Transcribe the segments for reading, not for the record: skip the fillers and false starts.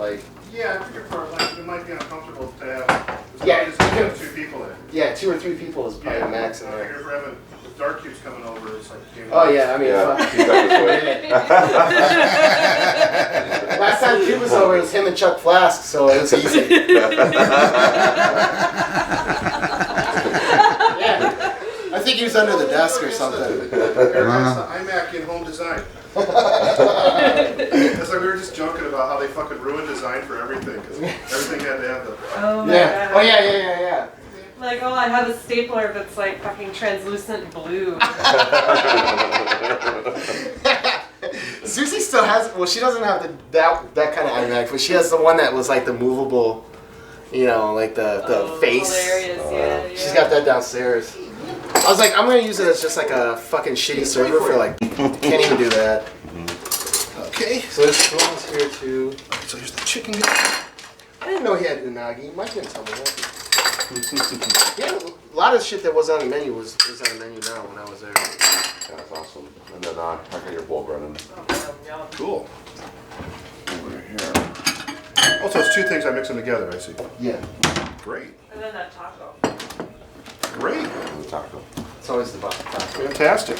Like. Yeah, I figured for like it might be uncomfortable to have. Yeah, Just have 2 people in. Yeah, 2 or 3 people is probably max in I there. figured if we're having if Darkcube's coming over, it's like. Oh yeah, I mean. Last time Cube was over, it was him and Chuck Flask, so it was easy. Yeah, I think he was under the desk or something. That's the iMac in home design. It's like we were just joking about how they fucking ruined design for everything because everything had to have the. Oh my God. Oh yeah. Like, oh, I have a stapler that's like fucking translucent blue. Susie still has. Well, she doesn't have that kind of iMac, but she has the one that was like the movable. You know, like the face. Hilarious, yeah. She's got that downstairs. I was like, I'm gonna use it as just like a fucking shitty server for like, can't even do that. Okay, so there's prawns here too. So here's the chicken guy. I didn't know he had unagi. Mike didn't tell me that. Yeah, a lot of shit that was on the menu is on the menu now when I was there. Yeah, that's awesome. And then I got your bowl running. Cool. Over here. Also, it's 2 things I mix them together, I see. Yeah. Great. And then that taco. Great. The taco. It's always the best. Fantastic.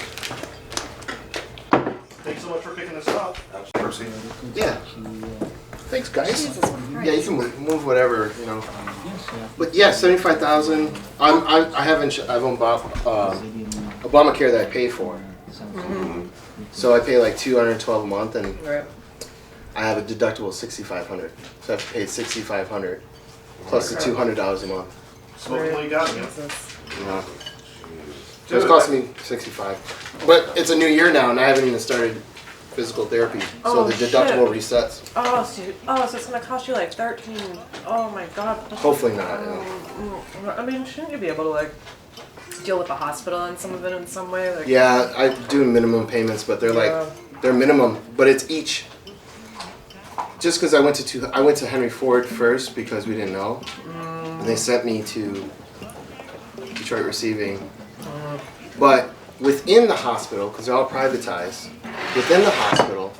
Thanks so much for picking this up. Absolutely. Yeah. Thanks, guys. Yeah, you can move whatever, you know. But yeah, 75,000. I haven't bought Obamacare that I pay for. So I pay like $212 a month, and I have a deductible of $6,500. So I've paid $6,500 plus the $200 a month. Slowly got it. Yeah. So it's costing me $65. But it's a new year now, and I haven't even started physical therapy. So the deductible resets. Oh, so it's gonna cost you like $13. Oh my God. Hopefully not. I mean, shouldn't you be able to like deal with the hospital on some of it in some way? Like, Yeah, I do minimum payments, but they're like they're minimum, but it's each. Just because I went to Henry Ford first because we didn't know, and they sent me to Detroit Receiving. But within the hospital, because they're all privatized, within the hospital,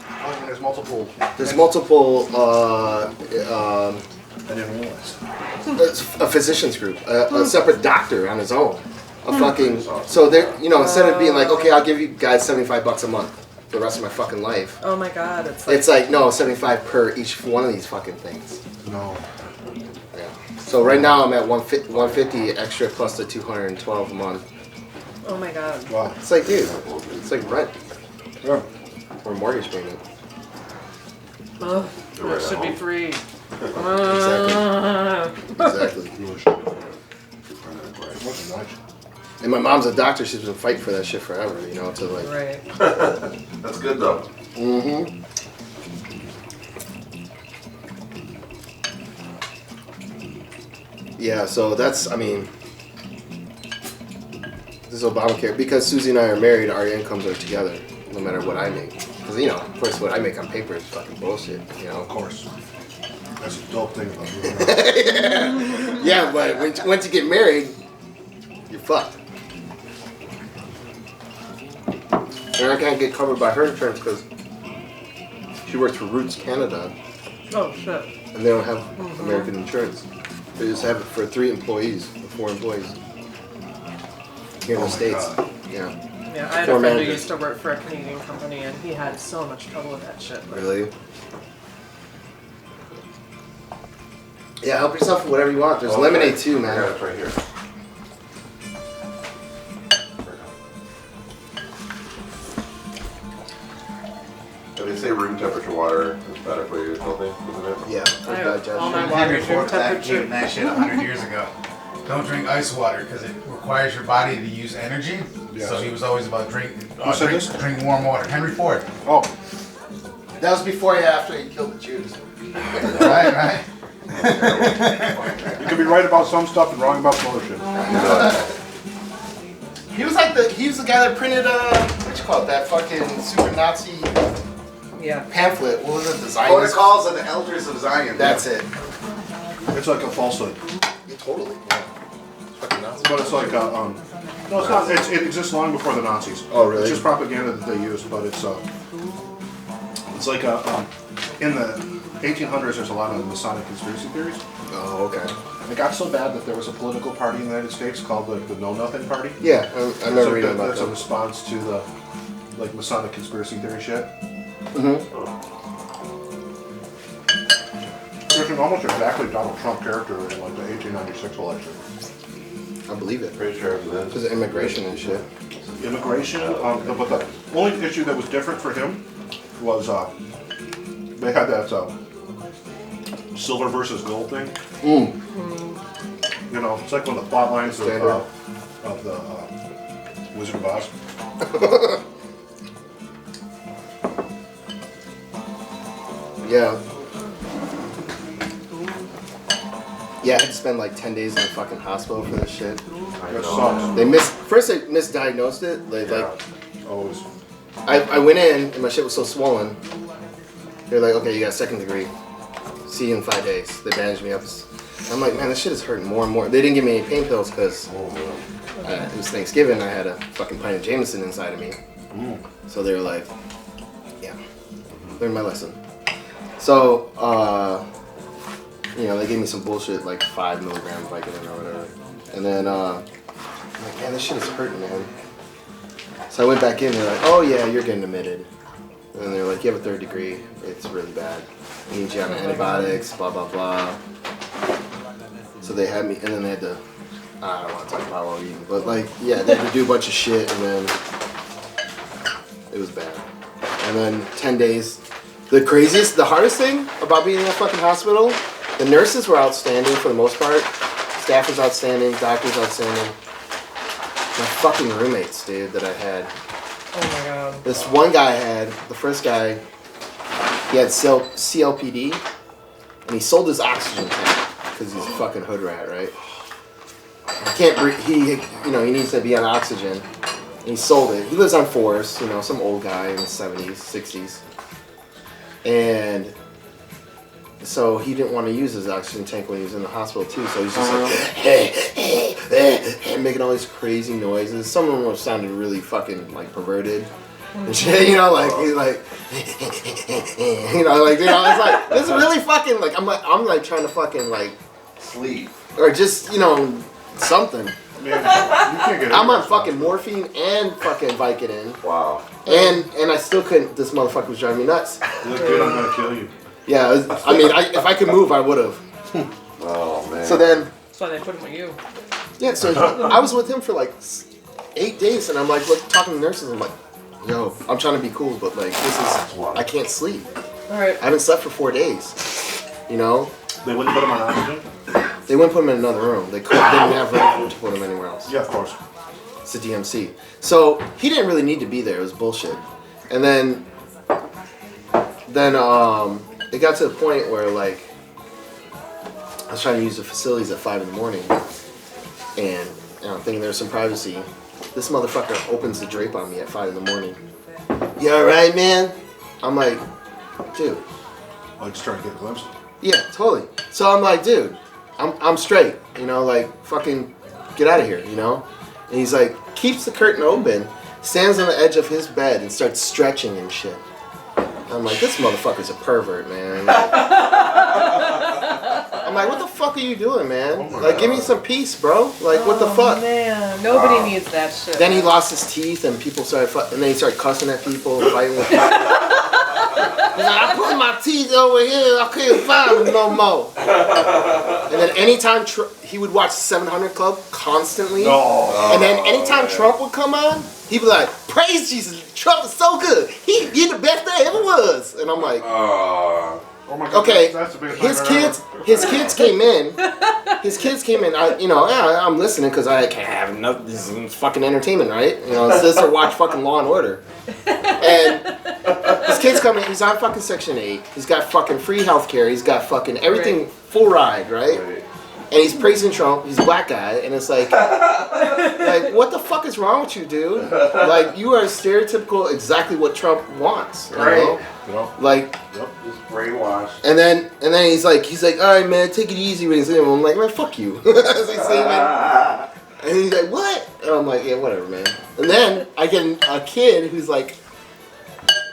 there's multiple. There's multiple. I didn't realize. A physician's group, a separate doctor on his own, a fucking. So they're, you know, instead of being like, okay, I'll give you guys $75 a month for the rest of my fucking life. Oh my God, it's like no, 75 per each one of these fucking things. No. Yeah. So right now I'm at 150 extra plus the 212 a month. Oh my God. Wow. It's like, dude, it's like rent. Yeah. Or mortgage payment. Oh, it should be free. Exactly. And my mom's a doctor. She's been fighting for that shit forever, you know, to like. Right. That's good though. Mm-hmm. Yeah, so that's, I mean, this is Obamacare. Because Susie and I are married, our incomes are together, no matter what I make. Because, you know, of course, what I make on paper is fucking bullshit, you know. Of course. That's a dope thing about you. Yeah, but once you get married, you're fucked. And I can't get covered by her insurance because she works for Roots Canada. Oh shit. And they don't have American insurance. They just have it for 4 employees here in the States. God. Yeah. Yeah, I had a friend who used to work for a Canadian company, and he had so much trouble with that shit. Really? Yeah, help yourself with whatever you want. There's lemonade too, man. Yeah, it's right here. So they say room temperature water is better for you, don't they? Isn't it? Yeah. All my Henry water Ford temperature. gave that shit 100 years ago. Don't drink ice water because it requires your body to use energy. Yes. So he was always about drink warm water. Henry Ford. Oh. That was before and after he killed the Jews. Right. You can be right about some stuff and wrong about some other shit. He was like he was the guy that printed what you call it, that fucking super Nazi pamphlet. What was it, the Zionists? Protocols of the Elders of Zion. That's it. It's like a falsehood. Yeah, totally. Yeah. It's fucking Nazi. But it's like no, it's not. It exists long before the Nazis. Oh, really? It's just propaganda that they use, but it's like in the 1800s, there's a lot of Masonic conspiracy theories. Oh, okay. It got so bad that there was a political party in the United States called the Know Nothing Party. Yeah, I remember reading about That's a that. response to the like Masonic conspiracy theory shit. There's an almost exactly Donald Trump character in like the 1896 election. I believe it. Pretty sure it was Because of immigration and shit. Immigration, but the only issue that was different for him was they had that silver versus gold thing. You know, it's like one of the plot lines of the Wizard of Oz. Yeah. Yeah, I had to spend like 10 days in the fucking hospital for this shit. That sucks. They misdiagnosed it. Like Always. I went in and my shit was so swollen. They're like, okay, you got 2nd degree. See you in 5 days. They bandaged me up. I'm like, man, this shit is hurting more and more. They didn't give me any pain pills because it was Thanksgiving. I had a fucking pint of Jameson inside of me. So they were like, yeah, learn my lesson. So, you know, they gave me some bullshit like 5 milligram Vicodin or whatever. And then I'm like, man, this shit is hurting, man. So I went back in. They're like, oh yeah, you're getting admitted. And they're like, you have a 3rd degree. It's really bad. We need you on antibiotics, blah, blah, blah. So they had me, and then they had to, I don't want to talk about what we eat, but like, yeah, they had to do a bunch of shit, and then it was bad. And then 10 days. The hardest thing about being in a fucking hospital, the nurses were outstanding for the most part. Staff was outstanding, doctors outstanding. My fucking roommates, dude, that I had. Oh my god. This one guy I had, the first guy, he had CLPD, and he sold his oxygen tank because he's a fucking hood rat, right? He can't breathe. He needs to be on oxygen. And he sold it. He lives on Forest, some old guy in his 70s, 60s, and so he didn't want to use his oxygen tank when he was in the hospital too. So he's just like making all these crazy noises. Some of them sounded really fucking like perverted. And shit, he's like, it's like, this is really fucking, like, I'm trying to fucking, like, sleep. Or just, something. Man, you can't get I'm on fucking morphine and fucking Vicodin. Wow. And I still couldn't, this motherfucker was driving me nuts. Look, dude, I'm gonna kill you. Yeah, if I could move, I would have. Oh, man. So then, That's why they put him with you. yeah, so I was with him for like 8 days, and I'm like, talking to nurses, I'm like, yo, I'm trying to be cool, but like, I can't sleep. Alright. I haven't slept for 4 days, They wouldn't put him on oxygen? They wouldn't put him in another room. They didn't have room to put him anywhere else. Yeah, of course. It's a DMC. So he didn't really need to be there. It was bullshit. And then it got to the point where like I was trying to use the facilities at 5 in the morning, and I'm thinking there's some privacy. This motherfucker opens the drape on me at 5 in the morning. You alright, man? I'm like, dude. Like, just trying to get a glimpse. Yeah, totally. So I'm like, dude, I'm straight, like, fucking get out of here, And he's like, keeps the curtain open, stands on the edge of his bed and starts stretching and shit. I'm like, this motherfucker's a pervert, man. I'm like, what the fuck are you doing, man? Like, give me some peace, bro. Like, what the fuck? Man, nobody needs that shit. Then he lost his teeth and people started and then he started cussing at people, fighting with people. He's like, I put my teeth over here, I couldn't find them no more. And then anytime he would watch 700 Club constantly. And then anytime Trump would come on, he'd be like, praise Jesus, Trump is so good. He the best there ever was. And I'm like, oh my God, okay, that's the biggest his kids came in. I'm listening because I can't have enough. This is fucking entertainment, right? It's this or watch fucking Law and Order. And his kids come in. He's on fucking Section 8. He's got fucking free healthcare. He's got fucking everything full ride, right? And he's praising Trump. He's a black guy, and it's like, what the fuck is wrong with you, dude? Like, you are stereotypical exactly what Trump wants, right? Like, just brainwashed. and then he's like, all right, man, take it easy with him. I'm like, man, fuck you. As he's saying, and he's like, what? And I'm like, yeah, whatever, man. And then I get a kid who's like,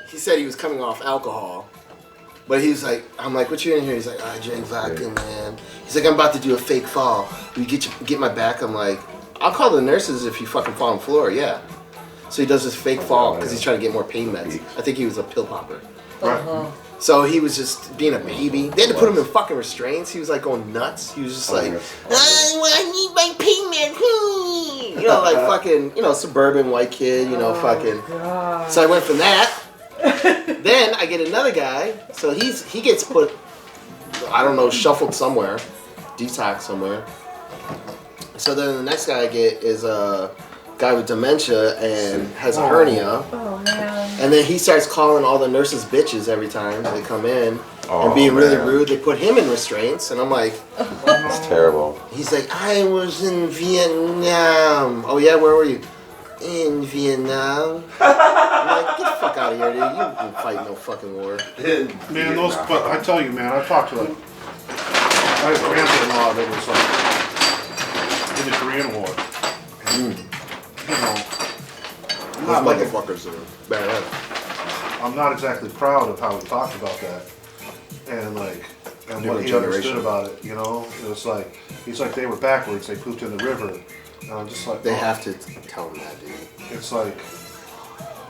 he said he was coming off alcohol, But he's like, I'm like, what you in here? He's like, I drink vodka, man. He's like, I'm about to do a fake fall. Will you get my back? I'm like, I'll call the nurses if you fucking fall on the floor, yeah. So he does this fake fall because he's trying to get more pain meds. I think he was a pill popper. Uh-huh. So he was just being a baby. They had to put him in fucking restraints. He was like going nuts. He was just like, I need my pain meds. You know, like fucking, you know, suburban white kid, you know, fucking. God. So I went from that. Then I get another guy. So he gets put, I don't know, shuffled somewhere, detox somewhere. So then the next guy I get is a guy with dementia and has a hernia. Oh man. And then he starts calling all the nurses bitches every time they come in and being really rude. They put him in restraints, and I'm like, It's terrible. he's like, I was in Vietnam. Oh yeah, where were you? In Vietnam. I'm like, get the fuck out of here, dude. You didn't fight no fucking war. Man, but I tell you, man, I talked to like, I had a grandpa-in-law that was like, in the Korean War. And, you know, Those motherfuckers are bad. I'm not exactly proud of how he talked about that, and like, and what he understood about it. You know, it was like he's like they were backwards. They pooped in the river, and I'm just like They have to tell him that, dude. It's like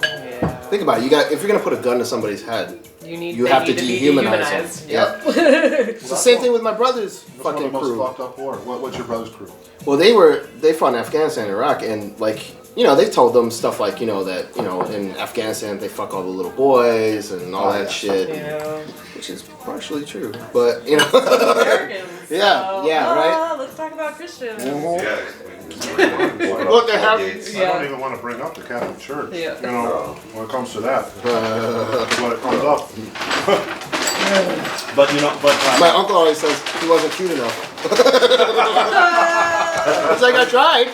Yeah. Think about it. If you're gonna put a gun to somebody's head, You have to be dehumanize them. dehumanized. Yep. Yep. It's the same thing with my brother's that's one of fucking the most crew. fucked up war. What's your brother's crew? Well, they fought in Afghanistan and Iraq, and like, you know, they told them stuff like, you know, that, you know, in Afghanistan they fuck all the little boys and all that shit, Yeah. which is partially true, but you know. Americans. Yeah, yeah, right. Let's talk about Christians. Mhm. Yeah. Look, they have- I don't even want to bring up the Catholic Church. Yeah. You know, when it comes to that, when it comes up. But you know, My uncle always says he wasn't cute enough. It's like I tried.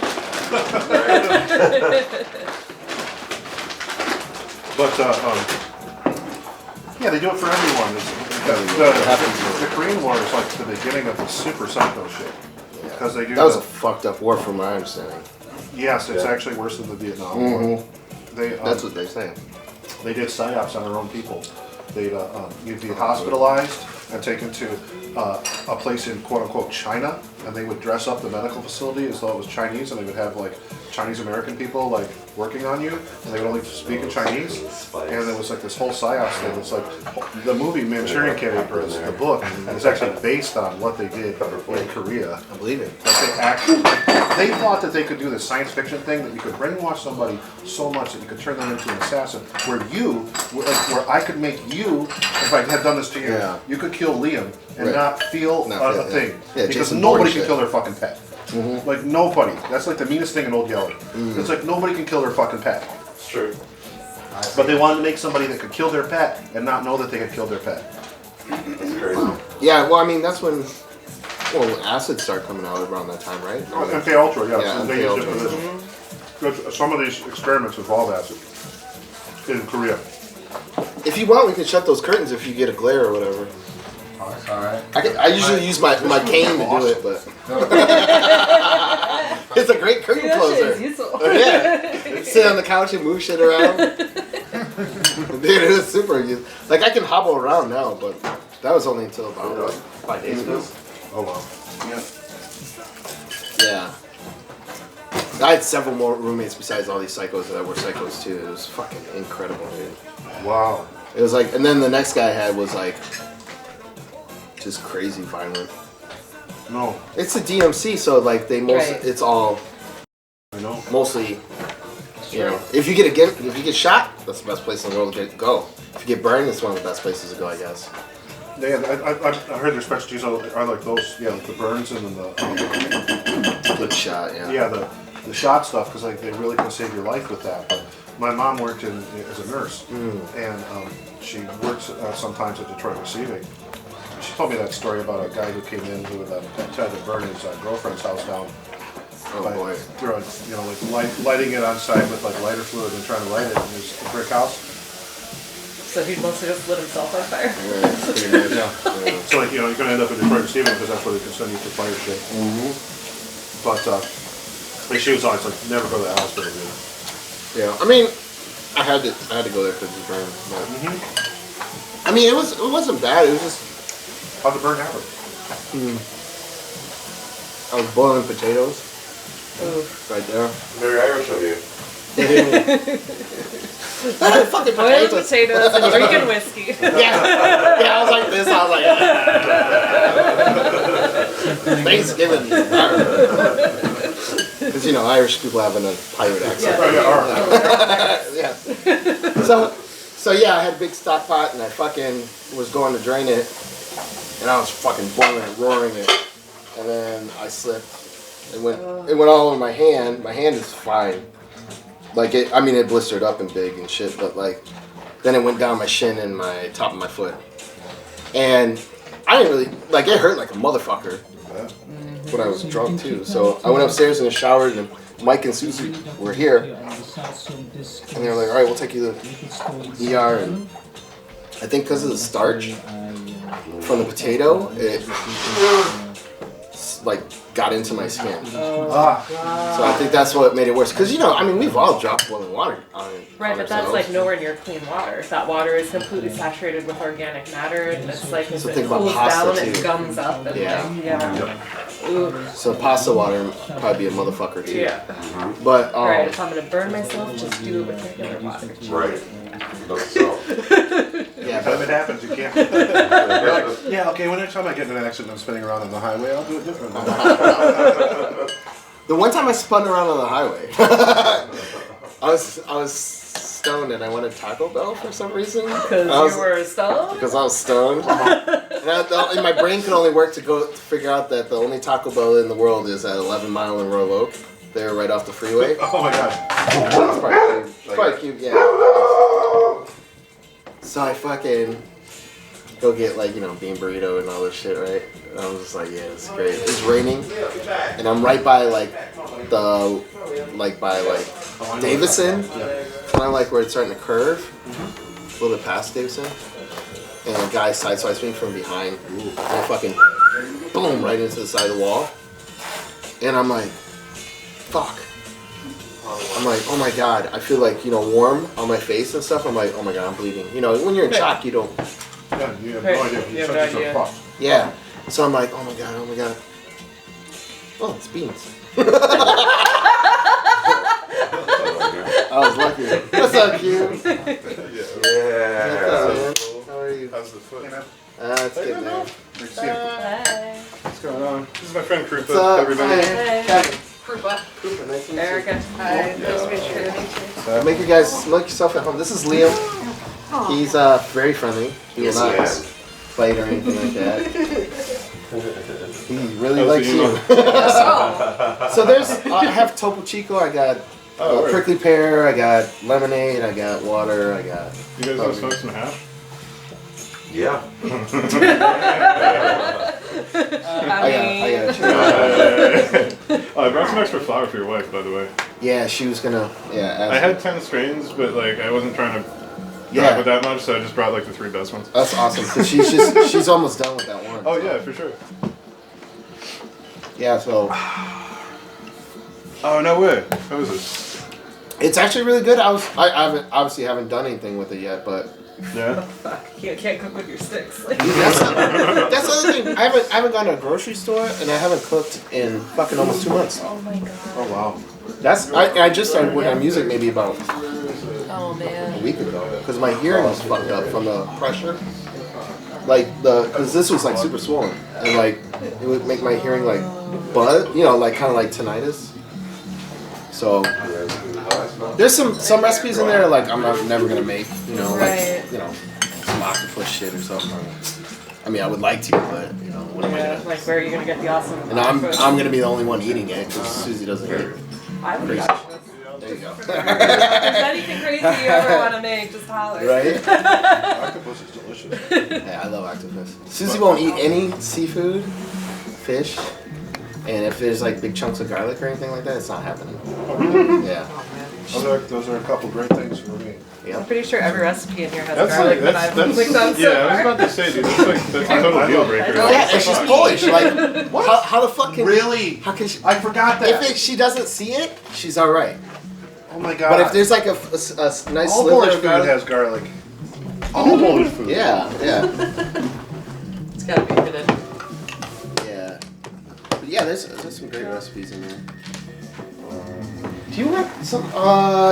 But yeah, they do it for everyone. The Korean War is like the beginning of the super psycho shit. Because they do. That was a fucked up war, from my understanding. Yes, it's actually worse than the Vietnam War. That's what they say. They did psyops on their own people. You'd be hospitalized and taken to a place in quote unquote China, and they would dress up the medical facility as though it was Chinese, and they would have like Chinese American people like working on you, and they would only speak in Chinese. And it was like this whole psyops thing. It's like the movie Manchurian Candidate, the book, is actually based on what they did in Korea. I believe it. Like they thought that they could do this science fiction thing, that you could brainwash somebody so much that you could turn them into an assassin. Where I could make you, if I had done this to you, you could kill Liam and not feel a thing. Yeah, because Jason nobody Bourne can shit. kill their fucking pet. Like nobody. That's like the meanest thing in Old Yeller. It's like nobody can kill their fucking pet. It's true. But they wanted to make somebody that could kill their pet and not know that they had killed their pet. That's crazy. Yeah, well, I mean, that's when acids start coming out around that time, right? MK Ultra, yeah. Yeah, So they MK used it for this. Some of these experiments involve acid in Korea. If you want, we can shut those curtains if you get a glare or whatever. Oh, it's alright. I usually use my cane to do it, but it's a great curtain closer. Yeah, sit on the couch and move shit around. Dude, it was super useful. Like, I can hobble around now, but that was only until about 5 days ago. Oh wow. Yeah. I had several more roommates besides all these psychos that were psychos too. It was fucking incredible, dude. Wow. It was like, and then the next guy I had was like, just crazy violent. No, It's a DMC, so like it's all I know. mostly, you know, if you get shot, that's the best place in the world to go. If you get burned, it's one of the best places to go, I guess. Yeah, I heard their specialties are like those, yeah, like the burns and then Good shot, yeah. the shot stuff, because like they really can save your life with that. But my mom worked as a nurse, and she works sometimes at Detroit Receiving. She told me that story about a guy who came in who tried to burn his girlfriend's house down. Oh boy. Throwing, you know, like lighting it on site with like lighter fluid and trying to light it in his brick house. So he mostly just lit himself on fire. Yeah. So like, you know, you're gonna end up in Detroit Receiving because that's where they can send you for fire shit. But like she was always like, never go to the hospital, dude. Yeah, I mean, I had to go there because it was burned. But I mean, it wasn't bad. It was just How'd the burn happen? I was boiling potatoes Oof. right there. Very Irish of you. Fucking Boiled potatoes. potatoes and drinking whiskey. Yeah, I was like this. I was like, Thanksgiving. Because Irish people have a pirate accent. Yeah. So yeah, I had a big stock pot and I fucking was going to drain it, and I was fucking boiling it, roaring it, and then I slipped. It went all over my hand. My hand is fine. Like it blistered up and big and shit, but like, then it went down my shin and my top of my foot. And I didn't really, like, it hurt like a motherfucker when I was drunk too. So I went upstairs and showered, and Mike and Susie were here. And they were like, all right, we'll take you to the ER. And I think because of the starch from the potato, it like got into my skin. So I think that's what made it worse. Because, we've all dropped boiling water on it. Right, but that's like nowhere near clean water. If that water is completely saturated with organic matter, and it's like if it cools down, it gums up. And Ooh. So pasta water would probably be a motherfucker too. Yeah. But Alright, if I'm gonna burn myself, just do it with regular water. Right. That's so. yeah, If it happens, you can't. You're like, yeah, okay, when next time I get in an accident and I'm spinning around on the highway, I'll do it differently. the one time I spun around on the highway, I was stoned and I went to Taco Bell for some reason. Because you were stoned? Because I was stoned. And my brain could only work to figure out that the only Taco Bell in the world is at 11 Mile in Royal Oak. They were right off the freeway. Oh my god. It's probably cute, yeah. So I fucking go get bean burrito and all this shit, right? And I was just like, yeah, it's great. It's raining, and I'm right by Davison, kind of like where it's starting to curve, a little bit past Davison. And a guy sideswipes me from behind, and I fucking boom right into the side of the wall. And I'm like, fuck. I'm like, oh my god, I feel like, warm on my face and stuff. I'm like, oh my god, I'm bleeding. When you're in shock, you don't. Yeah, you have no idea. You have no idea. Yeah. So I'm like, oh my god, oh my god. Oh, it's beans. I was lucky. What's up, Q? Yeah. How are you? How's the foot? It's good, man. Good to see you. Hi. What's going on? This is my friend Krupa. What's up? Everybody. Hey. Kevin. Krupa. Nice to meet you. ERIKA. Hi. Nice to meet you. Make yourself at home. This is Liam. He's very friendly. He will not fight or anything like that. He really likes you. So I have Topo Chico. I got prickly pear. I got lemonade. I got water. I got. You guys want to smoke some hash? Yeah. I got I brought some extra flour for your wife, by the way. Yeah, she was gonna. Yeah. I had 10 strains, but I wasn't trying to drive with that much, so I just brought the 3 best ones. That's awesome. Cause she's almost done with that one. Oh yeah, for sure. Yeah. So. Oh no way. How is this? It's actually really good. I obviously haven't done anything with it yet, but. Yeah. Fuck, you can't cook with your sticks. That's the other thing. I haven't gone to a grocery store and I haven't cooked in fucking almost 2 months. Oh my god. Oh wow. I just started working on music maybe about Oh man. a week ago because my hearing was fucked up from the pressure. Because this was super swollen and it would make my hearing buzz, kind of like tinnitus. So there's some recipes in there I'm never gonna make, some octopus shit or something. I mean, I would like to, but what am I gonna? Where are you gonna get the awesome? And I'm gonna be the only one eating it because Susie doesn't eat it. I would. There you go. If there's anything crazy you ever want to make, just holler. Right? Octopus is delicious. Yeah, I love octopus. Susie won't eat any seafood, fish, and if there's big chunks of garlic or anything like that, it's not happening. Yeah. Those are a couple great things for me. Yeah. I'm pretty sure every recipe in here has That's garlic that I've licked on so yeah, I was far. about to say, dude, that's a total deal breaker. Yeah, and she's Polish. How the fuck can Really? How can she? I forgot that. If she doesn't see it, she's all right. Oh my god. But if there's a nice all sliver Polish of food garlic, has garlic. All Polish food. Yeah. It's gotta be hidden. Yeah. But yeah, there's some great recipes in there. Do you want some?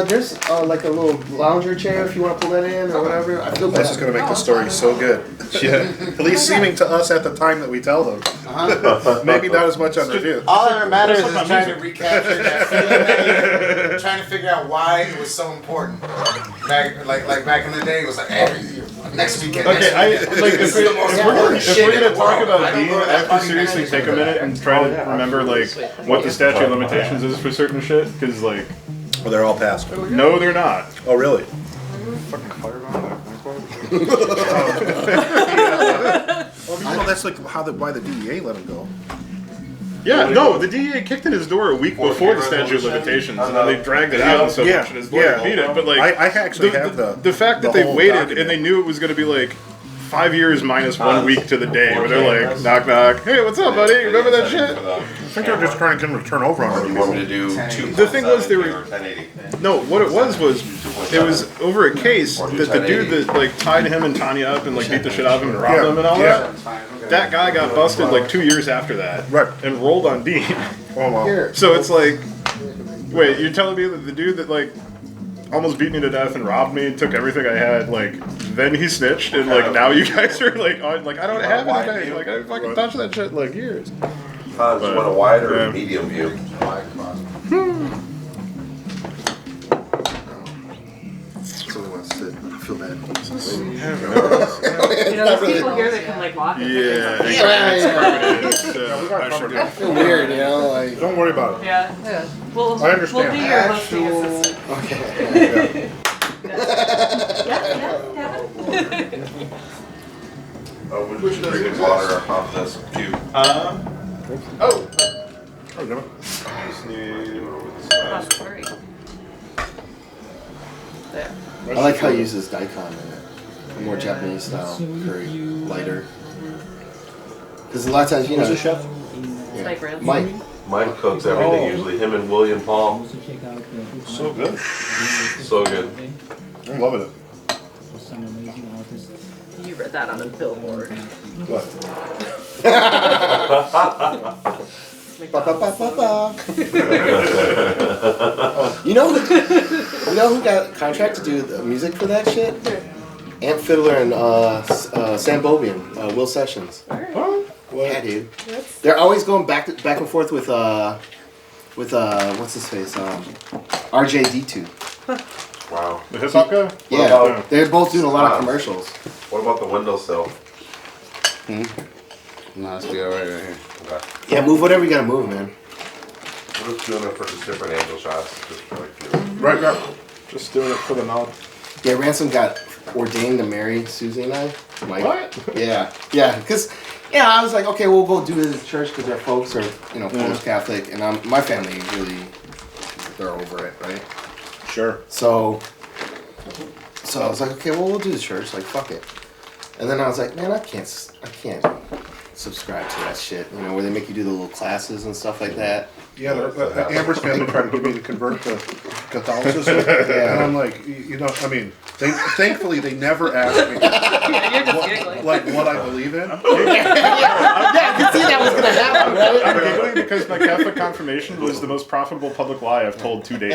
There's like a little lounger chair if you want to pull that in or whatever. I feel This is going to make the story so good. Yeah. At least seeming to us at the time that we tell them. Maybe not as much on the view. All that matters is trying to recapture that feeling that you're trying to figure out why it was so important. Back in the day, it was like next weekend. Okay, if we're gonna talk about Dean, I have to seriously take a minute and try to remember like what the statute of limitations is for certain shit, because like. Well, they're all passed. No, they're not. Oh, really? Fucking firebomb. Well, that's like why the DEA let him go. Yeah, no, the DEA kicked in his door a week before the statute of limitations, and then they dragged it out so much, and his lawyer beat it. But like, I actually have the fact that they waited and they knew it was going to be like 5 years minus 1 week to the day, where they're like, knock knock, hey, what's up, buddy? Remember that shit? I think they're just trying to get him to turn over on You want me to do two? The thing was, they were 1080. no. What it was it was over a case that the dude that like tied him and Tanya up and like beat the shit out of him and robbed him and all that. That guy got busted like 2 years after that, Right. and rolled on Dean. Oh, wow. So it's like, wait, you're telling me that the dude that like almost beat me to death and robbed me, took everything I had, like then he snitched, and like now you guys are like, on, like I don't have anything, like I didn't fucking touch that shit in like years. Just want a wide or medium view? Someone wants to sit. I feel bad. There's people here that can like walk. Yeah. I feel weird, you know, like. Don't worry about it. Yeah. We'll I understand. We'll be your hosting assistant. Okay. Which drinking water off this cube? There. I like how he uses daikon in it. More Japanese style curry, lighter. Because a lot of times, you know. Who's the chef? Yeah. Mike. Mike cooks everything usually. Him and William Paul. So good. So good. I'm loving it. You read that on a billboard. What? You know who got a contract to do the music for that shit? Amp Fiddler and Sam Bobian, Will Sessions. Yeah, dude. They're always going back and forth with what's his face? RJD2. Wow. The hip hop guy? Yeah, they're both doing a lot of commercials. What about the windowsill? No, let's be alright right here. Okay. Yeah, move whatever you gotta move, man. We're just doing it for just different angle shots. Just for like you. Right. Just doing it for the nod. Yeah, Ransom got ordained to marry Susie and I. Like, What? Yeah, because I was like, okay, we'll go do it at church because our folks are, Polish Catholic, and my family really, they're over it, right? Sure. So I was like, okay, well, we'll do the church, like, fuck it. And then I was like, man, I can't subscribe to that shit, where they make you do the little classes and stuff like that. Yeah, Amber's family tried to get me to convert to Catholicism, and I'm like, thankfully they never asked me You're just giggling. what I believe in. Yeah, I could see that was gonna happen, right? I'm giggling because my Catholic confirmation was the most profitable public lie I've told to date.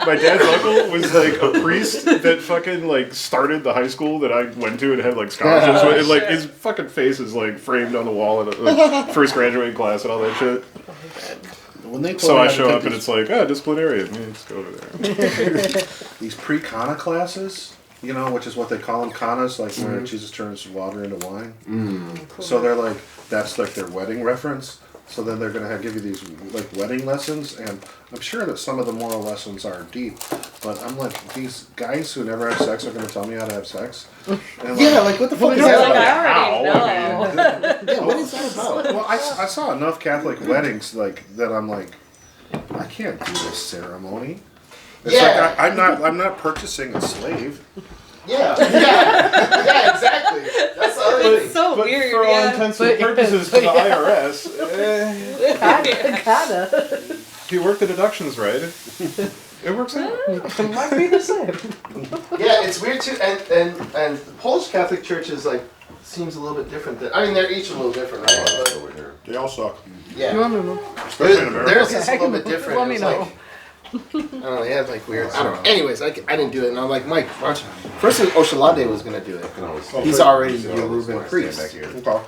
My dad's uncle was like a priest that fucking like started the high school that I went to and had like scholarships with. And like his fucking face is like framed on the wall in a first graduating class and all that shit. When they told So me I to show take up and it's like, disciplinarian. Yeah, just go over there. these pre-kana classes, which is what they call them, kanas, like where Jesus turns water into wine. Cool. So they're like, that's like their wedding reference. So then they're going to give you these like wedding lessons, and I'm sure that some of the moral lessons are deep, but I'm like, these guys who never have sex are going to tell me how to have sex? And Like what the fuck is You're that like, about? I already know. Yeah, what is that about? Well, I saw enough Catholic weddings like that. I'm like, I can't do this ceremony. It's like I'm not purchasing a slave. Yeah, exactly. That's the other It's so But weird. for all intents and purposes to the IRS, Kinda. he worked the deductions right. It works out. It might be the same. Yeah, it's weird too, and the Polish Catholic Church is like seems a little bit different. I mean, they're each a little different, right? But, Over here. They all suck. yeah, No. Especially in America. theirs is a little bit different. Let me It's know. like, I don't know, they have like weird. I don't know. Anyways, I didn't do it, and I'm like, Mike, why don't you? First, Oshalade was gonna do it. He's already a Reuben priest. Okay.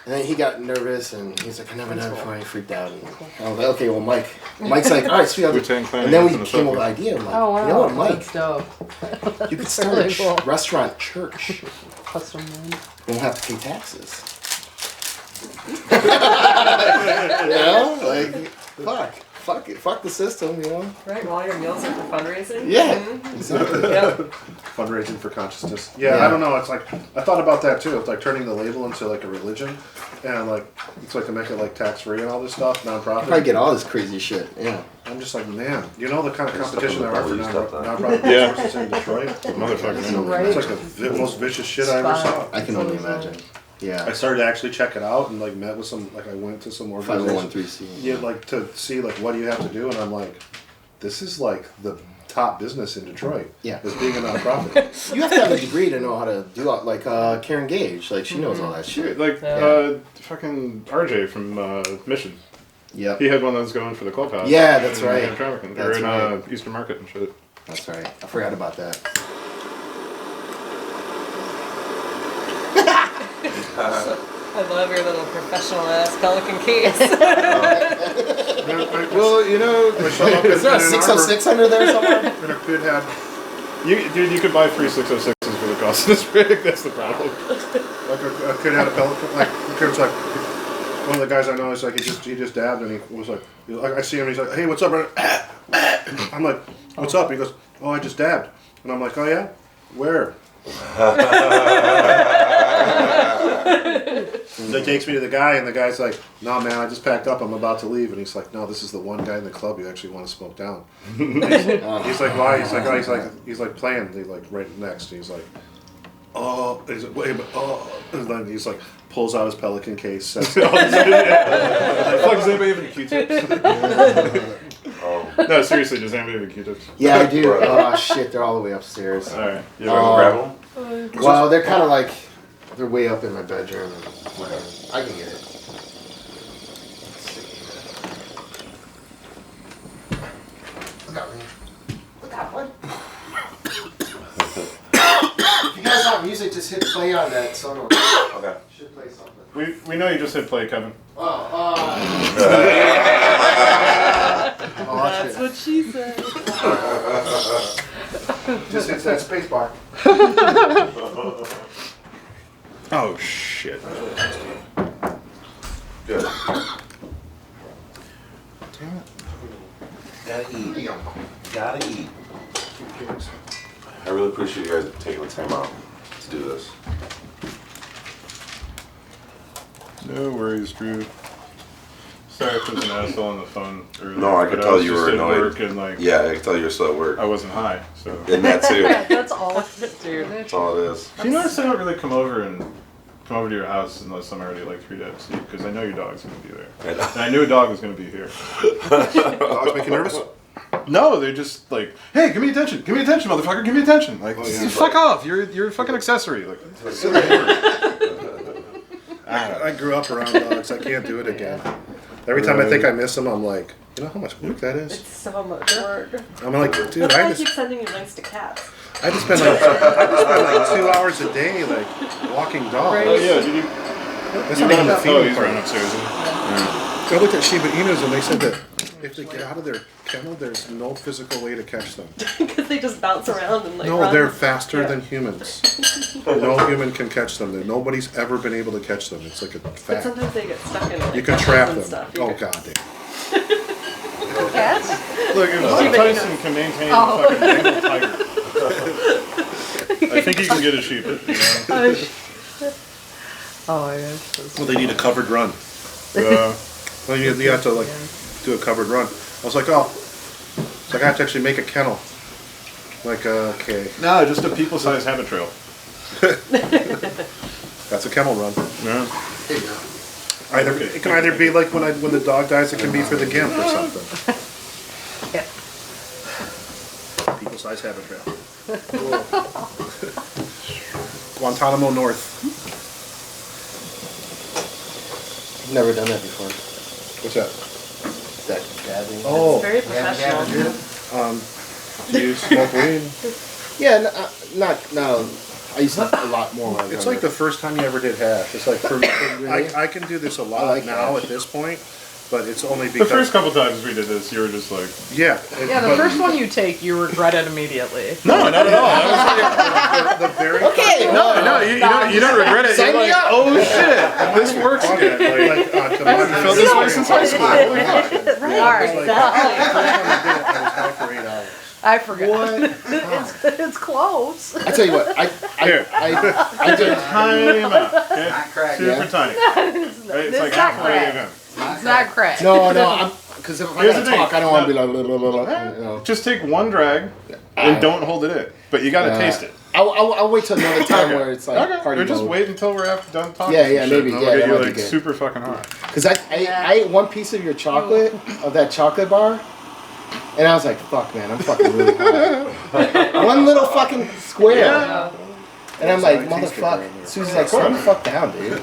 And then he got nervous, and he's like, I never done it before. He freaked out. And I was like, okay, well, Mike's like, all right, sweet. Wu-Tang Clan And then we in the came up with circle. an idea. I'm like, Oh wow, you know what, Mike? that's dope. You could That's start really a cool. restaurant church. Custom made. We won't have to pay taxes. You know, like, fuck the system, you know. Right, while your meals are for fundraising. Yeah, Mhm. exactly. Yep. Fundraising for consciousness. Yeah, Yeah. I don't know. It's like I thought about that too. It's like turning the label into like a religion, and like it's like to make it like tax free and all this stuff, nonprofit. Probably get all this crazy shit. Yeah. I'm just like, man, you know the kind of Stuff competition in there the are for belly, stuff nonprofit Yeah. resources in Detroit. Motherfucker. Right. It's like the most vicious shit I ever saw. I can only imagine. I Yeah. started to actually check it out and like met with some like I went to some organizations. 501(c). Yeah, like to see like what do you have to do, and I'm like, this is like the top business in Detroit. Yeah. Is being a nonprofit. You have to have a degree to know how to do it. Like Karen Gage, like she knows all that shit. Like Yeah. fucking RJ from Mission. Yep. He had one that was going for the clubhouse. Yeah, that's in right. Hamtramck, or That's in right. Eastern Market and shit. That's right. I forgot about that. I love your little professional ass Pelican case. Well, you know, Is there a 606 under there somewhere? And a kid had you could buy free 606s for the cost of this big. That's the problem. like a kid had a pelican. Like the kid was like one of the guys I know is like he just dabbed and he was like I see him and he's like, hey, what's up, brother? I'm like, what's up? He goes, oh, I just dabbed, and I'm like, oh yeah, where? That takes me to the guy, and the guy's like, "No, man, I just packed up. I'm about to leave." And he's like, "No, this is the one guy in the club you actually want to smoke down." He's like, "Why?" He's like, "Oh, he's like playing." He's like right next. He's like, "Oh," he's like, "Wait, but oh," and then he's like, pulls out his Pelican case. Sets it Fuck, does anybody have any Q-tips? No, seriously, does anybody have any Q-tips? Yeah, I do. Oh shit, they're all the way upstairs. All right. You ever grab them? Well, they're kind of like they're way up in my bedroom. And whatever. I can get it. Look out, man. Look out, bud. If you guys want music, just hit play on that song. Okay. Should play something. We know you just hit play, Kevin. Oh, That's shit. what she said. Just hits that space bar. Oh shit. Good. There you go. Gotta eat. I really appreciate you guys taking the time out to do this. No worries, Drew. Sorry if I was an asshole on the phone earlier. No, I could but tell was you just were at annoyed. work and like Yeah, I can tell you're still at work. I wasn't high, so. And that too. That's all. Dude. That's all it is. Do you notice I don't really come over to your house unless I'm already like 3 days asleep because I know your dog's gonna be there. I know. And I knew a dog was gonna be here. Dogs make you nervous? No, they're just like, hey, give me attention, motherfucker, give me attention. Like, fuck off, you're a fucking accessory. Like, I grew up around dogs. I can't do it again. Every time I think I miss them, I'm like, you know how much work that is? It's so much work. I'm like, dude, That's why I I keep just sending you links to cats. I just spend like 2 hours a day like walking dogs. oh yeah, did you? That's not even the Oh, feeding he's part. running upstairs. I looked at Shiba Inus and they said that if they get out of their kennel, there's no physical way to catch them. Because they just bounce around and like No, run. they're faster Yeah. than humans. No human can catch them. Nobody's ever been able to catch them. It's like a But fact. sometimes they get stuck in like You can bushes trap and them. stuff. Oh god damn. Cats? Look, if Mike Tyson can maintain a fucking Bengal tiger, I think he can get a sheep. You know? Oh my gosh. Well, they need a covered run. Well, you have to like do a covered run. I was like, oh, it's like I have to actually make a kennel. Like, okay, No, just a people-sized habit trail. that's a kennel run. Yeah. There you go. Either it can either be like when the dog dies, it can be for the gimp or something. Yeah. size habit trail. Guantanamo North. I've never done that before. What's that? That dabbing. Oh, Very professional. do you smoke weed? Yeah, not now. I used to a lot more. When I was It's younger. like the first time you ever did hash. It's like I can do this a lot like now hash. at this point, but it's only The because first couple times we did this, you were just like, yeah. Yeah, the first one you take, you regret it immediately. no, not at all. the very Okay. No, you don't regret it. Sign You're me like, up. oh shit, this works again. like to my Felt this way since high school. Holy fuck. Alright, I was high for 8 hours. I forgot. What? It's close. I tell you what. I did. Tiny amount. Okay? Not crack. Super Yeah. tiny. Right? It's It's like not halfway crack. of him. It's not crack. No, because if I Here's gotta the thing. talk, I don't want to be like, blah, blah, blah, blah, you know. Just take one drag and don't hold it in. But you gotta taste it. I'll wait till another time where it's like Okay. party Or just mode. wait until we're done talking. Yeah, some yeah, shit, maybe, and yeah, I'll that get you might be like good. super fucking hot. Because I ate one piece of your chocolate, of that chocolate bar, and I was like, fuck, man, I'm fucking really hot. One little fucking square. Yeah. And I'm like, motherfucker. Susie's like, calm the fuck down, dude.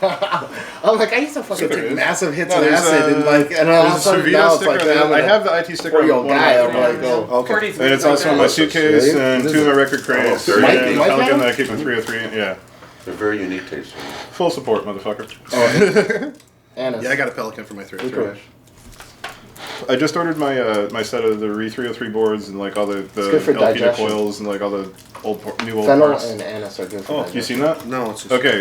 I'm like, I used to fucking There take is. massive hits No, of there's acid and like, and all of a There's a sudden Servita now it's sticker. like, on there. I have the IT sticker on Or your one of guy, my I'm like, phones. oh, okay. And it's also in my suitcase and two of my record crates Oh, and Mike- a Mike Pelican have that I keep in 303. Yeah. They're very unique taste. Full support, motherfucker. Anna's. Yeah, I got a Pelican for my 303. I just ordered my my set of the Re303 boards and like all the good for LP digestion. coils and like all the new old Fennel parts. and Anna's are good for Oh, that. you seen that? No, it's just, Okay,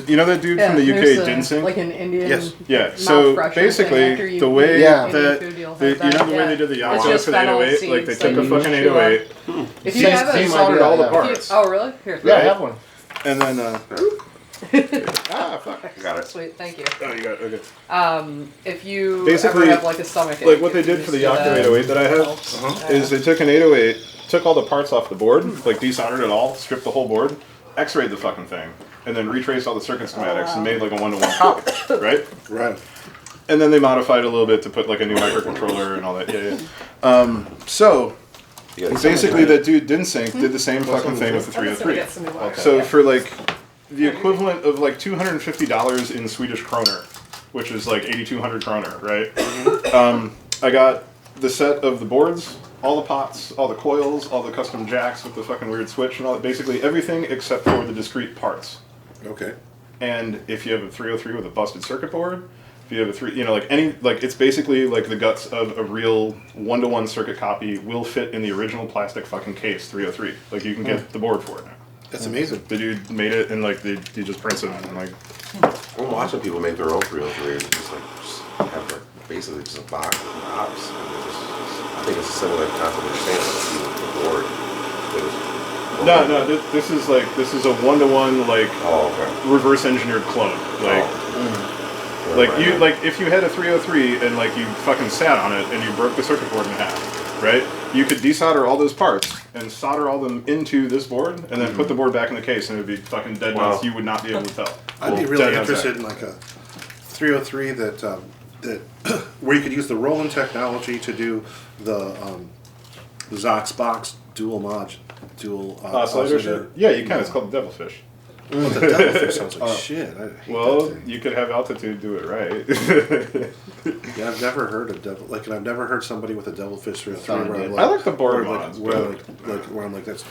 you know that dude from the UK, there's Dinsink? like an Indian. Yes. Yeah, mouth so freshener thing basically, after you the way eat Yeah. Indian that, food, you'll have you that. know the way Yeah. they did the It's yachts just for the fennel 808? Like they seeds, took a like, fucking chew on. 808, If you have Same it, soldered all the idea, yeah. parts, oh really? Here. Yeah, I have one. and then, fuck. Got it. Sweet, thank you. Oh, you got it, okay. If you Basically, ever have like a stomach ache, Like what they if you did for the just do Yocto that, 808 that I have helps. is they took an 808, took all the parts off the board, like desoldered it all, stripped the whole board, x-rayed the fucking thing, and then retraced all the circuit schematics and made like a one-to-one copy, right? right. And then they modified it a little bit to put like a new microcontroller and all that. Yeah. So You got basically, that dude Dinsink did the same fucking thing with the I'm just gonna get some 303. new water. So for like the equivalent of like $250 in Swedish kroner, which is like 8,200 kroner, right? I got the set of the boards, all the pots, all the coils, all the custom jacks with the fucking weird switch and all that, basically everything except for the discrete parts. Okay. And if you have a 303 with a busted circuit board, if you have a it's basically like the guts of a real one-to-one circuit copy will fit in the original plastic fucking case 303. Like you can get the board for it now. That's amazing. The dude made it and like he just prints it and like I'm watching people make their own 303s and just have like basically just a box with knobs. And they're just, I think it's a similar concept of saying like the board. this is a one-to-one like Oh, okay. reverse engineered clone. Like Right. like if you had a 303 and like you fucking sat on it and you broke the circuit board in half, right? You could desolder all those parts and solder all them into this board and then put the board back in the case and it would be fucking dead Wow. nuts. You would not be able to tell. I'd be Dead really nuts interested out. in like a 303 that where you could use the Roland technology to do the Zox box dual Oscillator shit? Yeah, you can. It's called the devilfish. But the devilfish sounds like shit. I hate Well, that thing. you could have altitude do it right. Yeah, I've never heard of devil. Like, and I've never heard somebody with a devilfish 303 where I'm I like the board where, mods, where, but where I'm like that's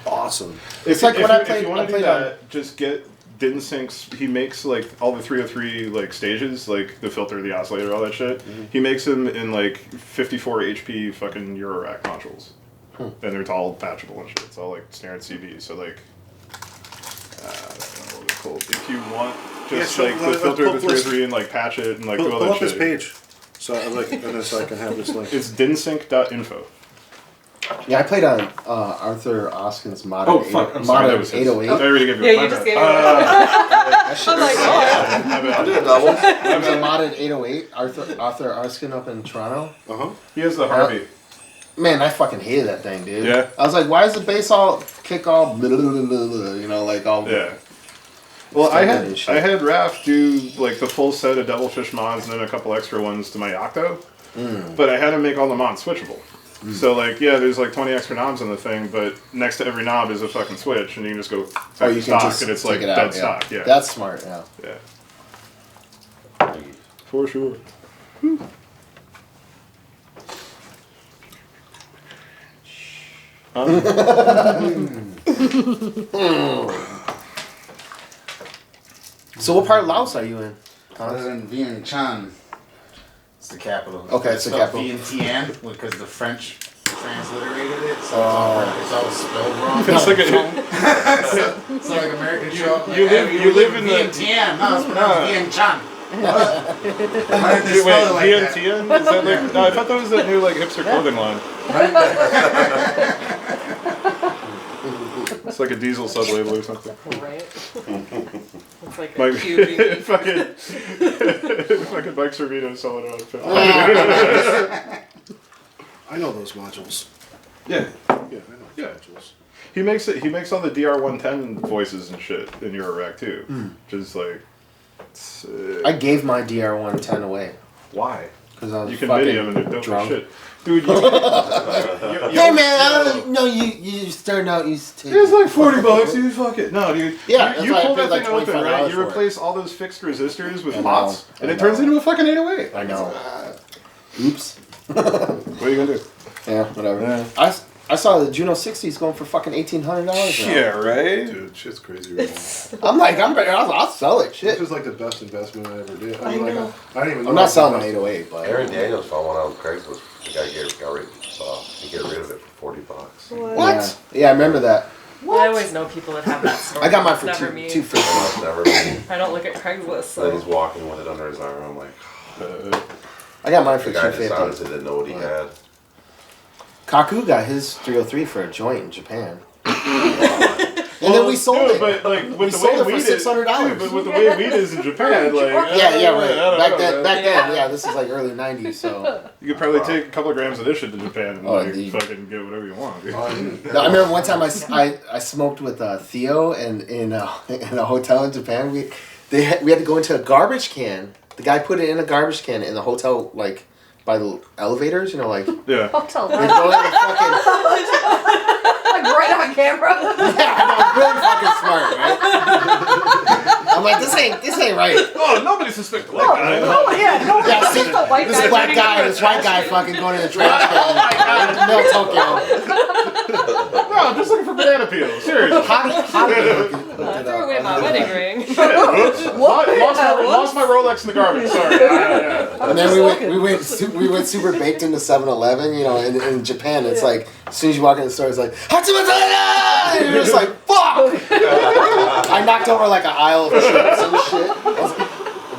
awesome. It's like when I played. If you want to do on. that, just get Dinsink's. He makes like all the 303 like stages, like the filter, the oscillator, all that shit. He makes them in like 54 HP fucking Eurorack modules, and they're all patchable and shit. It's all like standard CB. So like, I don't know what it's called. If you want just Yeah, so like the filter of the 303 and like patch it and like do all Pull that up shit. this page, so I like, and then so I can have this link. It's dinsink.info. Yeah, I played on Arthur Oskin's modded, Oh, fuck, I'm sorry, that was his. 808. I already gave you Yeah, a you five just back. gave me That shit I'm like, was oh. I'll do a double. It was a modded 808, Arthur Arskin up in Toronto. He has the Harvey. Man, I fucking hated that thing, dude. Yeah? I was like, why is the bass all kick all, blah, blah, blah, blah, blah, you know, like all. Yeah. Well, I Standard and shit. had Raph do like the full set of Devilfish mods and then a couple extra ones to my Yocto, but I had him make all the mods switchable. So like, yeah, there's like 20 extra knobs on the thing, but next to every knob is a fucking switch, and you can just go back to stock, and it's like dead stock. Yeah, that's smart. Yeah. Yeah. For sure. So what part of Laos are you in? I live in Vientiane. It's the capital. Okay, it's the capital. Vientiane because the French transliterated it, so it's all spelled wrong. It's like It's like American show. You live in Vientiane. No, it's pronounced Vientiane. Why did they Wait, spell it like that? Vientiane? Is that like? No, I thought that was that new like hipster clothing line. It's like a diesel sub label or something. Right? It's like a Mike, QB. fucking Mike Servino selling out. I know those modules. Yeah. Yeah, I know those modules. He makes it. He makes all the DR110 voices and shit in Eurorack too. Just like, sick. I gave my DR110 away Why? because I was You can fucking MIDI them and they're dope as drunk. shit, dude. Hey man, no, you starting out. You take. It's like $40, dude. Fuck it. No, dude. Yeah, you that's why I pull paid that like thing open, $25 right? You for it. replace all those fixed resistors with I know, pots, and I it turns know. into a fucking 808. I know. Oops. What are you gonna do? Yeah, whatever. Yeah. I saw the Juno 60s going for fucking $1,800 now. right. Dude, shit's crazy right now. I'm like, I'll sell it. Shit. This is like the best investment I ever did. I know. I didn't even know I'm not selling my 808, but Aaron Daniels found one on Craigslist. The guy got rid of it for $40. what? Yeah, I remember that. I always know people that have that story. I got mine for Never two me. $250. That's never been. I don't look at Craigslist, Then he's so. walking with it under his arm. I'm like, I got mine for the guy just $250. honestly didn't know what he had. Kaku got his 303 for a joint in Japan. And then we sold it. But like with We the sold way it for weed is, $600. dude, but with the way weed is in Japan, like Yeah, right. I don't Back know, then, man. yeah, this is like early '90s. So You could probably take a couple of grams of this shit to Japan and Oh, like indeed. fucking get whatever you want. Dude. no, I remember one time I smoked with Theo and in a hotel in Japan. We had to go into a garbage can. The guy put it in a garbage can in the hotel, like by the elevators. You know, like Yeah. Hotel they room. go in the fucking. Like right on camera. Yeah, I know, really fucking smart, right? I'm like, this ain't right. Oh, nobody suspects the white guy. Oh yeah, no. Yeah, see, The white this guy black turning guy into and this a white guy trash fucking going in the trash can. Oh my god. No, I'm just looking for banana peel. Seriously. How did I threw away my wedding ring. Lost my Rolex in the garbage. Sorry. And then we went super baked into 7-Eleven, you know, in Japan. It's like as soon as you walk in the store, it's like Hatsumatana! And you're just like, fuck! I knocked over like an aisle of chips and shit.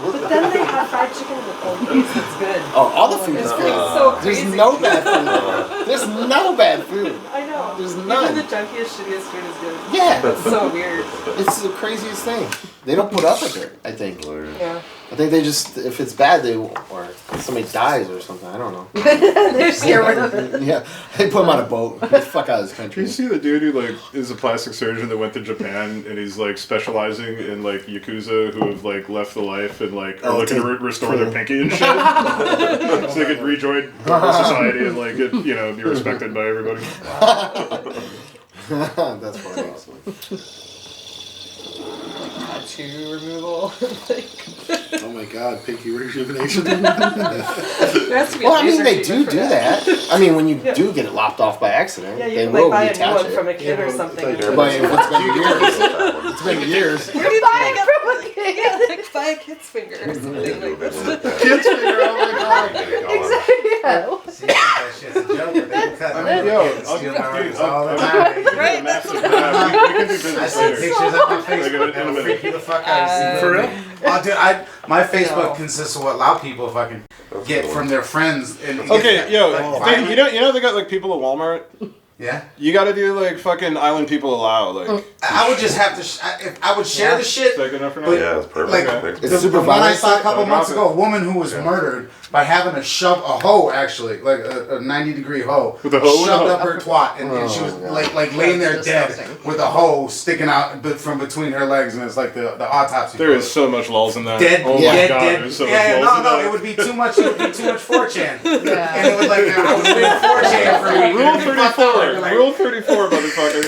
But then they have fried chicken in the Philippines. That's good. Oh, all the food is It's good. so There's crazy. no bad food. There's no bad food. I know. There's Even none. the junkiest, shittiest food is good. Yeah, It's so weird. it's the craziest thing. They don't put up with it, I think. Yeah. I think they just, if it's bad, or somebody dies or something, I don't know. They're scared of it. Yeah, they put him on a boat. Get the fuck out of this Did country. you see the dude who like is a plastic surgeon that went to Japan and he's like specializing in like yakuza who have like left the life and like are looking to restore their pinky and shit, so they could rejoin normal society and like get, you know, be respected by everybody. That's funny. Tattoo removal. Like, Oh my god, pinky rejuvenation. there has to be Well, a I mean, laser they treatment do for that. I mean, when you do get it lopped off by accident, Yeah, you they can will like buy a new reattach one it. from a kid Yeah, or well, something. it's But it's been years. It's been years. Where do you buy it from a kid? Yeah, like buy a kid's finger or something like that. Kids figure, oh my god. Exactly. Yeah. See, that shit's a joke, but they cut I mean, yo, kids steal my records all the I'll time. give you a massive we can do I business see later. pictures on my Like, in a Facebook that'll minute. freak you the fuck out. For real? Oh, dude, my Facebook consists of what loud people fucking get from their friends. And Okay, yo, like, you know they got like people at Walmart Yeah. You gotta do like fucking Island People Allow. Like I would just have to. I would share the shit. Is that good enough for now? But, Yeah, it's perfect. Like, Perfect. It's super the one I violent. saw a couple Don't months drop ago, a woman who was murdered by having to shove a hoe, actually, like a 90-degree hoe, With a hoe? shoved up her twat, and she was like laying there That's dead disgusting. with a hoe sticking out from between her legs, and it's like the autopsy. There is so much lulz in that. Dead, Oh Yeah. my dead, god, dead. there's so much Yeah, lulz in no, that. it would be too much. It would be too much 4chan. Yeah. And it was like I was doing 4chan for a week. Rule and it'd be fucked up. 34. Like, Rule 34, motherfucker.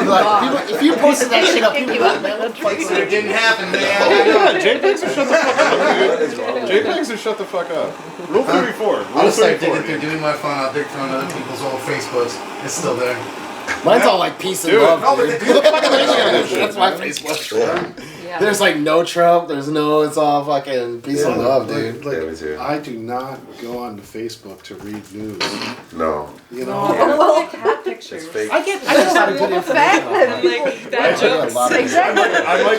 Like, people, if you posted that shit up, people would be like, man, what the fuck? it didn't happen, man. Yeah, JPEGs are shut the fuck up, dude. JPEGs are shut the fuck up. Rule 34. I'll Rule just start 34. digging through, doing my phone. I'll dig through on other people's old Facebooks. It's still there. Mine's all like peace and Dude. love. No, but Dude. who the fuck am I That's my Facebook. Yeah. There's like no Trump. There's no. It's all fucking peace and love, dude. Like, Yeah, me too. I do not go on to Facebook to read news. No. You Oh, know, I don't like cat pictures. It's fake. I get a lot of good information. And like bad jokes. Exactly. I might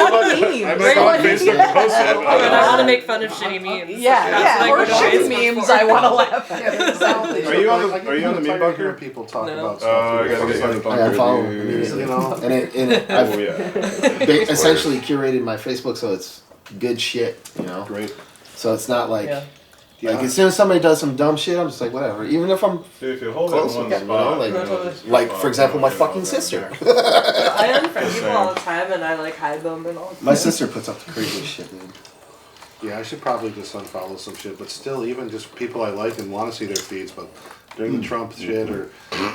go on Facebook and post it. And I want to make fun of shitty memes. Yeah, That's what I or go to shitty Facebook memes for. I want to laugh at. Exactly. Are you on the- I get are you on the tired meme of bunker? hearing people talk No. about Oh, stuff. I gotta get you on the I bunker. unfollow dude. immediately. You know, And Oh I've yeah. essentially curated my Facebook so it's good shit, you know. great. So it's not like Yeah. like as soon as somebody does some dumb shit, I'm just like whatever. Even if I'm Dude, if you hold close it in with one them, you know, spot, like for example, my fucking sister. I unfriend people all the time and I like hide them and all. My sister puts up the craziest shit, dude. Yeah, I should probably just unfollow some shit, but still, even just people I like and want to see their feeds, but during the Trump shit or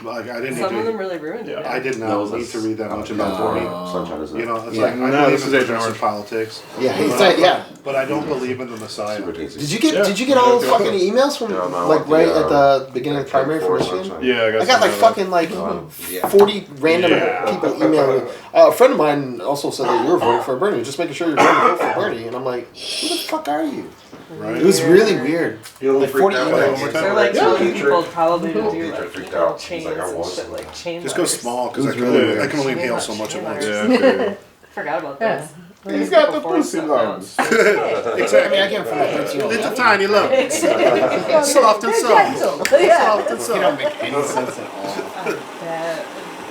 like I didn't Some of them need really ruined it. I did not need to read that much about Bernie. Sunshine is You know, it's Yeah. like I No, believe this in is Agent progressive Orange. politics. Yeah, he's like, yeah. But I don't believe in the Messiah. super tasty. Did you get Yeah. Did you get all those fucking emails from No, no, like the, right at the beginning of the primary for Michigan? Sunshine. Yeah, I got some like of that. fucking like Yeah. 40 random Yeah. people emailing me. A friend of mine also said that you were voting for Bernie. Just making sure you're going to vote for Bernie. And I'm like, who the fuck are you? Right? It was really weird. You know, Like 40 emails. They're like Yeah. telling people probably to do Dietrich like freaked email out. He's chains like, I and want shit some. like chain Just go letters. small because It I was really I weird. can only inhale so much at once. Yeah, okay. Forgot about Yeah. this. He's got the Before pussy stuff lungs. I mean, I get it from my friends. You know, Little tiny look. Soft and soft. Yeah. Soft and it soft. don't make any sense at all. That-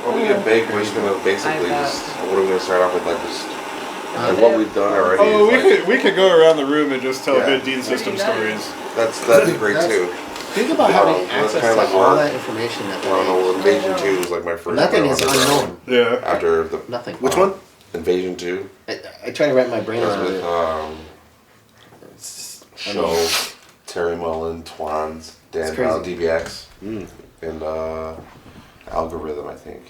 What we get baked, we're just gonna basically just. What are we gonna start off with? Like just. Like what we've done already. Oh, is like, we could go around the room and just tell Yeah. good Dean System stories. that'd be great too. Think about having That's access kinda to like all work. that information at I don't know. that age. Invasion 2 was like my first. Nothing is underground. unknown. Yeah. After the Nothing. Which one? Invasion 2 I try to wrap my brain was around with it. Show, Terry Mullen, Twans, Dan It's Val, crazy. DBX, and Algorithm, I think.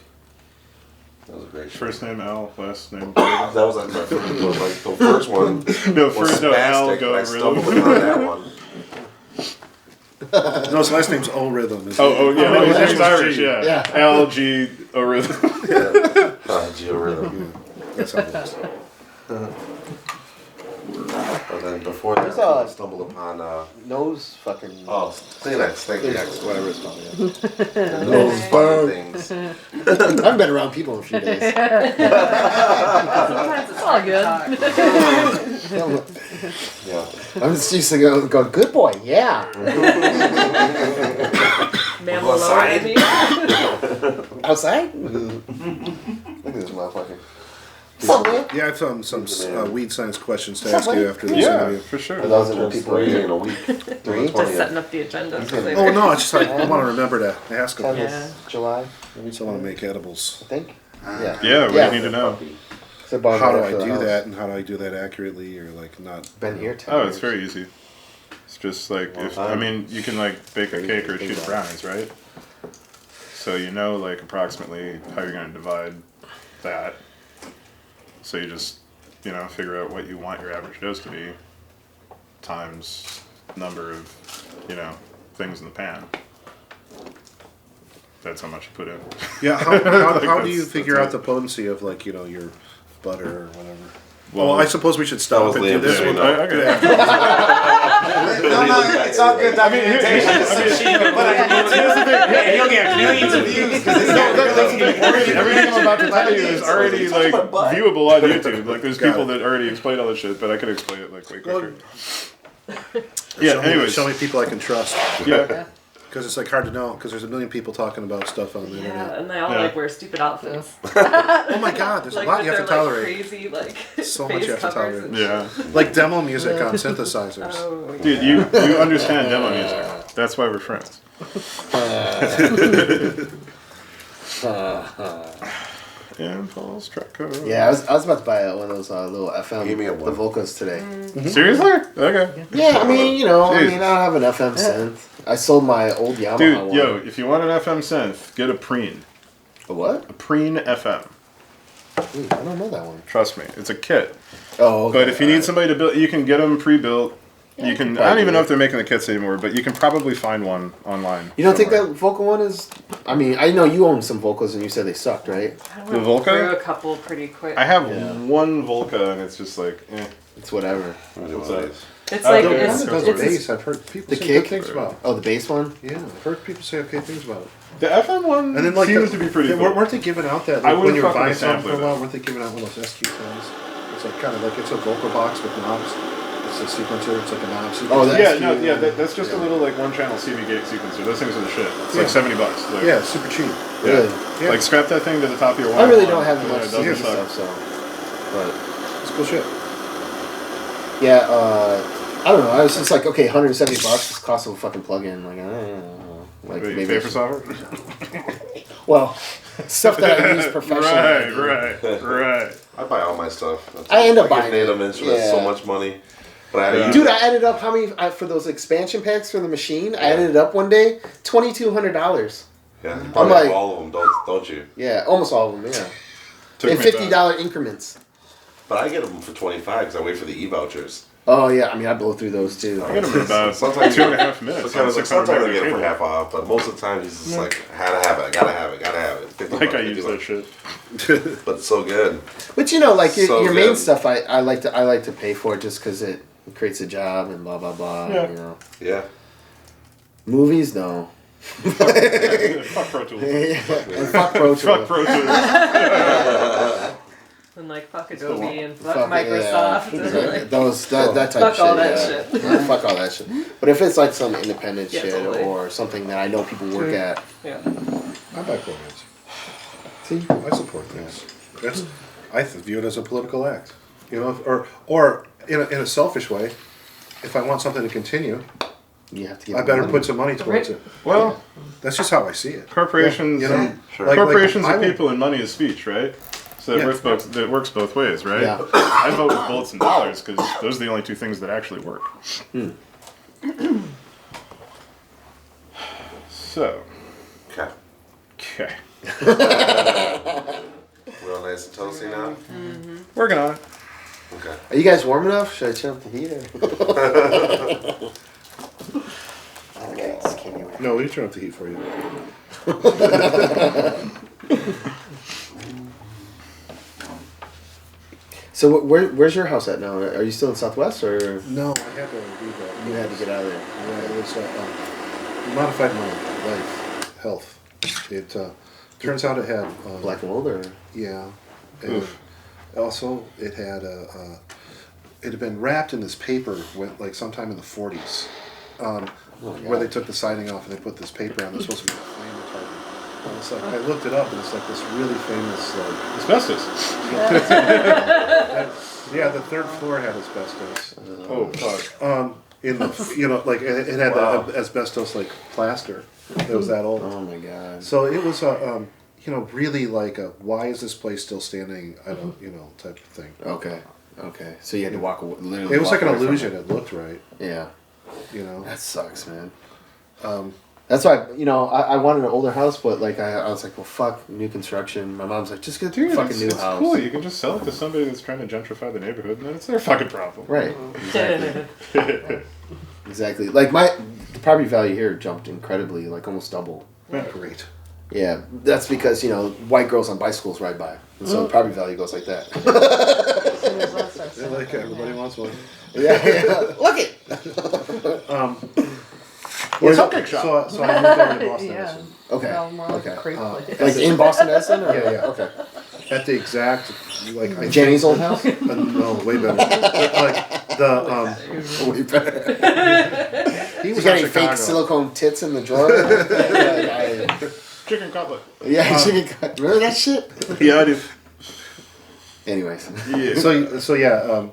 That was a great show. First name Al, last name. That was like my first one. Like the first one No, was first no Al, spastic, go and I stumbled rhythm. upon that one. No, his last name's O Rhythm. Oh yeah, no, his his name's Irish. G. Yeah. Yeah. Al G O rhythm. Georhythm. That's how it is. And then before that, There's I a- stumbled upon Nose fucking. oh, Kleenex, thank you. Whatever it's called. Those fun things. I haven't been around people in a few days. Sometimes it's all good. Yeah. I'm just used to go good boy, yeah. Mammal Outside. maybe. Outside? Look at this motherfucker. What's up, man? Yeah, I have some weed science questions to What's ask up, you buddy? after this Yeah, interview. for sure. For those of the Just people three here. in a week. Three? Just setting up the agenda for later. Oh no, it's just I want to remember to ask 10 them. is July, So I want to make edibles. I think. Yeah. Yeah, we Yeah. need to know. It's a bonfire How do for I the do house. that, and how do I do that accurately, or like not? Been here 10 Oh, years. it's very easy. It's just like if I mean you can like bake a cake or shoot brownies, right? So you know like approximately how you're gonna divide that. So you just figure out what you want your average dose to be times number of things in the pan. That's how much you put in. Yeah, how Like, do you that's figure out it. the potency of like your butter or whatever? Well, Well, I suppose we should That stop was and do Liam this saying one. no. Okay. No, it's all good documentation. It's some shit, but you'll get millions of views because it's not really Everything I'm about to tell you is already like viewable on YouTube. Like there's Got people it. that already explain all this shit, but I can explain it like way quicker. Yeah. Anyways. Show me people I can trust. Yeah. Because it's like hard to know, because there's a million people talking about stuff on the internet. Yeah, and they all like wear stupid outfits. Oh my god, there's like, a lot you have to tolerate. Crazy, like, So much you have to tolerate. Yeah. Like demo music on synthesizers. Oh, Dude, you understand demo music. That's why we're friends. Impulse track code. Yeah, I was about to buy one of those little FM Give me a the one. Volcos today. Seriously? Okay. Yeah, I mean, you know, I Jeez. mean, I don't have an FM synth. I sold my old Yamaha Dude, one. yo, if you want an FM synth, get a Preen. A what? A Preen FM. Ooh, I don't know that one. Trust me, it's a kit. Oh, okay. But if you need somebody to build, you can get them pre-built. You can. I don't even know if they're making the kits anymore, but you can probably find one online. You don't think somewhere. that Volca one is? I mean, I know you own some Volcos and you said they sucked, right? I The went Volca? through a couple pretty quick. I have one Volca, and it's just like, It's whatever. It's like The it's, one that does it's bass, I've heard people The say kick? good things about. Oh, the bass one? Yeah, I've heard people say okay things about it. The FM one And then like seems to be pretty cool. Weren't they giving out that I like, when wouldn't you were fuck with buying the something for a sampler, while? though. Weren't they giving out one of those SQ things? It's like kind of like it's a vocal box with knobs. It's a sequencer. It's like a knob sequencer. Oh, that's That's just a little like one-channel CV gate sequencer. Those things are the shit. It's like $70. Like, Yeah, super cheap. Really? Yeah. Like scrap that thing to the top of your wall. I really don't have Yeah, much it doesn't synth suck. stuff, so. But, It's cool shit. yeah, I don't know. I was just like, okay, $170, this cost of a fucking plug-in. Like, I don't know. Like, Wait, you maybe pay for software? Well, stuff that I use professionally. Right. I buy all my stuff. I end up give buying Native it. Instruments Yeah. so much money. But I Dude, I added up how many for those expansion packs for the machine. I added it up one day, $2,200. Yeah, you probably like- have all of them, don't you? Yeah, almost all of them. Yeah, Took in me $50 increments. But I get them for 25 because I wait for the e-vouchers. Oh yeah, I mean I blow through those too. I get them in about Sometimes 2.5 minutes. Sometimes, on 600 sometimes I megabyte get it for cable. half off, but most of the time he's just like, gotta have it, gotta have it, gotta have it. 50 Like I bucks, use 50 that bucks. shit. But it's so good. But you know, like So your main good. stuff, I like to pay for it just because it creates a job and blah blah blah. Yeah. You know, Yeah. movies no. Fuck Pro Tools. And fuck Pro Tools. Fuck Pro Tools. and like fuck the Adobe one. and fuck Fuck, Microsoft. yeah. and, like, Those that type Fuck of shit. all that yeah. shit. Yeah, fuck all that shit. But if it's like some independent Yeah, shit totally. or something that I know people work at, yeah. I buy programs. see, I support things. That's I view it as a political act. You know, or in a selfish way, if I want something to continue, you have to give I them better money. put some money towards it. Well, That's just how I see it. corporations, You know, Sure. corporations I are will- people and money is speech, right? So that works both ways, right? Yeah. I vote with bullets and dollars because those are the only two things that actually work. So, Okay. okay. We're all nice and toasty now? Working on it. Okay. Are you guys warm enough? Should I turn up the heat? Okay, just kidding. No, we turn up the heat for you. So where's your house at now? Are you still in Southwest or No, I had to leave that. you had to get out of there? Yeah, it was modified my life, health. It turns out it had Black mold or? yeah, and also it had it had been wrapped in this paper like sometime in the 40s, where they took the siding off and they put this paper on. That's supposed to be flame retardant. And it's like I looked it up and it's like this really famous Asbestos. yeah, the third floor had asbestos. Oh, fuck. In the like it had the asbestos like plaster. It was that old. Oh my god. So it was a really like a why is this place still standing? I don't type of thing. Okay. Okay. So you had to walk away. Literally. It was like an walk away from illusion. It looked right. Yeah. You know. That sucks, man. That's why I wanted an older house, but like I was like, well, fuck new construction. My mom's like, just get a fucking new it's house. cool. You can just sell it to somebody that's trying to gentrify the neighborhood, and then it's their fucking problem. Right. Exactly. Exactly. Like the property value here jumped incredibly, like almost double. Great. Yeah, that's because white girls on bicycles ride by, and so the property value goes like that. They like everybody wants one. yeah. Look it. Or cupcake shop. So I moved over to Boston. Yeah. Okay. No, more like Okay. a crepe place. Like in Boston, Edison? Or? Yeah, yeah. Okay. At the exact like Jenny's old house. no, way better. Like the Way better. He You was got in any fake Chicago. silicone tits in the drawer? Chicken cutlet. Yeah, chicken cut. Remember that shit? Yeah, I do. Anyways. Yeah. So yeah,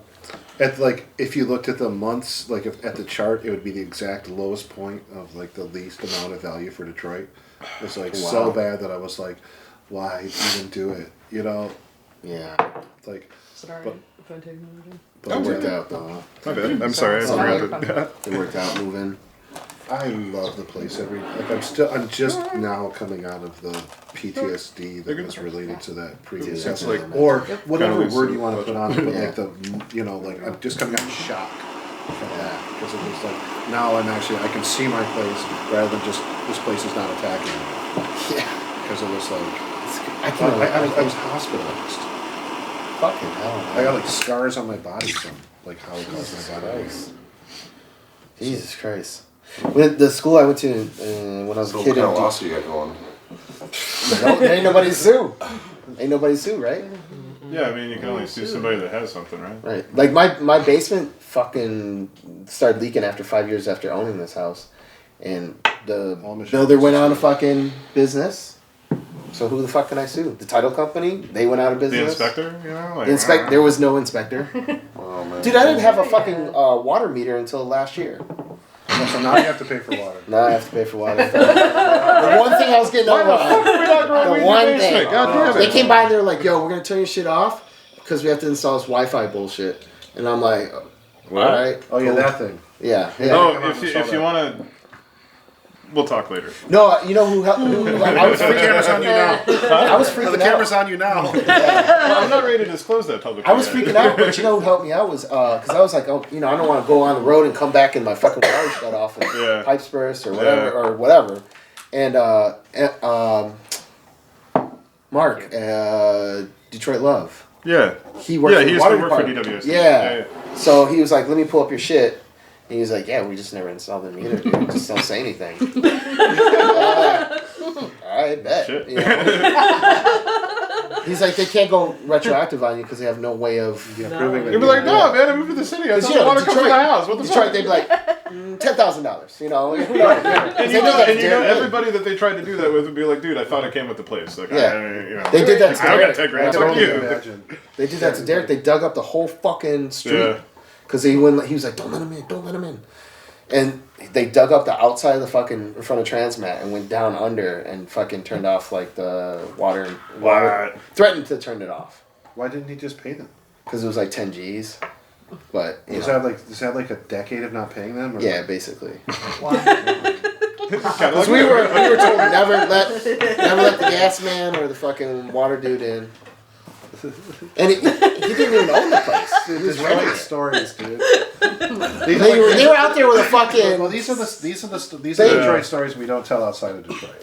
at like if you looked at the months, like at the chart, it would be the exact lowest point of like the least amount of value for Detroit. It's like so bad that I was like, why even do it? You know? Yeah. Like. Is it alright if I take another? It worked out though. My bad. I'm sorry. I forgot that. It worked out moving. I love the place. I'm just now coming out of the PTSD that was related to that previous Yeah, episode, like, or whatever kinda word you want to put on it, but Yeah. like the, like I'm just coming out of shock from that because it was like now I can see my place rather than just this place is not attacking me. Yeah. Because it was like I was hospitalized. Fucking hell, man. I got like scars on my body from like how it caused my body. Jesus Christ. When the school I went to when I was So a what kid, kind of lawsuit you got going? there ain't nobody to sue. Ain't nobody to sue, right? Yeah, I mean, you can only sue somebody that has something, right? Right. Like my basement fucking started leaking after 5 years after owning this house, and the builder went out of fucking business. So who the fuck can I sue? The title company? They went out of business. The inspector, you know? Like, There was no inspector. Oh man. Dude, I didn't have a fucking water meter until last year. So now you have to pay for water. Now I have to pay for water. The one thing I was getting over on. The one thing. God damn it. They came by and they were like, yo, we're going to turn your shit off because we have to install this Wi-Fi bullshit. And I'm like, alright. Oh yeah, cool. that thing. Yeah. Oh, if you want to... We'll talk later. No, you know who helped me? I was The camera's on you now. I was freaking The camera's on you now. Well, I'm not ready to disclose that publicly. I was freaking out, but you know who helped me out was because I was like, oh, I don't want to go on the road and come back and my fucking wire shut off and pipes burst or whatever, And Mark, Detroit Love. Yeah. He worked. Yeah, for he the used water to work for department. DWS. Yeah. So he was like, let me pull up your shit. And he was like, yeah, we just never installed the meter, dude. Just don't say anything. Alright, bet. Shit. You know? He's like, they can't go retroactive on you because they have no way of proving that. You'd be like, no, man, I moved to the city. I thought water comes to the house. What the Detroit, fuck? they'd be like, $10,000, you know. And you know, everybody that they tried to do that with would be like, dude, I thought it came with the place. Like, Yeah. They did that to I don't got Derek. 10 grand. Fuck you. Imagine. They did that to Derek. They dug up the whole fucking street. Yeah. Because he was like, don't let him in. And they dug up the outside of the fucking in front of Transmat and went down under and fucking turned off like the water. Threatened to turn it off. Why didn't he just pay them? Because it was like 10 G's. But Is that like a decade of not paying them? Or yeah, basically. Because Because we were told never let the gas man or the fucking water dude in. And he didn't even own the place. Dude, he was renting Detroit it. stories, dude. They were out there with a fucking. Well, these are the Detroit stories we don't tell outside of Detroit.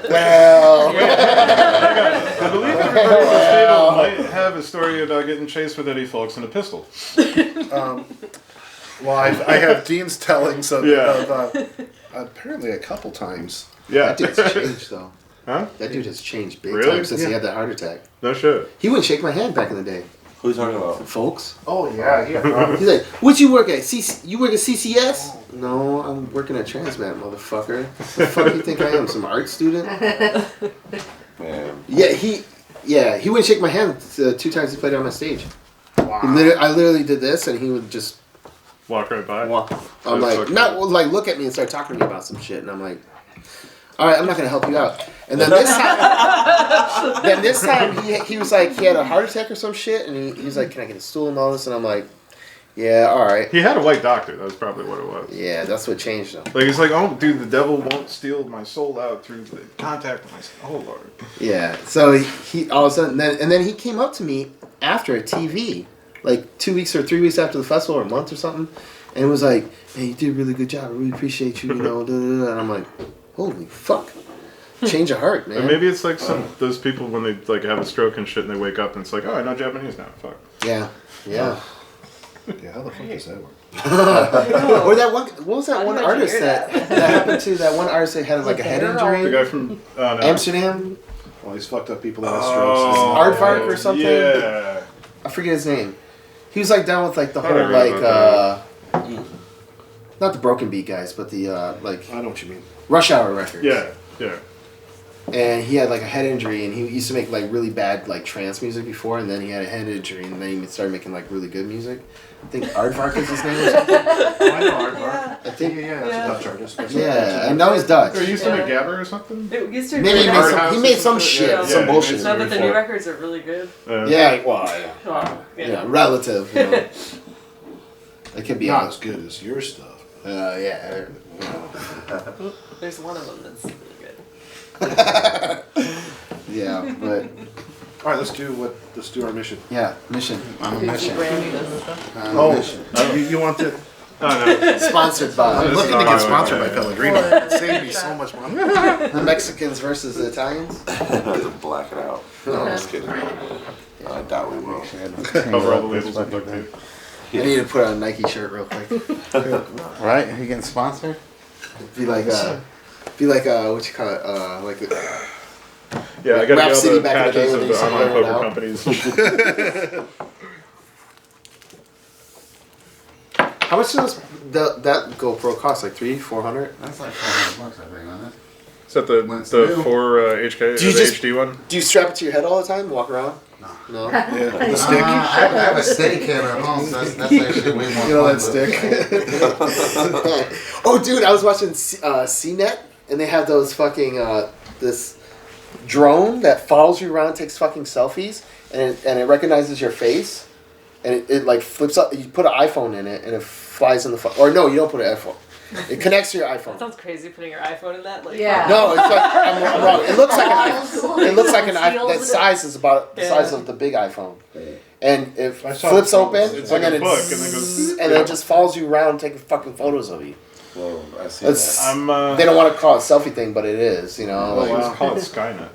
Well. I believe everybody at this table might have a story about getting chased with Eddie Fawkes and a pistol. Well, I have Dean's tellings of apparently a couple times. Yeah. That dude's changed though. Huh? That dude has changed big Really? time since he had that heart attack. No shit. He wouldn't shake my hand back in the day. Who you talking about? Folks. Oh yeah. He's like, what you work at? You work at CCS? No, I'm working at Transmat, motherfucker. The fuck you think I am? Some art student? Man. Yeah, he wouldn't shake my hand 2 times he played on my stage. Wow. I literally did this and he would just Walk right by. walk. I'm like, not like look at me and start talking to me about some shit, and I'm like, all right, I'm not gonna help you out. And then this time, he was like, he had a heart attack or some shit, and he was like, can I get a stool and all this? And I'm like, yeah, all right. He had a white doctor. That was probably what it was. Yeah, that's what changed him. Like, it's like, oh, dude, the devil won't steal my soul out through the contact with my soul. Oh, Lord. Yeah, so he all of a sudden, then he came up to me after a TV, like 2 weeks or 3 weeks after the festival, or a month or something, and it was like, hey, you did a really good job. I really appreciate you, you know, and I'm like, holy fuck. Change of heart, man. And maybe it's like those people when they like have a stroke and shit and they wake up and it's like, oh, I know Japanese now. Fuck. Yeah. Yeah, how the fuck does that work? Or that one, what was that one artist that happened to? That one artist that had like a head The injury? guy from Amsterdam? All these fucked up people that have strokes. Aardvark or something? Yeah. I forget his name. He was like down with like the I don't whole really like, not the Broken Beat guys, but the like I know what you mean. Rush Hour Records. Yeah, yeah. And he had like a head injury, and he used to make like really bad like trance music before, and then he had a head injury, and then he started making like really good music. I think Aardvark is his name. Or something. Oh, I know Aardvark. I think. Yeah, that's a Dutch artist. Yeah, I know he's Dutch. Or he used to make Gabber or something? It used to Maybe he made some shit, Yeah, some yeah, bullshit. No, but the new records are really good. Yeah, well, yeah. Well, Yeah, relative. You know. It could be Not as good as your stuff. Yeah. There's one of them that's really good. Yeah, but All right, let's do our mission. yeah, mission. I'm a mission. Oh, you want to? Sponsored by I'm looking to get sponsored by Pellegrino. It saved me so much money. the Mexicans versus the Italians. To black it out. No, I'm just kidding. I doubt we will. Cover all the labels with duct tape. I need to put on a Nike shirt real quick. Right? Are you getting sponsored? Be like what you call it? Like Yeah, I gotta Rap get all City the back in the day patches when of they the used to online wear it poker out. companies. how much does that GoPro cost? Like $300-400? That's like $400, I think, on it. Is that the When it's 4 new. HK, Do you the just- HD one? Do you strap it to your head all the time? Walk around? No. Yeah, the stick. I have a steady camera at home, so that's actually way more You know fun, that but- stick? Oh, dude, I was watching CNET, and they have those fucking this drone that follows you around, takes fucking selfies, and it recognizes your face, and it like flips up. You put an iPhone in it, and it flies in the or no, you don't put an iPhone. It connects to your That iPhone. sounds crazy putting your iPhone in that. Like, Yeah. No, it's like I'm wrong. It looks like an iPhone. It looks like an iPhone. That Seals. size is about the size Yeah. of the big iPhone, and it I saw flips it. open, It's and like then a it book, and then goes- and then it just follows you around, taking fucking photos of you. Whoa, I see It's, that. I'm, they don't want to call it a selfie thing, but it is. You know. well, Like, let's call it Skynet.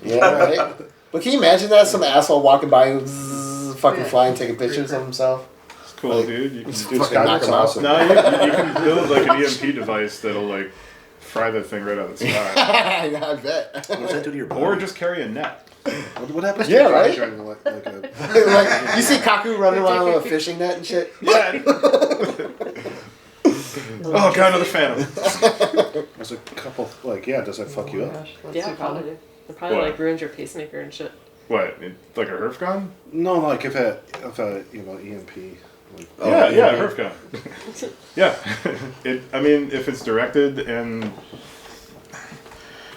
Yeah. yeah, right. But can you imagine that some asshole walking by you, zzz, fucking flying, taking pictures of himself? It's cool, Like, dude. You can Dude, Fucking knock Skynet's him out. awesome. No, you can build like an EMP device that'll like fry the thing right out of the sky. Yeah, I bet. What does that do to your body? Or just carry a net. What happens to Yeah, your body right? during like a... Like, you see Kaku running around with a fishing net and shit? Yeah. Oh god, another Phantom. There's a couple, like, yeah, does that fuck you up? Yeah, probably. It probably What? like ruins your pacemaker and shit. What? Like a Herf gun? No, like if a EMP. Like, Yeah, Herf gun. Yeah. I mean, if it's directed and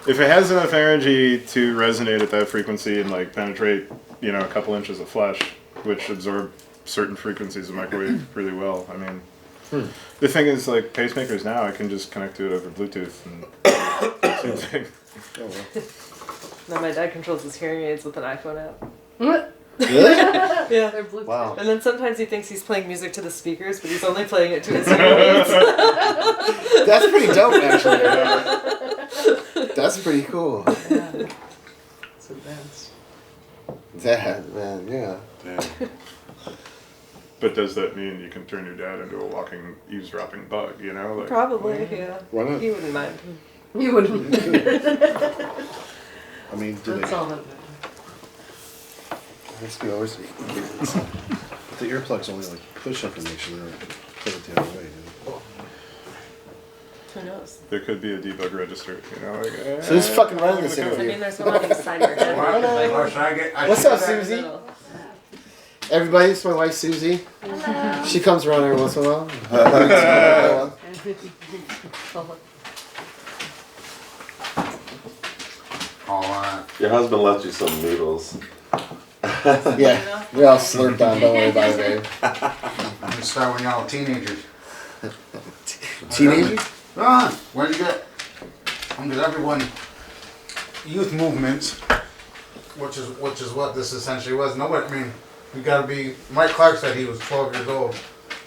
if it has enough energy to resonate at that frequency and like penetrate, a couple inches of flesh, which absorb certain frequencies of microwave really well. I mean, the thing is, like pacemakers now, I can just connect to it over Bluetooth and same thing. oh, well. Now my dad controls his hearing aids with an iPhone app. What? Really? Yeah. They're blue. Wow. And then sometimes he thinks he's playing music to the speakers, but he's only playing it to his hearing aids. That's pretty dope, actually. That's pretty cool. It's advanced. That, man, yeah. Damn. But does that mean you can turn your dad into a walking eavesdropping bug? Like, Probably, yeah. Why not? He wouldn't mind. You wouldn't. I mean, do That's they, all that Let's go always. the earplugs only like push information or put it the other way, dude. Who knows? there could be a debug register, like, So who's fucking running this I mean, interview? there's one on each side of your head. Or should I get? What's up, Susie? Everybody, it's my wife, Susie. She comes around every once in a while. Your husband left you some noodles. Yeah, we're all slurped on. Don't worry about it, babe. You start when y'all teenagers. Teenagers? Where'd you get? Because everyone, youth movements, which is what this essentially was. Nobody. I mean, you gotta be. Mike Clark said he was 12 years old.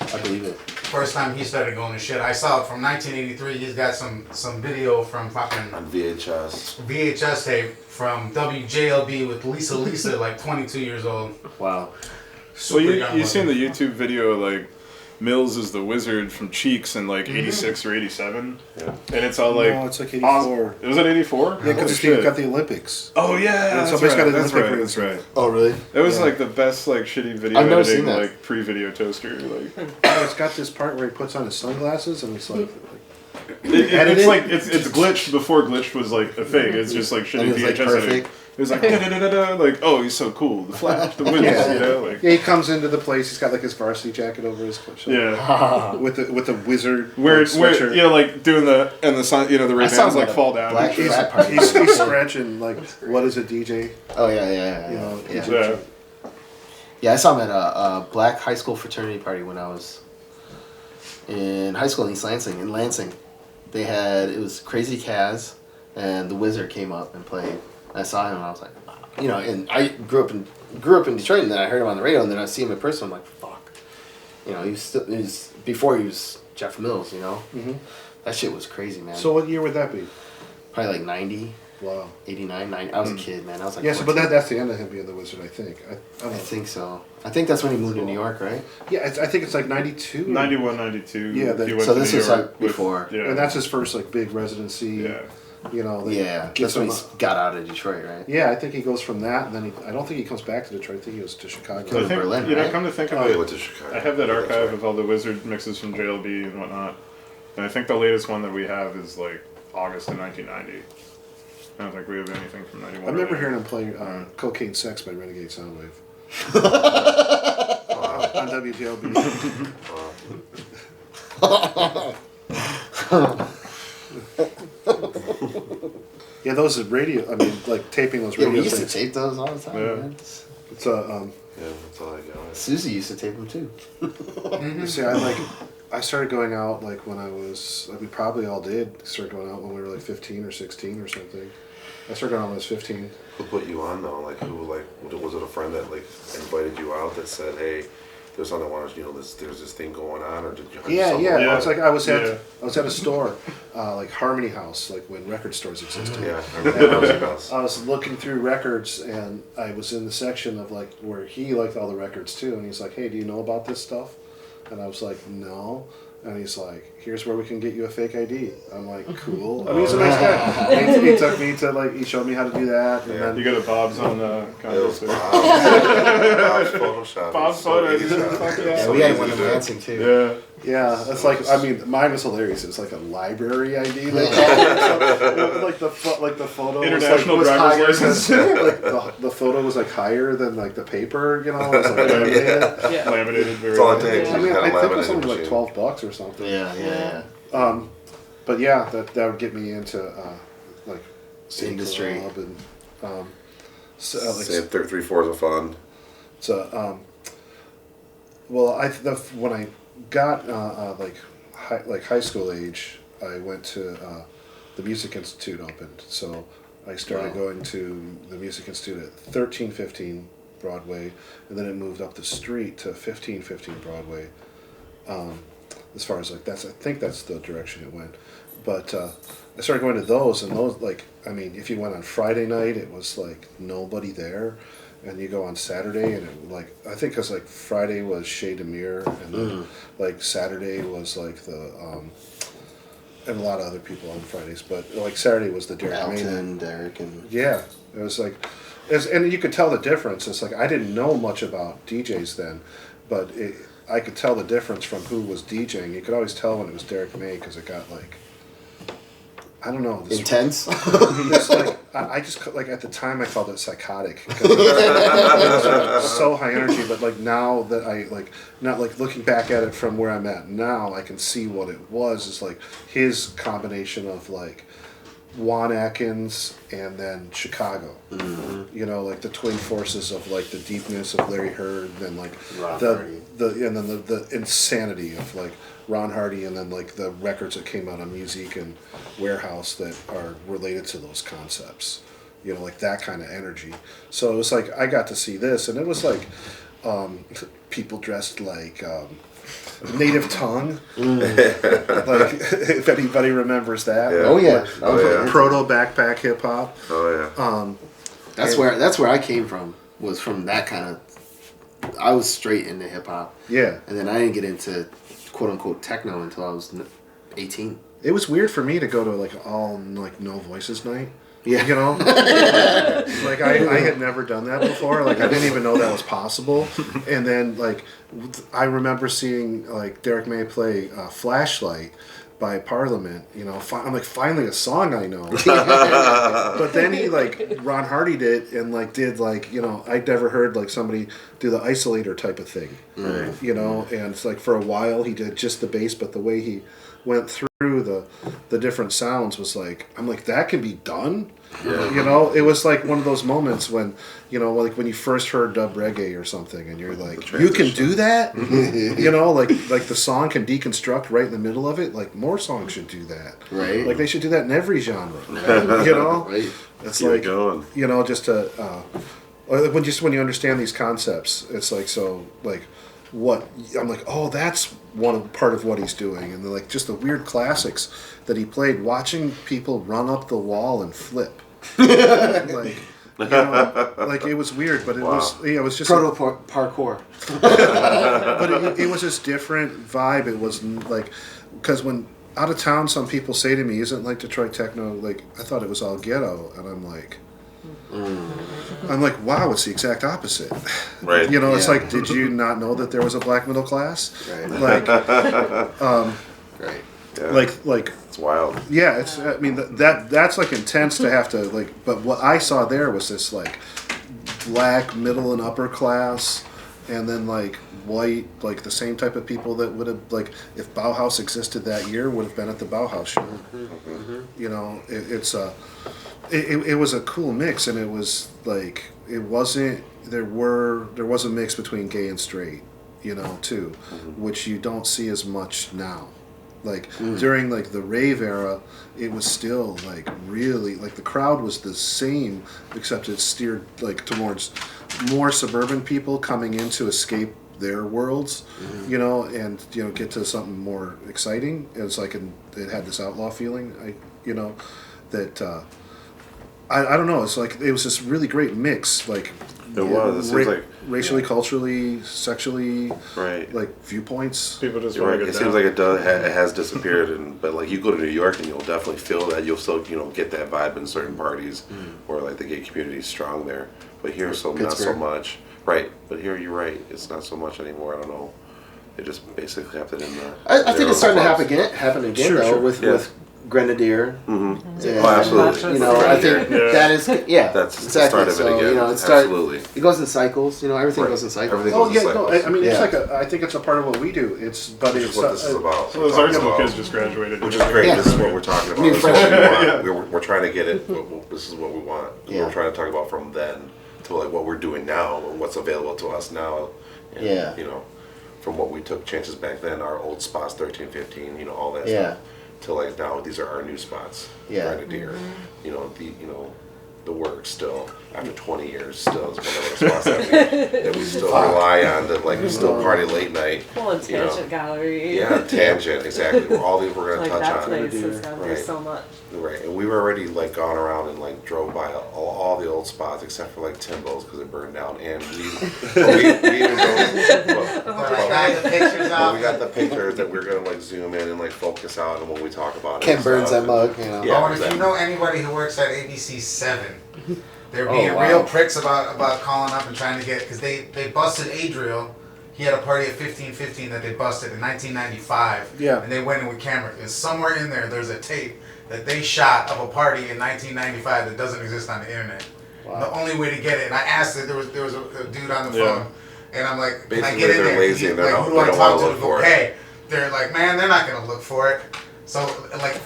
I believe it. First time he started going to shit. I saw it from 1983. He's got some video from fucking On VHS. VHS tape from WJLB with Lisa, like 22 years old. Wow. Well, Super young you've seen the woman. YouTube video, like, Mills is the wizard from Cheeks in like 86 or 87. Yeah. And it's all like... No, it's like 84. Was it 84? Yeah, because it's got the Olympics. Oh, yeah. Somebody's got an That's Olympic right. ring. That's right. Oh, really? It was like the best like shitty video I've never editing, seen that. like pre-video toaster. Like Oh, it's got this part where he puts on his sunglasses and it's like it's like it's glitched before glitched was like a thing. It's just like shitty And it was, like, VHS editing. perfect. It was like da-da-da-da-da, like oh he's so cool, the Flash, the Wiz, Yeah. you know, like yeah, he comes into the place. He's got like his varsity jacket over his shoulder. yeah. with the wizard Where sweatshirt. you know like doing the and the sun, you know the Ray saw Bans like that fall down. Black and shit. frat party. He's scratching like what is a DJ? Oh yeah. You know, Yeah. Yeah, I saw him at a black high school fraternity party when I was in high school in East Lansing. In Lansing, it was Crazy Kaz, and the Wizard came up and played. I saw him and I was like, wow. You know, and I grew up in Detroit, and then I heard him on the radio, and then I see him in person. I'm like, fuck. You know, he was before he was Jeff Mills. You know, that shit was crazy, man. So what year would that be? Probably like 90. Wow. 89, 90. I was a kid, man. I was like, Yeah, so, but 14. that's the end of him being the wizard, I think. I don't I know. think so. I think that's when he moved to New York, right? Yeah, I think it's like 92. 91, 92. Yeah, he went so to this New was York like before. Yeah. And that's his first like big residency. Yeah. You know. They Yeah, get that's when him he got out of Detroit, right? Yeah, I think he goes from that, and then I don't think he comes back to Detroit. I think he goes to Chicago. Go I to think, Berlin, you know, right? come to think of Oh, it, I went to Chicago. I have that That's archive right. of all the Wizard mixes from JLB and whatnot. And I think the latest one that we have is like August of 1990. I don't think we have anything from 91. I remember or hearing him play Cocaine Sex by Renegade Soundwave. On WTLB. Yeah, those are radio. I mean, like taping those Yeah, radio we used to tapes. tape those all the time, Yeah. man. It's Yeah, that's all I got. Susie used to tape them too. see, I started going out like when I was. We probably all did start going out when we were like 15 or 16 or something. I started going out when I was 15. Who put you on though? Like who? Like was it a friend that like invited you out that said, "Hey, there's something I want to, there's this thing going on," or did you? Yeah. Yeah. It's like I was at Yeah. a store, like Harmony House, like when record stores existed. Yeah. I And remember that house. I was looking through records, and I was in the section of like where he liked all the records too, and he's like, "Hey, do you know about this stuff?" And I was like, "No." And he's like, "Here's where we can get you a fake ID." I'm like, "Cool." I mean, he's a nice guy. He took me to like, he showed me how to do that, and You then go to Bob's on the It was contest. Bob's Photoshop. Bob's photo. Yeah, we had one in Lansing too. Yeah. yeah, it's like, I mean, mine was hilarious. It was like a library ID. They called it. So, like the photo International was driver's higher license. than, like the photo was like higher than like the paper. You know, it was like laminated. Yeah. Laminated very That's all it well. takes. I mean, I think it was Laminated something like machine. $12 or something. Yeah. But yeah, that would get me into like City Industry. Club and so, like Same 3/4 of fun. so. Well, when I got like high school age, I went to the Music Institute opened, so I started going to the Music Institute at 1315 Broadway, and then it moved up the street to 1515 Broadway. As far as like I think that's the direction it went. But I started going to those, and those like, I mean, if you went on Friday night, it was like nobody there, and you go on Saturday, and it like I think because like Friday was Chez de Mire, and then like Saturday was like the and a lot of other people on Fridays, but like Saturday was the Derek Main. Alton, Derek, and Yeah, it was like, and you could tell the difference. It's like I didn't know much about DJs then, but I could tell the difference from who was DJing. You could always tell when it was Derek May because it got like, I don't know, intense. this like I just like at the time I felt it psychotic. Because it was so high energy, but like now that I like not like looking back at it from where I'm at now, I can see what it was. Is like his combination of like Juan Atkins and then Chicago. You know, like the twin forces of like the deepness of Larry Heard and like Ron Hardy. the insanity of like Ron Hardy, and then like the records that came out on Music and Warehouse that are related to those concepts. You know, like that kind of energy. So it was like I got to see this, and it was like people dressed like Native Tongue. Like if anybody remembers that. Yeah. Oh yeah. Proto backpack hip hop. Oh yeah. That's where I came from. Was from that kind of I was straight into hip hop. Yeah. And then I didn't get into quote unquote techno until I was 18. It was weird for me to go to like all like no voices night. Yeah. You know? Like I had never done that before. Like I didn't even know that was possible. And then like I remember seeing like Derek May play Flashlight by Parliament, you know, I'm like, finally a song I know. But then he like, Ron Hardy did and like did like, you know, I'd never heard like somebody do the isolator type of thing, you know, and it's like for a while he did just the bass, but the way he went through the different sounds was like, I'm like, that can be done? Yeah. You know, it was like one of those moments when, you know, like when you first heard dub reggae or something and you're like, you can do that? You know, like the song can deconstruct right in the middle of it. Like more songs should do that. Right. Like they should do that in every genre. Right. You know? Right. It's keep like, going. You know, just to, when you understand these concepts, it's like, so like, what I'm like, oh, that's part of what he's doing, and like just the weird classics that he played, watching people run up the wall and flip, like, you know, like it was weird, but it was just proto parkour. But it was this different vibe. It was like, because when out of town, some people say to me, "Isn't like Detroit techno?" Like I thought it was all ghetto, and I'm like. I'm like, wow, it's the exact opposite. Right. You know, it's like, did you not know that there was a black middle class? Right. Like, right. Yeah. Like it's wild. Yeah, it's. I mean, that's like intense to have to like. But what I saw there was this like black middle and upper class, and then like white, like the same type of people that would have like if Bauhaus existed that year would have been at the Bauhaus show. You know, it was a cool mix, and it was like it wasn't. There was a mix between gay and straight, you know, too, which you don't see as much now. Like during like the rave era, it was still like really like the crowd was the same, except it steered like towards more suburban people coming in to escape their worlds, you know, and you know get to something more exciting. It's like it had this outlaw feeling, you know, that I don't know. It's like it was this really great mix, like it was. It seems like racially, culturally, sexually, right? like viewpoints. People just right. It seems like it has disappeared, but like you go to New York and you'll definitely feel that. You'll still get that vibe in certain parties where like the gay community is strong there. But here, not so much. Right. But here, you're right. It's not so much anymore. I don't know. They just basically have it in the. I think it's starting to happen again though with Grenadier. Oh, absolutely. You know, I think that is that's exactly. the start of it so, again. You know, Absolutely. It goes in cycles. You know, everything goes in cycles. Oh yeah, no. I mean, it's like I think it's a part of what we do. It's what this is about. So those art school kids just graduated, which is great. Yeah. This is what we're talking about. This is what we want. We're trying to get it. This is what we want. Yeah. We're trying to talk about from then to like what we're doing now and what's available to us now. And, you know, from what we took chances back then, our old spots, 13, 15, you know, all that stuff. To like now, these are our new spots. Grenadier, you know, the work still after 20 years still is one of those spots that we still rely on. That like we still party late night. Well, and Tangent Gallery. Yeah, Tangent exactly. Where all these we're gonna like touch that on. Place has gone through so much. Right, and we were already like gone around and like drove by all the old spots except for like Timbo's because it burned down, and we even we got the pictures that we're gonna like zoom in and like focus out, and when we talk about it, Ken burns that mug, you know. Yeah, if you know anybody who works at ABC 7, they're being real pricks about calling up and trying to get, because they busted Adriel. He had a party at 1515 that they busted in 1995. Yeah. And they went in with cameras. And somewhere in there's a tape that they shot of a party in 1995 that doesn't exist on the internet. Wow. The only way to get it, and I asked it, there was a dude on the phone, and I'm like, can I get in there? Lazy and they're who do I talk to to go pay? They're like, man, they're not going to look for it. So, like,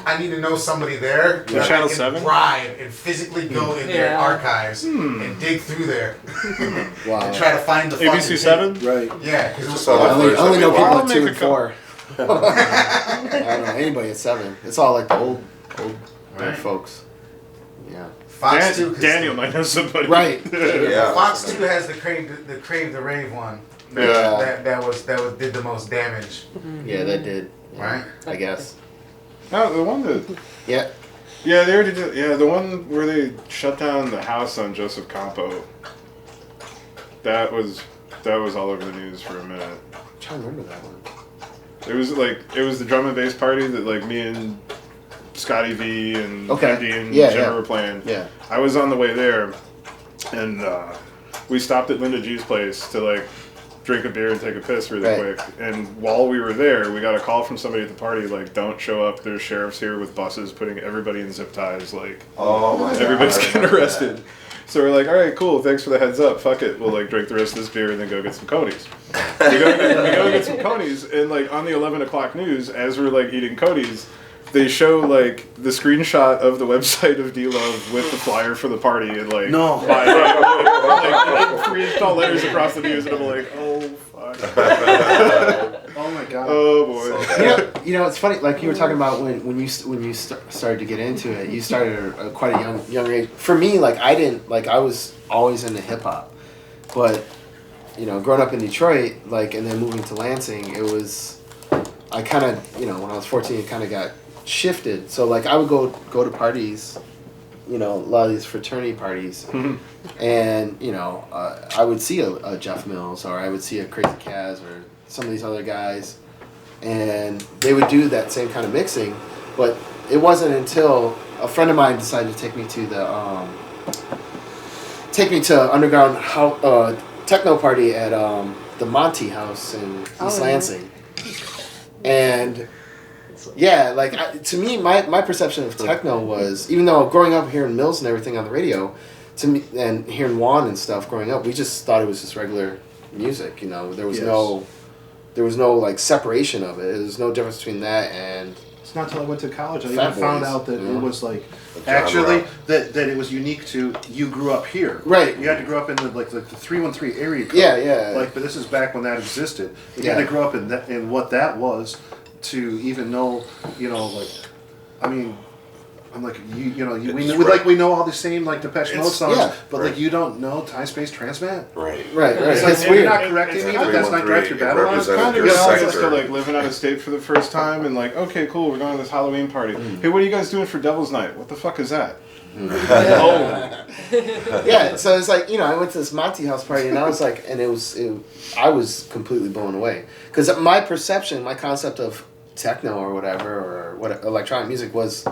I need to know somebody there that Channel I can 7? Drive and physically go in their archives and dig through there and try to find the ABC 7? Right. Yeah, because I only know people at 2 and 4. I don't know anybody at 7. It's all like the old folks. Yeah. Fox 2. Daniel might know somebody. Right. Yeah. Fox 2 has the Crave the Rave one. Yeah. That did the most damage. Yeah, that did. Right? I guess. No, the one that... Yeah. Yeah, they already did... Yeah, the one where they shut down the house on Joseph Campo. That was all over the news for a minute. I'm trying to remember that one. It was the drum and bass party that like me and Scotty V and Andy and Jim were playing. Yeah. I was on the way there, and we stopped at Linda G's place to like drink a beer and take a piss really quick. And while we were there, we got a call from somebody at the party like, "Don't show up. There's sheriffs here with buses putting everybody in zip ties. Like, everybody's getting arrested." So we're like, all right, cool. Thanks for the heads up. Fuck it. We'll like drink the rest of this beer and then go get some Cody's. We go get some Cody's, and like on the 11 o'clock news, as we're like eating Cody's, they show like the screenshot of the website of D-Love with the flyer for the party and like like 3 tall letters across the news, and I'm like, oh fuck. Oh my god. Oh boy. You know, it's funny. Like you were talking about when you started to get into it. You started at quite a young age. For me, like I was always into hip hop, but you know, growing up in Detroit, like, and then moving to Lansing, it was I kind of, you know, when I was 14, it kind of got shifted. So like I would go to parties, you know, a lot of these fraternity parties, and you know, I would see a Jeff Mills, or I would see a Crazy Kaz, or some of these other guys, and they would do that same kind of mixing. But it wasn't until a friend of mine decided to take me to the underground techno party at the Monty House in East Lansing, and yeah, like to me, my perception of techno was, even though growing up hearing Mills and everything on the radio, to me, and hearing Juan and stuff growing up, we just thought it was just regular music. You know, there was no like separation of it. There was no difference between that and. It's not until I went to college I Fat even found Boys, out that yeah. it was like actually that it was unique to you grew up here. Right. You had to grow up in the 313 area code. Yeah. Like, but this is back when that existed. You had to grow up in that, in what that was to even know, you know, like, I mean, I'm like we know all the same like Depeche Mode songs, but like you don't know Time Space Transmat. Right. It's like, That's and weird. you're not correcting me, but that's not correct your battle line. It's kind of analogous to like living out of state for the first time and like, okay, cool, we're going to this Halloween party. Hey, what are you guys doing for Devil's Night? What the fuck is that? Yeah, so it's like, you know, I went to this Monty House party and I was like, and I was completely blown away, because my perception, my concept of techno or whatever, or what electronic music was,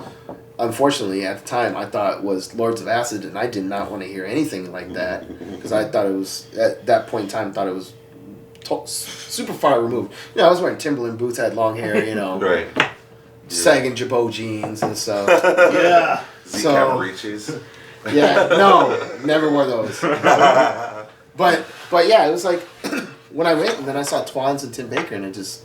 unfortunately at the time I thought was Lords of Acid, and I did not want to hear anything like that, because I thought it was, at that point in time, thought it was super far removed. You know, I was wearing Timberland boots, had long hair, you know, Right. sagging Jabot jeans and stuff. Yeah. Z Cavariccis. Yeah, no, never wore those. But yeah, it was like when I went and then I saw Twans and Tim Baker, and it just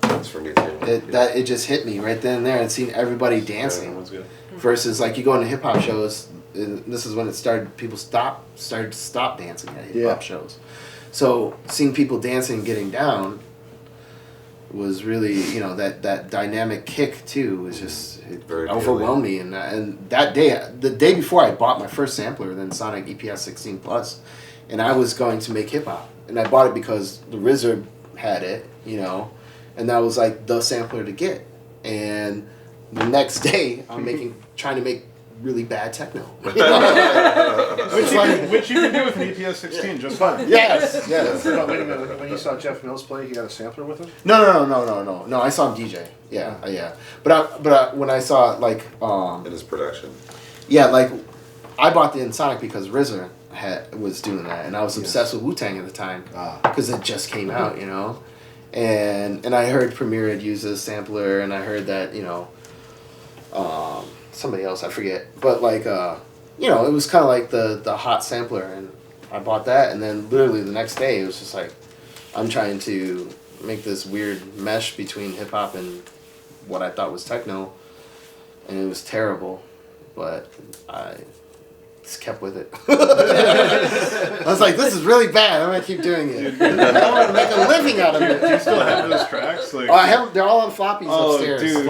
That's for me too. it just hit me right then and there, and seeing everybody dancing. Yeah, that was good. Versus like you go into hip hop shows, and this is when it started. People started to stop dancing at hip hop shows. So seeing people dancing and getting down was really, you know, that dynamic kick too was just Very overwhelmed me, and that day, the day before, I bought my first sampler, then Sonic EPS 16 Plus, and I was going to make hip hop, and I bought it because the RZA had it, you know, and that was like the sampler to get, and the next day I'm trying to make really bad techno. Which you can do with an EPS 16 just fine. Yes. No, wait a minute. When you saw Jeff Mills play, he got a sampler with him? No. I saw him DJ. Yeah. But when I saw like In his production. yeah, like I bought the Ensoniq because RZA was doing that, and I was obsessed with Wu-Tang at the time because it just came out, you know, and I heard Premier had used this sampler, and I heard that, you know, somebody else, I forget, but like you know, it was kind of like the hot sampler, and I bought that, and then literally the next day it was just like I'm trying to make this weird mesh between hip hop and what I thought was techno, and it was terrible, but I just kept with it. I was like, this is really bad. I'm gonna keep doing it. I want to make a living out of it. Do you still have those tracks? Like, I have. They're all on floppies upstairs. Dude,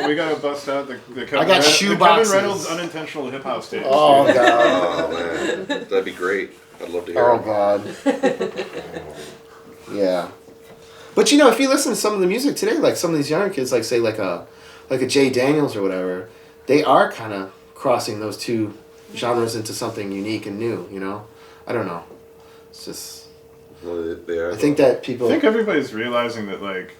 we gotta bust out the Kevin, I got shoe the boxes. Kevin Reynolds unintentional hip hop stage. Oh god. Oh man, that'd be great. I'd love to hear Oh it. god. Yeah. But you know, if you listen to some of the music today, like some of these younger kids, like say like a Jay Daniels or whatever, they are kind of crossing those two genres into something unique and new, you know. I don't know. It's just. Well, they are, I think that people. I think everybody's realizing that like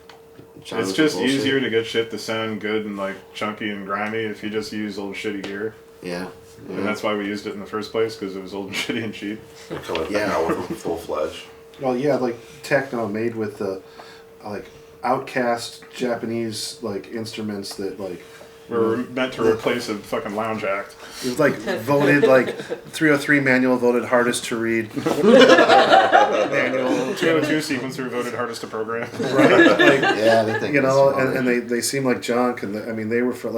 John it's was just bullshit. easier to get shit to sound good and like chunky and grimy if you just use old shitty gear. Yeah. And that's why we used it in the first place, because it was old and shitty and cheap. coming back out with them full-fledged. Well, yeah, like techno made with the like outcast Japanese like instruments that like We're meant to replace a fucking lounge act. it was like voted like 303 manual voted hardest to read. Manual 202 sequencer voted hardest to program. Right? Like, Yeah, they think you it's know, smaller. and they seem like junk, and I mean they were from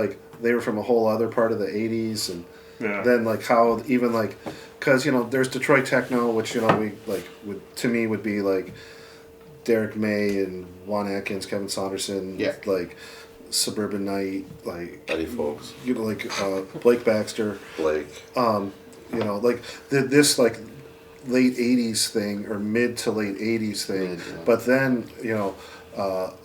a whole other part of the 80s, and Yeah. then like how even like because there's Detroit Techno, which we like would be like Derek May and Juan Atkins, Kevin Saunderson, Yeah. like Suburban Night, like Eddie Folks, like Blake Baxter, Blake. like this like late 80s thing or mid to late 80s thing, Mid, yeah. but then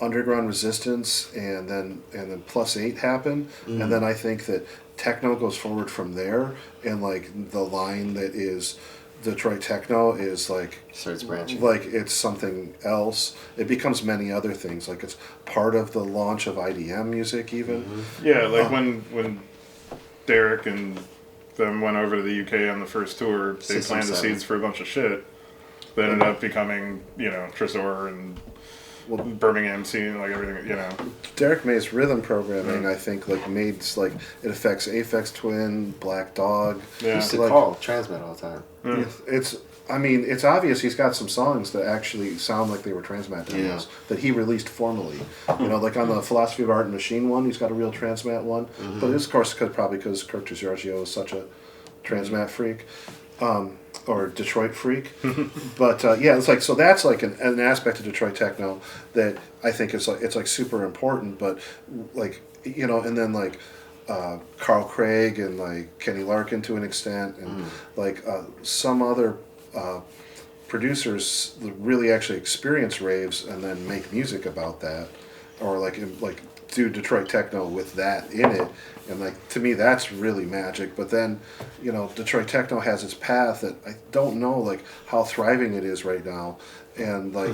Underground Resistance and then Plus 8 happened, and then I think that techno goes forward from there, and like the line that is Detroit Techno is like Starts branching. like it's something else. It becomes many other things. Like it's part of the launch of IDM music even. Yeah, like when Derek and them went over to the UK on the first tour, they System planted the 7. seeds for a bunch of shit that ended up becoming, Tresor and Birmingham scene, like everything, Derek May's rhythm programming, I think, like made like it affects Aphex Twin, Black Dog. Yeah. Used to like, call Transmit all the time. It's obvious he's got some songs that actually sound like they were Transmat demos that he released formally. Like on the Philosophy of Art and Machine one, he's got a real Transmat one. But it's of course probably because Kirk Giorgio is such a Transmat freak. Or Detroit freak, but it's like so that's like an aspect of Detroit Techno that I think is like it's like super important. But like and then like Carl Craig and like Kenny Larkin to an extent, and like some other producers that really actually experience raves and then make music about that, or like do Detroit Techno with that in it. And like to me that's really magic. But then Detroit Techno has its path that I don't know like how thriving it is right now, and like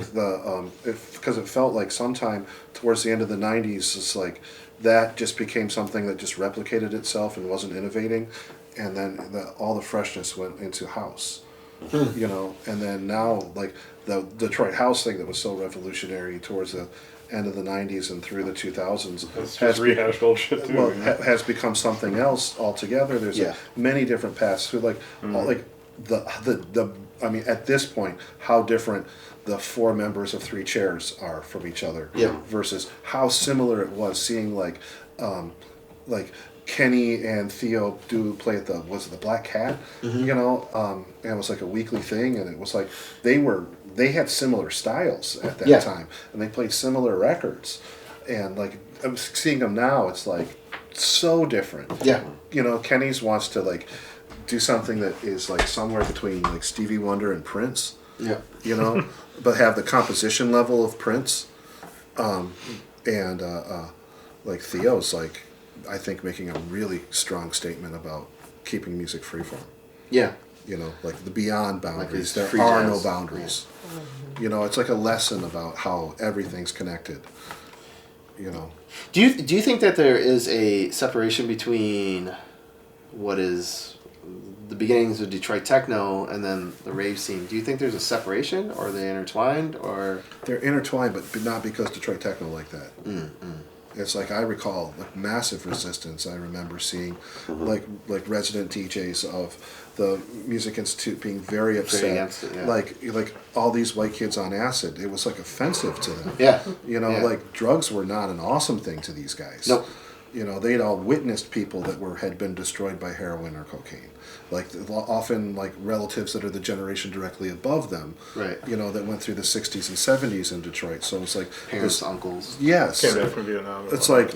because it felt like sometime towards the end of the 90s it's like that just became something that just replicated itself and wasn't innovating, and then all the freshness went into house. And then now like the Detroit house thing that was so revolutionary towards the end of the 90s and through the 2000s has rehashed old shit too. Well, has become something else altogether. There's many different paths. So like, all, like the I mean, at this point, how different the four members of Three Chairs are from each other. Versus how similar it was seeing like Kenny and Theo play at the Black Cat, and it was like a weekly thing, and it was like they had similar styles at that time, and they played similar records, and like I'm seeing them now, it's like so different. Kenny's wants to like do something that is like somewhere between like Stevie Wonder and Prince. But have the composition level of Prince, and like Theo's like I think making a really strong statement about keeping music freeform. Like the beyond boundaries. Like there are no boundaries. It's like a lesson about how everything's connected. Do you think that there is a separation between what is the beginnings of Detroit Techno and then the rave scene? Do you think there's a separation, or are they intertwined, or they're intertwined, but not because Detroit Techno like that. It's like I recall like massive resistance. I remember seeing like resident DJs of the Music Institute being very upset. against it, Like all these white kids on acid. It was like offensive to them. Like drugs were not an awesome thing to these guys. Nope. They'd all witnessed people that had been destroyed by heroin or cocaine. Like often like relatives that are the generation directly above them. Right. That went through the 60s and 70s in Detroit. So it's like parents, uncles? Yes. Came back from Vietnam. It's like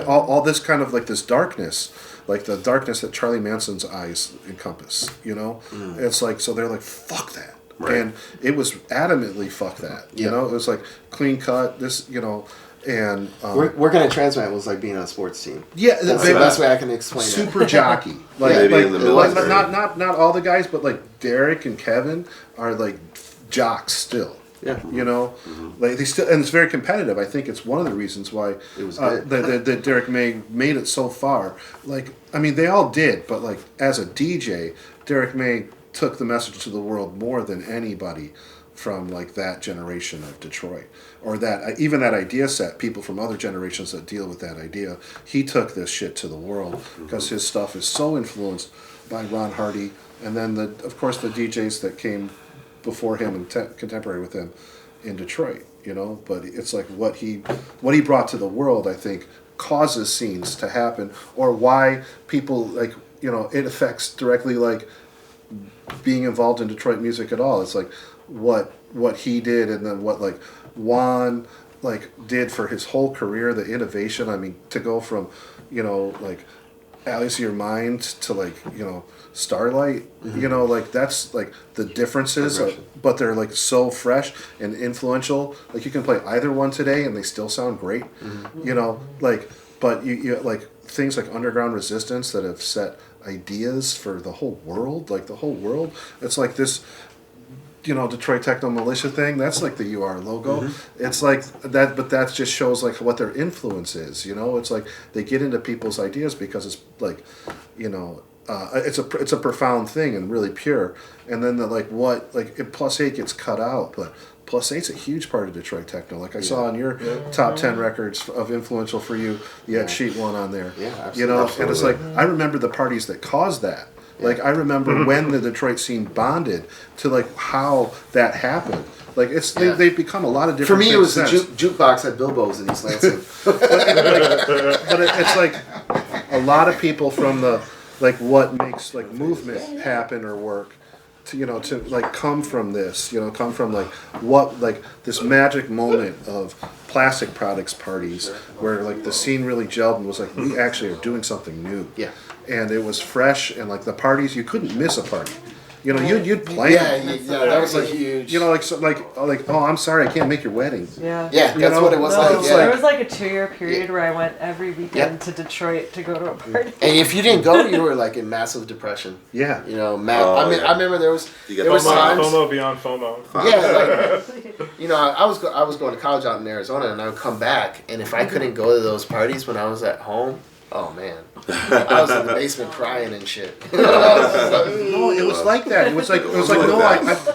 all this kind of like this darkness, like the darkness that Charlie Manson's eyes encompass. It's like so they're like fuck that, and it was adamantly fuck that. It was like clean cut. This and working at Transmat was like being on a sports team. That's the best way I can explain it. Super jockey, Maybe in the like military. not all the guys, but like Derek and Kevin are like jocks still. Yeah. You know, like they still, and it's very competitive. I think it's one of the reasons why It was good. that Derek made it so far. Like, I mean, they all did, but like as a DJ, Derek May took the message to the world more than anybody from like that generation of Detroit, or that even that idea set. People from other generations that deal with that idea, he took this shit to the world because his stuff is so influenced by Ron Hardy, and then of course the DJs that came before him and contemporary with him in Detroit, you know. But it's like what he brought to the world, I think, causes scenes to happen, or why people, like, you know, it affects directly like being involved in Detroit music at all. It's like what he did, and then what like Juan like did for his whole career, the innovation. I mean, to go from, you know, like Alice Your Mind to like, you know, Starlight, you know, like that's like the differences, but they're like so fresh and influential. Like you can play either one today and they still sound great, you know, like, but you like things like Underground Resistance that have set ideas for the whole world, like the whole world. It's like this, you know, Detroit Techno Militia thing, that's like the UR logo. It's like that, but that just shows like what their influence is, you know. It's like they get into people's ideas because it's like, you know, it's a profound thing and really pure. And then Plus 8 gets cut out, but Plus 8's a huge part of Detroit Techno. Like I saw on your top 10 records of influential for you, you had Sheet 1 on there. Yeah, absolutely. You know, and it's like, I remember the parties that caused that. Like I remember when the Detroit scene bonded to like how that happened. Like they've become a lot of different. For me, things it was the since. jukebox at Bilbo's in East Lansing. It's like a lot of people from the like what makes like movement happen or work. To, you know, to like come from this, you know, come from like what like this magic moment of plastic products parties where like the scene really gelled and was like, we actually are doing something new. Yeah. And it was fresh, and like the parties, you couldn't miss a party. You know, you'd plan. Yeah, that was like a huge. You know, like oh, I'm sorry, I can't make your wedding. Yeah. Yeah, that's what it was No, like. there Yeah. was like a 2-year period where I went every weekend to Detroit to go to a party. And if you didn't go, you were like in massive depression. Yeah. You know, I remember there was times. FOMO beyond FOMO. Yeah, like, you know, I was going to college out in Arizona, and I would come back, and if I couldn't go to those parties when I was at home, oh man, I was in the basement crying and shit. No, it was like that. It was like no,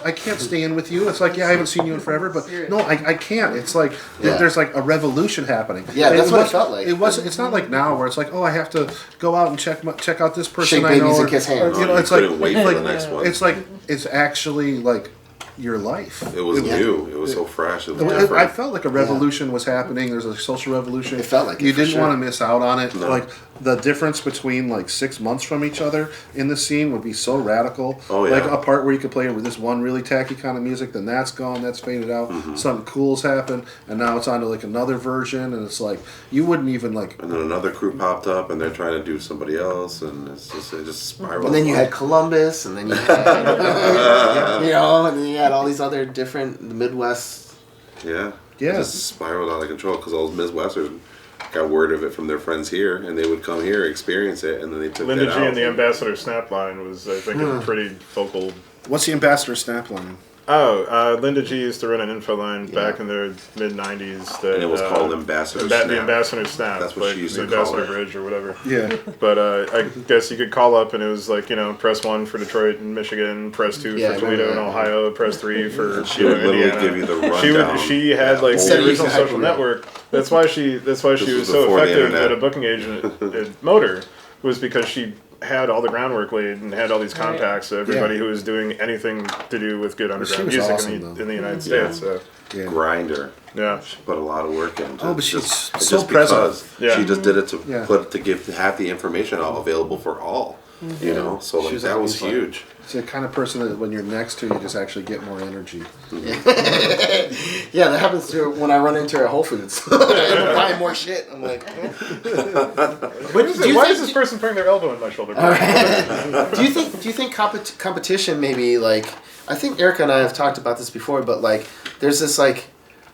I can't stay in with you. It's like, yeah, I haven't seen you in forever, but no, I can't. It's like there's like a revolution happening. Yeah, that's what it felt like. It wasn't. It's not like now where it's like, oh, I have to go out and check out this person. Shake I know, babies and kiss hands. You know, it's couldn't wait for the next like one. it's like it's actually like your life. It was new. It was so fresh. It was I different. felt like a revolution was happening. There's a social revolution. It felt like it, you for didn't sure. want to miss out on it. No. Like the difference between like 6 months from each other in the scene would be so radical. Oh, yeah. Like a part where you could play with this one really tacky kind of music, then that's gone, that's faded out. Something cool's happened, and now it's on to like another version, and it's like you wouldn't even like. And then another crew popped up, and they're trying to do somebody else, and it just spiraled. And then you had Columbus, and then you had, you know, and then you had all these other different the Midwest. Yeah. Yeah. It just spiraled out of control because all those Midwesters got word of it from their friends here, and they would come here, experience it, and then they took Linda that G out. and the Ambassador Snapline was, I think, a pretty focal. What's the Ambassador Snapline? Oh, Linda G used to run an info line back in the mid-90s. That, And it was called Ambassador The Snap. Ambassador Snap. That's what like she used the to call Ambassador it. Bridge or whatever. Yeah. But I guess you could call up and it was like, you know, press 1 for Detroit and Michigan, press 2 Yeah, I for Toledo and remember that. Ohio, press 3 for She would literally Indiana. give you the rundown. She had like Instead the of original using social Hyperreal. network. That's why she was was so before the effective internet. at a booking agent at Motor, was because she had all the groundwork laid and had all these contacts. So everybody who was doing anything to do with good underground was music awesome, in though. the United States. So Yeah. Grinder. yeah. She put a lot of work into. Oh, but she's just so present. because Yeah. She just did it to Yeah. have the information all available for all. You know, so like was that was always huge. It's the kind of person that when you're next to, you just actually get more energy. Yeah, that happens to her when I run into her at Whole Foods. I end up buying more shit. I'm like, Why is this person putting their elbow in my shoulder? do you think competition maybe like I think Erica and I have talked about this before, but like there's this like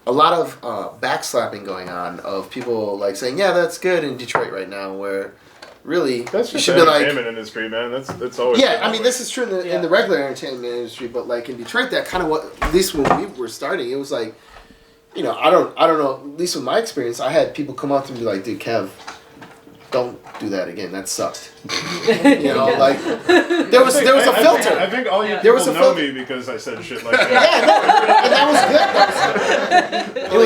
a lot of backslapping going on of people like saying, yeah, that's good in Detroit right now, where really, That's you just should the be like. entertainment industry, man. That's always. Yeah, I mean, this is true in the regular entertainment industry, but like in Detroit, that kind of at least when we were starting, it was like, you know, I don't know. At least with my experience, I had people come up to me like, "Dude, Kev, don't do that again. That sucked." You know, like there was a filter. I think all you There was people a know filter. me because I said shit like that. And that was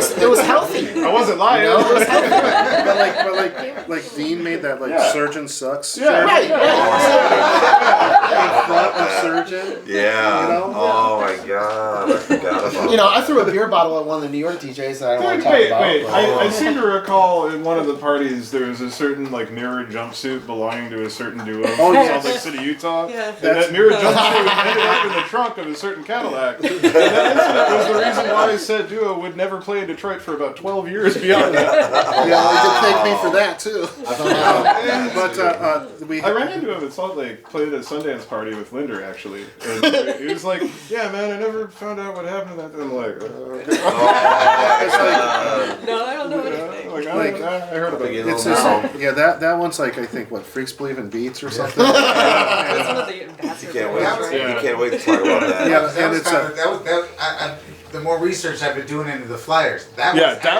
good. It was healthy. I wasn't lying. You know, it was healthy. Like Dean made that surgeon sucks. Yeah, Right. Surgeon. Yeah. You know? Oh my god. I forgot about You know, I threw a beer bottle at one of the New York DJs that I don't want to talk about. Wait. but- I seem to recall in one of the parties there was a certain like mirror jumpsuit belonging to a certain duo from Salt Lake City, Utah. Yeah. And that mirror jumpsuit ended up in the trunk of a certain Cadillac. And that incident was the reason why said duo would never play in Detroit for about 12 years beyond that. Yeah, they did thank me for that too. I ran into him at Salt Lake, played at a Sundance party with Linder actually. And he was like, "Yeah, man, I never found out what happened to that." And I'm like, No, I don't know anything. I heard about it. It's just, that one's like I think what Freaks Believe in Beats or something. That's one of the ambassadors. You can't wait. Right? You can't wait to talk about that. The more research I've been doing into the flyers, that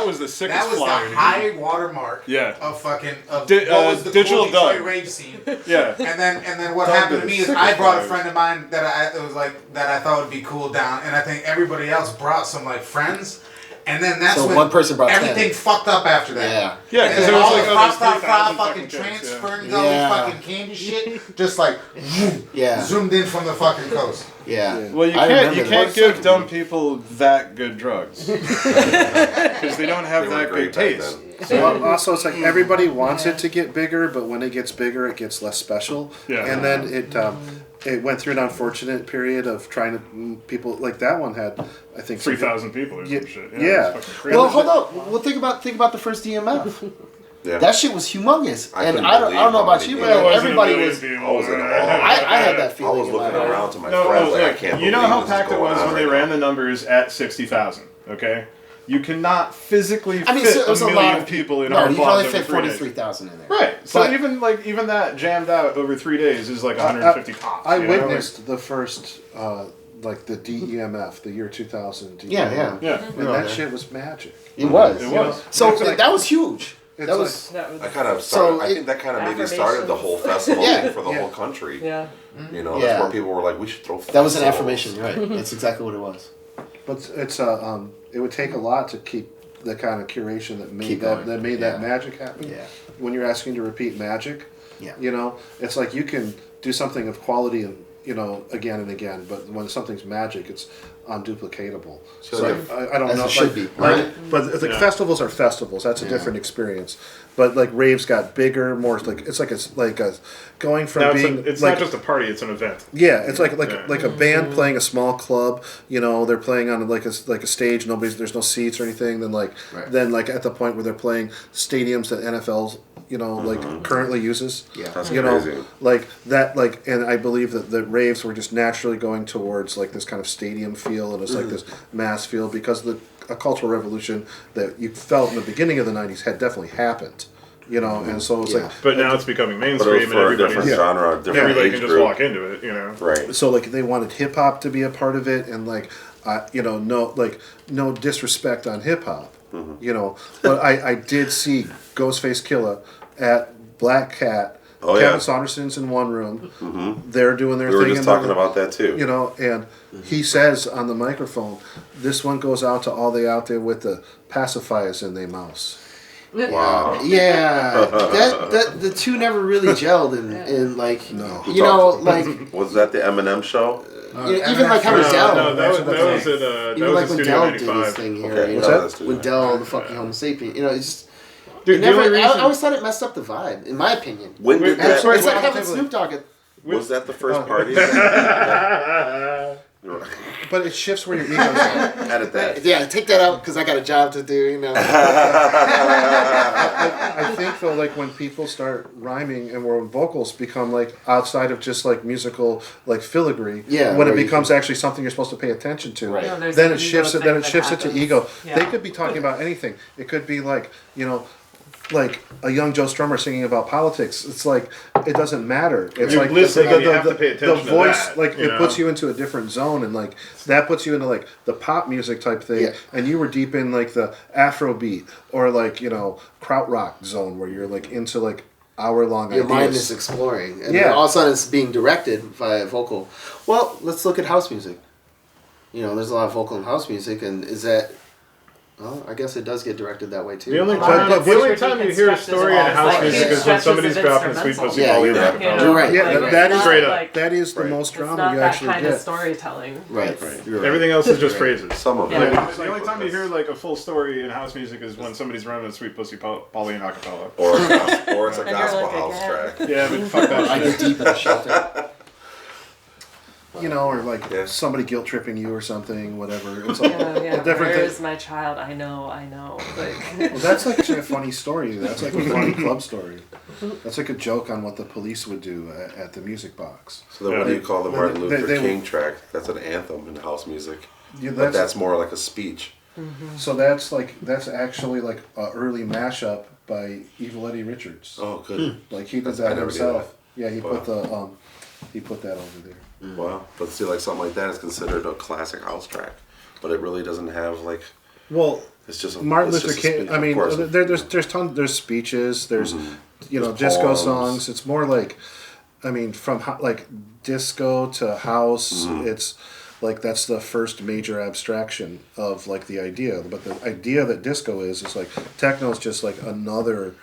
was the sickest That was flyer. the high watermark Yeah. of fucking what was the Digital cool Detroit Doug. rave scene. Yeah. And then what Doug happened to did me is sick I brought a flyers. friend of mine that I thought would be cool down, and I think everybody else brought some like friends. And then that's So when one person brought 10. everything fucked up after that. Yeah. Yeah, And because then it was all like, the oh, pop, there's pop, pop, 3,000 fucking kids, transferring yeah. all Yeah. this fucking candy shit, just like Yeah. zoomed in from the fucking coast. Yeah. Well, you I can't remember give that. dumb people that good drugs because they don't have They were that great good back taste. Well, also, it's like everybody wants it to get bigger, but when it gets bigger, it gets less special. Yeah. And then it went through an unfortunate period of trying to people like that one had I think 3,000 people or some shit. Yeah. It's fucking crazy. Well, hold up. Well, think about the first DMF. Yeah. That shit was humongous, I and couldn't I don't believe know how about many you, people- but It wasn't everybody a million was. people. I was in awe. I had that I feeling. was in looking my heart. around to my No, friends like, I look, can't you know believe how this is packed it going was on when they right ran now. the numbers at 60,000, okay? You cannot physically I mean, fit so it was a a lot million of people in No, our you probably plaza fit for 3 days. 43,000 in there. Right. So But- even that jammed out over 3 days is like 150 tops. I you know? witnessed the first like the DEMF, the year 2000 DEMF. Yeah. Yeah. And that shit was magic. It was. It was. So It's like- that was huge. It's That was. That was I kind of So started. I it- think that kind of maybe started the whole festival Yeah. thing for the Yeah. whole country. yeah. You know, Yeah. that's where people were like, "We should throw." That was an festivals. affirmation, you're right? That's exactly what it was. But it's it would take a lot to keep the kind of curation that made Keep that going. made Yeah. that magic happen. Yeah. When you're asking to repeat magic, Yeah. you know, it's like you can do something of quality and you know again and again, but when something's magic, it's unduplicatable. So I don't As know. it should like, be, like- right? But like Yeah. festivals are festivals. That's a Yeah. different experience. But like raves got bigger, more like it's like a going from Now being it's like not just a party; it's an event. yeah, it's like Yeah. like a band playing a small club. You know, they're playing on like a stage. There's no seats or anything. Then like at the point where they're playing stadiums that NFL's like currently uses. Yeah. That's You crazy. know, like that, like, and I believe that the raves were just naturally going towards like this kind of stadium feel and it's like this mass feel because a cultural revolution that you felt in the beginning of the '90s had definitely happened. You know, and so it's Yeah. like But now it's becoming But it was mainstream, and for a everybody's different genre, a different everybody age can just group. walk into it. You know. Right. so like they wanted hip hop to be a part of it and like no disrespect on hip hop, you know, but I did see Ghostface Killah at Black Cat. Oh, Kevin yeah. Saunderson's in one room. They're doing their We were thing. just in the- talking about that too. You know, and he says on the microphone, "This one goes out to all the out there with the pacifiers in their mouths." Wow. Yeah, that the two never really gelled in like No. you know like Was that the Eminem show? even like how Dell No, that was in even like when Studio Dell did his 95. thing here Okay, you what's know that? when Dell the fucking Homo sapien you know it's just Dude, it never, the only reason I always thought it messed up the vibe in my opinion. When did Wait, that? sorry, It's like well, having Snoop Dogg at Was that the first party? But it shifts where your ego's at. Edit that. yeah take that out because I got a job to do you know. I think though, like when people start rhyming and where vocals become like outside of just like musical like filigree, Yeah, when it where you becomes actually something you're supposed to pay attention to, Right. No, there's then an it shifts ego it. Then it thing shifts that it to happens. ego. Yeah. They could be talking about anything. It could be like like a young Joe Strummer singing about politics. It's like it doesn't matter. It's You're like listening, you have to pay attention the voice, to that, like you it know? puts you into a different zone, and like that puts you into like the pop music type thing. Yeah. And you were deep in like the Afrobeat or like krautrock zone where you're like into like hour-long Your ideas. mind is exploring, and then all of a sudden it's being directed by a vocal. Well, let's look at house music. There's a lot of vocal in house music, and is that? Well, I guess it does get directed that way too. The only But time you hear a story in house music is when somebody's dropping Sweet Pussy Polly you're acapella. right. You're right. Yeah, that is Straight up. that is the Right. most It's drama not you that actually kind of get. storytelling. Right. Right. Everything else is just phrases. Some of it. Yeah. The only time you hear like a full story in house music is when somebody's running a Sweet Pussy Polly in acapella. Or it's a And you're gospel like, house again. track. Yeah, but fuck that I shit. get deep in the shelter. Or like Yeah. somebody guilt tripping you or something, whatever. It's like Yeah. a different Where's thing. my child? I know. Like, Well, that's like a funny story. That's like a funny club story. That's like a joke on what the police would do at the music box. So then what do you call the Martin Luther they- King track? That's an anthem in house music. Yeah, But that's more like a speech. so that's actually like an early mashup by Evil Eddie Richards. Oh, good. Like he did I that never knew himself. that. Yeah, he Wow. put that over there. Wow. But see, like something like that is considered a classic house track. But it really doesn't have like, Well, it's just a Martin it's Luther just a King. speech, I of mean, course. there's speeches. There's There's disco poems. songs. It's more like, I mean, from like disco to house. It's like that's the first major abstraction of like the idea. But the idea that disco is like techno is just like another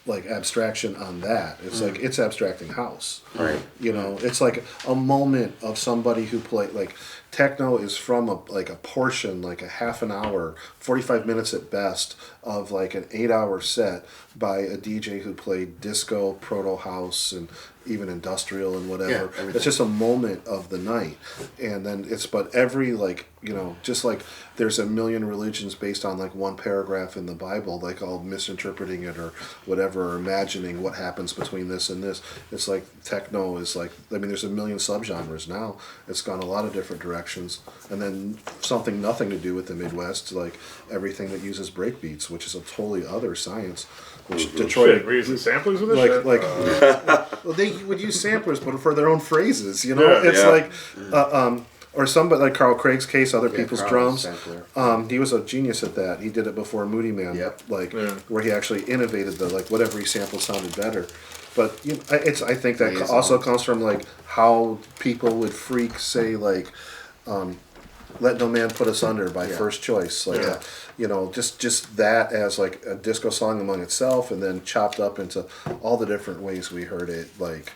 like abstraction on that. It's like it's abstracting house. Right. It's like a moment of somebody who played like techno is from a portion, like a half an hour, 45 minutes at best, of like an 8-hour set by a DJ who played disco, proto house, and even industrial and whatever. Yeah, everything. It's just a moment of the night. And then but every just like there's a million religions based on like one paragraph in the Bible, like all misinterpreting it or whatever, or imagining what happens between this and this. It's like techno is like, I mean, there's a million subgenres now. It's gone a lot of different directions. And then something nothing to do with the Midwest, like everything that uses breakbeats, which is a totally other science. Which Detroit, Shit, we're using samplers with this shit? well, they would use samplers, but for their own phrases. Yeah. It's Yeah. like, or somebody like Carl Craig's case, other people's Carl drums. sampler. He was a genius at that. He did it before Moody Man, Yep. where he actually innovated the like whatever he sampled sounded better. But I think that Liaison. also comes from like how people would freak say like. Let No Man Put Us Under by First Choice, like just that as like a disco song among itself, and then chopped up into all the different ways we heard it. Like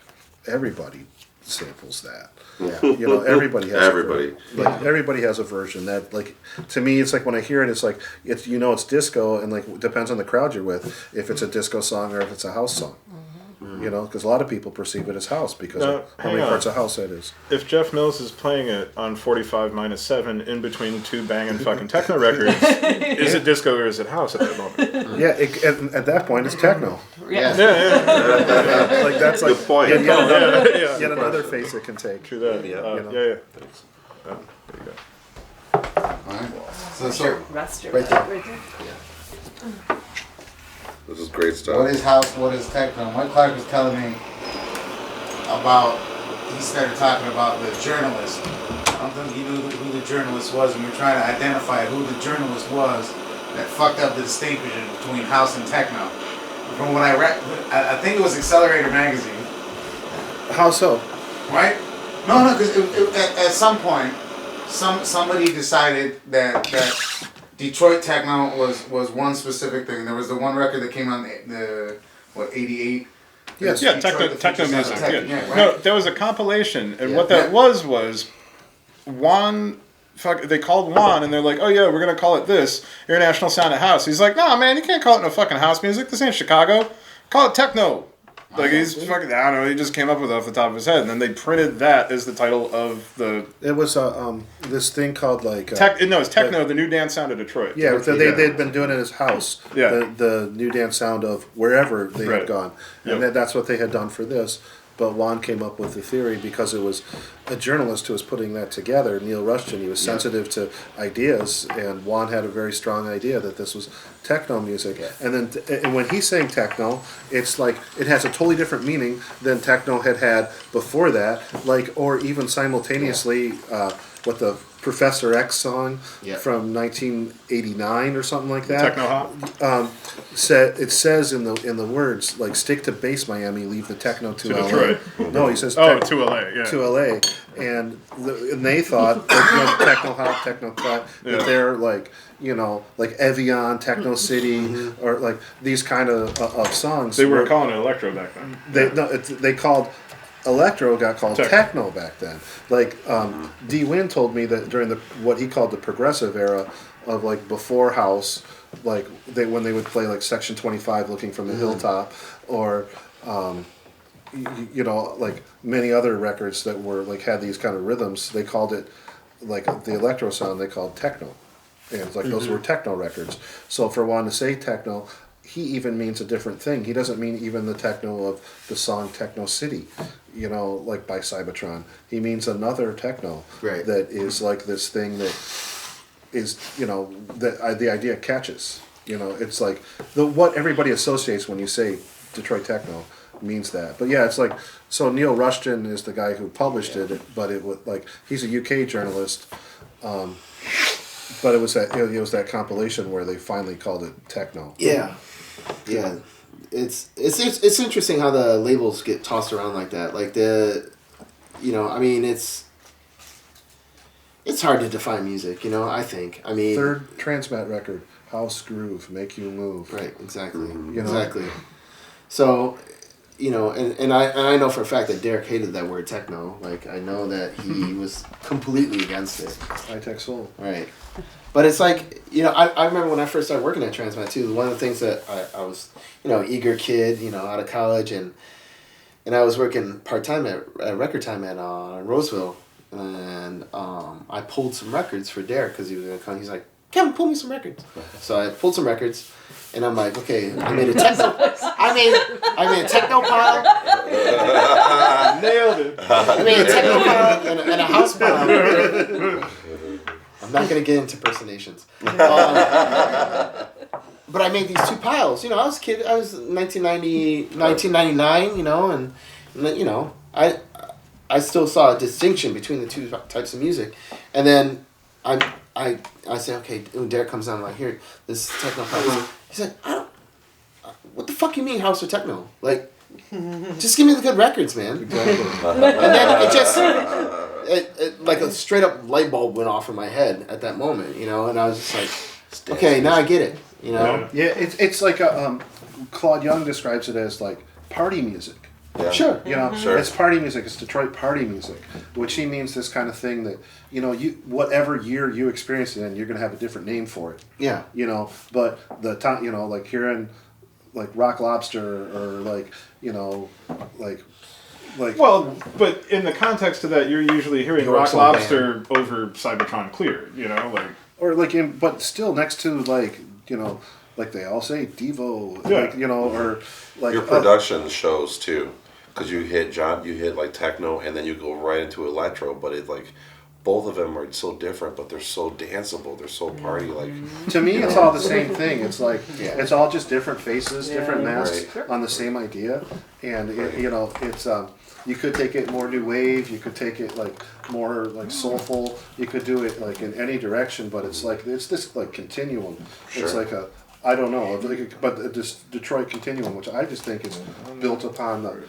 everybody samples that. Yeah. Everybody has Everybody. everybody has a version that like to me it's like when I hear it, it's like it's disco, and like depends on the crowd you're with if it's a disco song or if it's a house song. Because a lot of people perceive it as house because of how many parts of house that is. If Jeff Mills is playing it on 45-7 in between two banging fucking techno records, is it disco or is it house at that moment? Yeah, at that point it's techno. Yeah. Yeah. Like that's like Good point. yet another face it can take. True that. Yeah. Yeah. Thanks. There you go. Alright. Sure. Rest your Right there. right there. This is great stuff. What is house? What is techno? Mike Clark was telling me about. He started talking about the journalist. I don't think he knew who the journalist was, and we we're trying to identify who the journalist was that fucked up the distinction between house and techno. From what I read, I think it was Accelerator magazine. How so? Right? No, because at some point, somebody decided that Detroit Techno was one specific thing. There was the one record that came on the 88. Yes. Yeah, Detroit, techno the music. Techno, Yeah. right? No, there was a compilation, and Yeah. what that was Juan. They called Juan, and they're like, "Oh yeah, we're gonna call it this International Sound of House." He's like, "Nah, man, you can't call it no fucking house music. This ain't Chicago. Call it techno." Like he's fucking, I don't know. He just came up with it off the top of his head, and then they printed that as the title of the. It was this thing called like It's techno, the new dance sound of Detroit. yeah. They'd been doing it as house. Yeah. The new dance sound of wherever they Right. had gone, Yep. and that's what they had done for this. but Juan came up with the theory because it was a journalist who was putting that together, Neil Rushton. He was sensitive to ideas, and Juan had a very strong idea that this was techno music. And then and when he's saying techno, it's like it has a totally different meaning than techno had before that, like, or even simultaneously what the Professor X song from 1989 or something like that. Techno Hot. It says in the words like stick to base Miami, leave the techno to LA. Detroit. No, he says to LA. Yeah. To LA, and they thought that, Techno Hot, Techno Cut, that they're like like Evian, Techno City, or like these kind of songs. They were calling it electro back then. They called. Electro got called techno back then. Like D. Wynn told me that during what he called the progressive era of like before house, like when they would play like Section 25, Looking from the Hilltop, or like many other records that were like had these kind of rhythms. They called it like the electro sound. They called techno, and it's like those were techno records. So for Juan to say techno, he even means a different thing. He doesn't mean even the techno of the song Techno City, like by Cybertron. He means another techno that is like this thing that is, that the idea catches. It's like what everybody associates when you say Detroit Techno means that. But yeah, it's like, so Neil Rushton is the guy who published it, but it was like, he's a UK journalist. But it was that compilation where they finally called it techno. Yeah. Yeah, it's interesting how the labels get tossed around like that. Like it's hard to define music. I think. I mean, third Transmat record, House Groove, Make You Move. Right. Exactly. Exactly. So, and I know for a fact that Derek hated that word techno. Like I know that he was completely against it. High-tech soul. Right. But it's like, I remember when I first started working at Transmat too, one of the things that I was, eager kid, out of college, and I was working part-time at record time at Roseville, and I pulled some records for Derek because he was going to come. He's like, Kevin, pull me some records. So I pulled some records, and I'm like, okay, I made a techno pile. Nailed it. I made a techno pile and a house pile. I'm not going to get into impersonations. But I made these two piles. I was a kid. I was 1999, and I still saw a distinction between the two types of music. And then I say, okay, when Derek comes down, I'm like, here, this is techno pile. He's like, what the fuck you mean house or techno? Like, just give me the good records, man. Exactly. And then it just... It like a straight up light bulb went off in my head at that moment, and I was just like, okay, now I get it, Yeah, it's like Claude Young describes it as like party music. Yeah. Sure. Sure. It's party music. It's Detroit party music, which he means this kind of thing that whatever year you experience it in, you're gonna have a different name for it. Yeah. But the time, like here in like Rock Lobster or like well, but in the context of that, you're usually hearing Rock Lobster over Cybertron Clear, but still next to like they all say Devo, or like your production shows too, because you hit like techno and then you go right into electro, but it's like both of them are so different, but they're so danceable. They're so party like. To me, it's all the same thing. It's like it's all just different faces, different masks on the same idea, and it's you could take it more new wave. You could take it like more like soulful. You could do it like in any direction, but it's this like continuum. Sure. It's like I don't know, but this Detroit continuum, which I just think is built upon the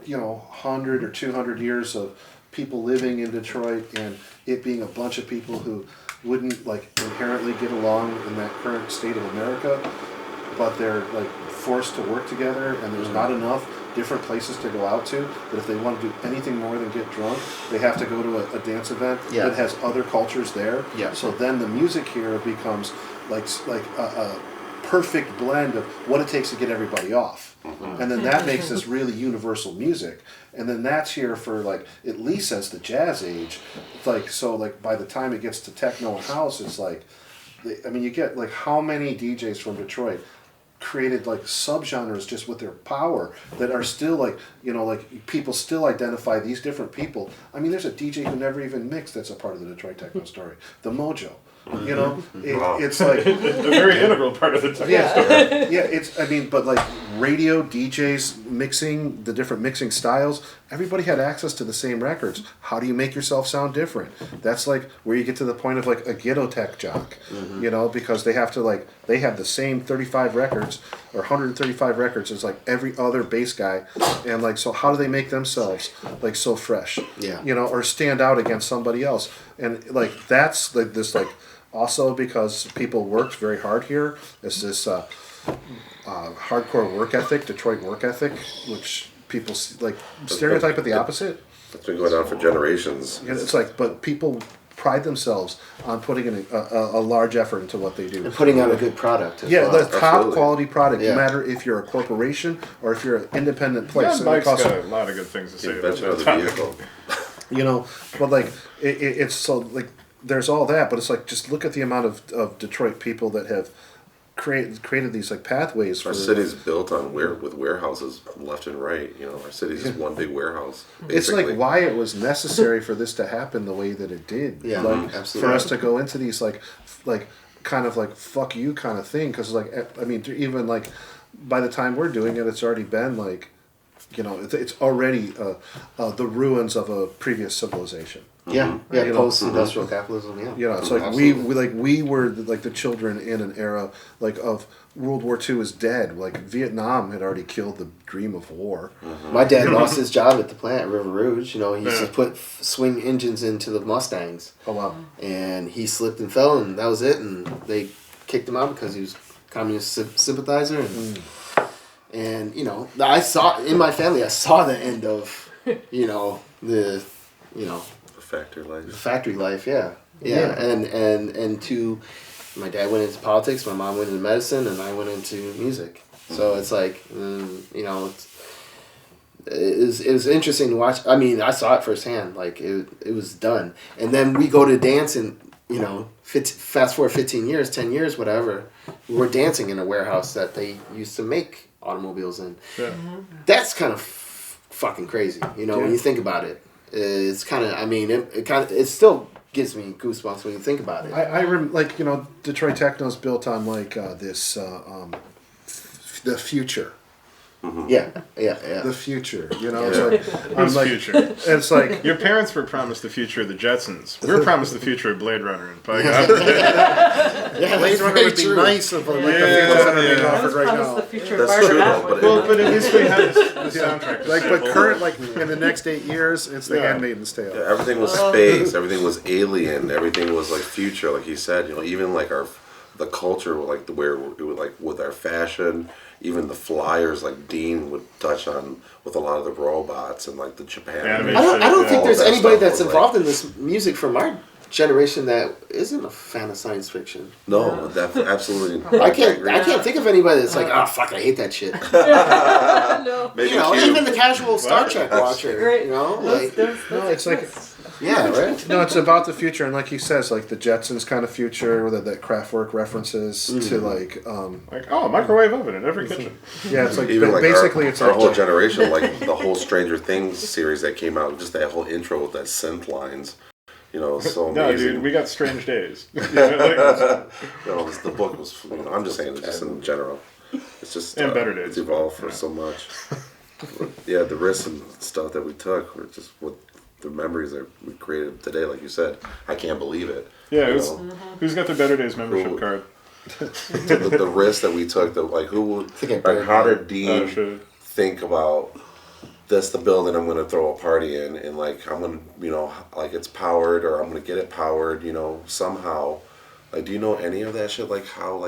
100 or 200 years of people living in Detroit and it being a bunch of people who wouldn't like inherently get along in that current state of America, but they're like forced to work together, and there's not enough different places to go out to, that if they want to do anything more than get drunk, they have to go to a dance event that has other cultures there. Yeah. So then the music here becomes like a perfect blend of what it takes to get everybody off. Mm-hmm. And then that makes this really universal music. And then that's here for like, at least since the jazz age. So by the time it gets to techno and house, it's like, I mean, you get like how many DJs from Detroit created like subgenres just with their power that are still like, you know, like people still identify these different people. I mean, there's a DJ who never even mixed that's a part of the Detroit Techno story, the Mojo. You know, it's like a very integral part of the Techno story. Yeah, it's, I mean, but like radio, DJs, mixing, the different mixing styles, everybody had access to the same records. How do you make yourself sound different? That's like where you get to the point of like a ghetto tech jock, you know, because they have to like, they have the same 35 records or 135 records as like every other bass guy. And like, so how do they make themselves like so fresh? Yeah. You know, or stand out against somebody else? And like, that's like this like, also because people worked very hard here. There's this hardcore work ethic, Detroit work ethic, which people like stereotype at the opposite. It's been going on for generations. And it's like, but people pride themselves on putting in a large effort into what they do. And putting out a good product. Yeah, well. the top quality product, Yeah. no matter if you're a corporation or if you're an independent place. Yeah, Mike's got a lot of good things to say about Invention of the that. vehicle. You know, but like, it's so like, there's all that, but it's like, just look at the amount of Detroit people that have created these like pathways. Our city's built on with warehouses left and right. You know, our city's just one big warehouse. Basically. It's like why it was necessary for this to happen the way that it did. Yeah, like, absolutely. For us to go into these like kind of like fuck you kind of thing, because like, I mean, even like by the time we're doing it, it's already been like, you know, it's already the ruins of a previous civilization. Yeah, yeah, You know, post-industrial capitalism, yeah. You know, it's like we were like the children in an era like of World War II is dead. Like Vietnam had already killed the dream of war. My dad lost his job at the plant at River Rouge. You know, he used to put swing engines into the Mustangs. Oh wow! And he slipped and fell, and that was it. And they kicked him out because he was communist sympathizer. And you know, I saw in my family, I saw the end of, you know, the factory life, yeah. And to my dad went into politics, my mom went into medicine, and I went into music. So it's like, you know, it was interesting to watch. I mean, I saw it firsthand. Like it was done, and then we go to dance, and you know, fast forward 15 years, 10 years, whatever. We're dancing in a warehouse that they used to make automobiles in. Yeah. That's kind of fucking crazy, you know, when you think about it. It's kind of, I mean, it still gives me goosebumps when you think about it. Like, you know, Detroit Techno is built on like this, the future. Yeah. The future, you know. Yeah. It's like, I'm like, future? It's like Your parents were promised the future of the Jetsons. We were promised the future of Blade Runner. And by God, Yeah, Blade Runner would be nice if like the future's that are being offered right now. The future of That's true, Barbara though, Atwood. but at least we had the soundtrack. To Like, but sample. current, like in the next 8 years, it's the Handmaid's Tale. Yeah, everything was space. Everything was alien. Everything was like future, like he said. You know, even like the culture, like where it would like with our fashion. Even the flyers, like Dean would touch on with a lot of the robots and like the Japan. Animation. I don't think All there's that anybody stuff that's was, involved in this music from our generation that isn't a fan of science fiction. No, that absolutely. I can't think of anybody that's like, oh fuck, I hate that shit. No. Maybe You know, Q. even the casual Star Trek watcher. Right. You know, like No, it's like yeah, right. no, it's about the future, and like he says, like the Jetsons kind of future, with that Kraftwerk references to like, Like, oh, a microwave oven in every kitchen. yeah, it's like Even like basically our, it's our like whole generation, like the whole Stranger Things series that came out, just that whole intro with that synth lines. You know, it's so No, amazing. dude, we got strange days. No, the book was. You know, I'm just saying, just in general, it's just And better days. It's evolved for so much. Yeah, the risks and stuff that we took were just what the memories that we created today. Like you said, I can't believe it. Yeah, you it was, know? who's got their Better Days membership card? the risk that we took. That like who would like how did Dean think about this? The building I'm going to throw a party in, and like I'm going to like it's powered or I'm going to get it powered. You know somehow. Like, do you know any of that shit? Like how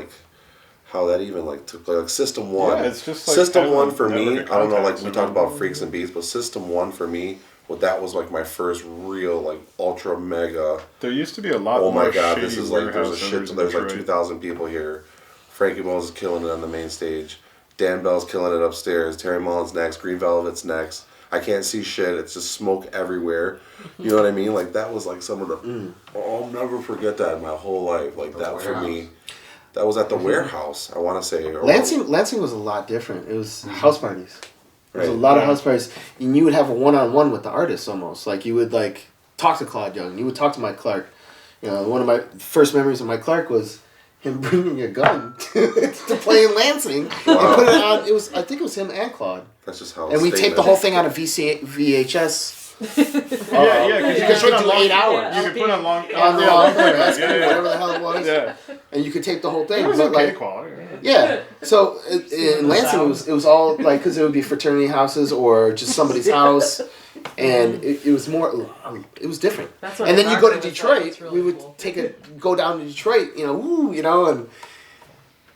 that even like took like System 1. Yeah, it's just like System kind of 1 for network me. of I don't know. Like contacts we and talked about all. Freaks and Beats, but System 1 for me. Well, that was like my first real like ultra mega. There used to be a lot Oh more my god, shady this is like there's a warehouse shit. owners in There's like Detroit. 2,000 people here. Frankie Bones is killing it on the main stage. Dan Bell's killing it upstairs. Terry Mullen's next. Green Velvet's next. I can't see shit. It's just smoke everywhere. You know what I mean? Like that was like some of the. I'll never forget that in my whole life. Like that for me. That was at the warehouse, I want to say. Or Lansing was a lot different. It was house parties. There was a Right. lot of house parties, and you would have a one-on-one with the artist almost. Like you would like talk to Claude Young, you would talk to Mike Clark. You know, one of my first memories of Mike Clark was him bringing a gun to play in Lansing and put it on. I think it was him and Claude. That's just how. And we taped the whole thing on a VHS. Because you could do 8 hours. You could put on long. On the long playback, whatever the hell it was. Yeah. And you could tape the whole thing. It was but okay like, quality. yeah. So in Lansing, it was all like, because it would be fraternity houses or just somebody's house. And it was more, it was different. That's what And then you go to Rocker was Detroit, It's really we would cool. go down to Detroit, woo,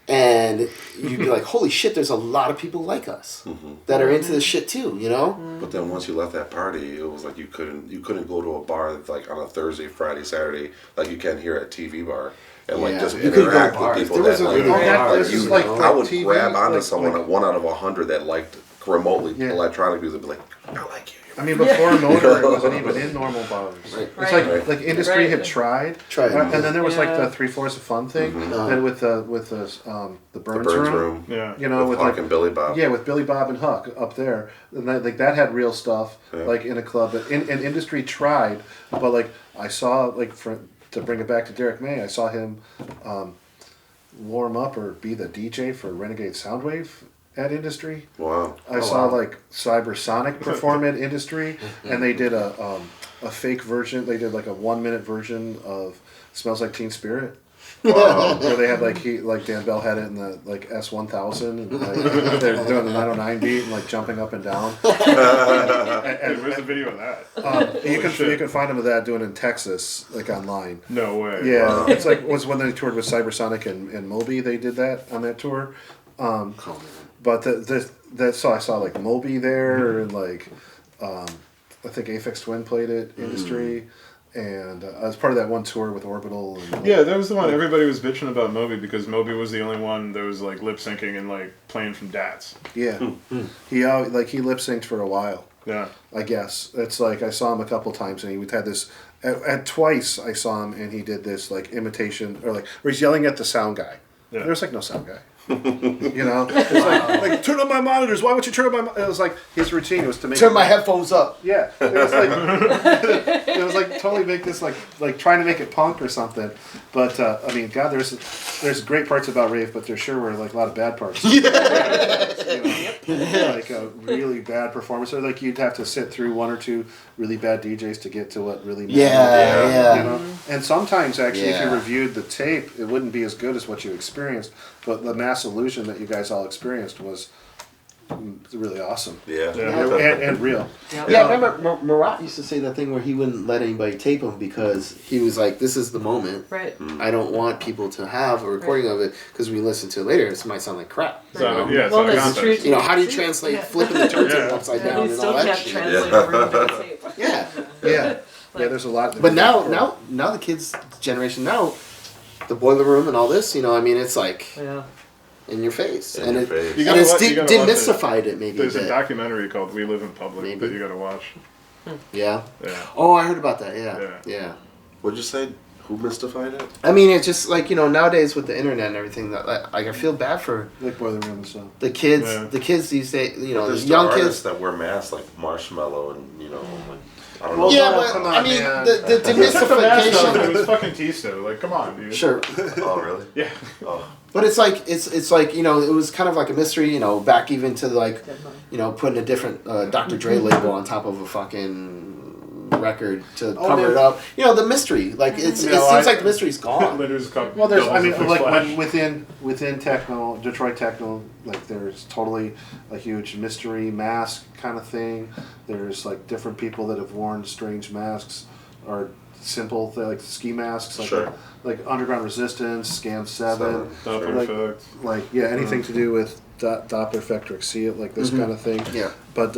and you'd be like, holy shit, there's a lot of people like us that are into this shit too, But then once you left that party, it was like you couldn't go to a bar like on a Thursday, Friday, Saturday like you can here at TV bar and like Yeah, just you couldn't go to interact with bars. people There was that a like. really bar. This is like I would TV, grab onto like- someone like- at 1 out of 100 that liked remotely Yeah. electronic music, be like, I like you. I mean, before Motor, it wasn't even in normal bars. Right. It's Right. like industry Right. had tried, Tried. and then there was like Yeah. the 3/4 of Fun thing, Uh-huh. and with the The Burns, Burns room. Room. Yeah. With Hawk like and Billy Bob. yeah, with Billy Bob and Huck up there, and that had real stuff like in a club. But and industry tried, but like I saw to bring it back to Derek May, I saw him warm up or be the DJ for Renegade Soundwave at Industry. Wow. I saw like Cybersonic perform at Industry, and they did a fake version. They did like a 1-minute version of "Smells Like Teen Spirit," where they had like Dan Bell had it in the like S1000, and like, they're doing the 909 beat and like jumping up and down. And where's the video of that? You can find them with that doing it in Texas, like online. No way. Yeah, Wow. it's like was when they toured with Cybersonic and Moby. They did that on that tour. But so I saw like Moby there, and like I think Aphex Twin played it, Industry, and I was part of that one tour with Orbital. And, Yeah, that was the one everybody was bitching about Moby because Moby was the only one that was like lip syncing and like playing from DATs. yeah, he lip synced for a while. Yeah. I guess it's like I saw him a couple times, and he would have this. At twice I saw him, and he did this like imitation or where he's yelling at the sound guy. Yeah. There's like no sound guy. It's like turn on my monitors. Why would you turn on my? It was like his routine was to make Turn my headphones up. Yeah, it was like totally make this like trying to make it punk or something. But I mean, God, there's great parts about rave, but there sure were like a lot of bad parts. Like a really bad performance, or like you'd have to sit through one or two really bad DJs to get to what really mattered. Yeah. And sometimes actually, if you Yeah. reviewed the tape, it wouldn't be as good as what you experienced. But the mass illusion that you guys all experienced was really awesome. Yeah. And real. Yeah, I remember Marat used to say that thing where he wouldn't let anybody tape him because he was like, this is the moment. Right. I don't want people to have a recording of it because when we listen to it later, it might sound like crap. So, yeah, it's Well, not a that's contest. true. How do you translate flipping the turntable upside down You and still all that can't shit? translate a room to a tape. Yeah. Yeah. There's a lot. But now the kids' generation now, the boiler room and all this, it's like Yeah. in your face. In And your it- face. You gotta and it's you gotta watch demystified it maybe a There's a bit. documentary called "We Live in Public" Maybe. that you gotta watch. Yeah. Yeah. Oh, I heard about that. Yeah. Yeah. Yeah. What'd you say? Who mystified it? I mean, it's just like nowadays with the internet and everything. That I feel bad for Like boiler room and stuff. the kids. Yeah. The kids these days. The There's still young artists kids. that wear masks like Marshmallow and like I don't Well, know. Yeah, no, but come on, I mean man. the It demystification. was fucking Tisto. Like, come on, dude. Sure. Oh really? Yeah. Oh. But it's like it's like it was kind of like a mystery, back even to like putting a different Dr. Dre label on top of a fucking record to cover it up. The mystery, like it seems like the mystery's gone. Litters cup. Well, there's, I mean, doubles like Flash. within Techno, Detroit Techno, like there's totally a huge mystery mask kind of thing. There's like different people that have worn strange masks or simple like ski masks, like Sure. like Underground Resistance, Scam 7, Doppler like, effect. like anything to do with Doppler effect, Drexia, like this kind of thing. Yeah. But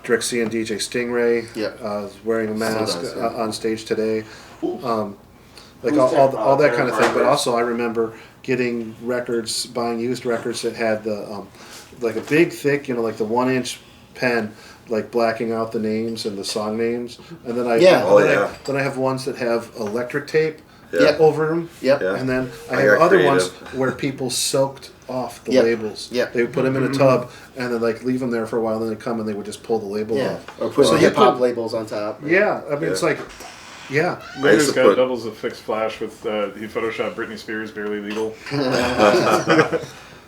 Drexia and DJ Stingray Yeah. is wearing a mask does, yeah. on stage today. Like Who's all that kind of thing. But Harvard? also I remember getting records, buying used records that had the like a big thick, like the 1-inch pen, like blacking out the names and the song names. And then Yeah. Oh, yeah. then I have ones that have electric tape Yeah. over them. Yep. Yeah. And then I I have got other creative. ones where people soaked off the Yep. labels. Yep. They would put them in a tub and then like leave them there for a while. Then they come and they would just pull the label Yeah. off. Or put So some you hip hop put- labels on top. Yeah, I mean it's Yeah. like, yeah. Later's to got put- doubles of fixed flash with he photoshopped Britney Spears barely legal.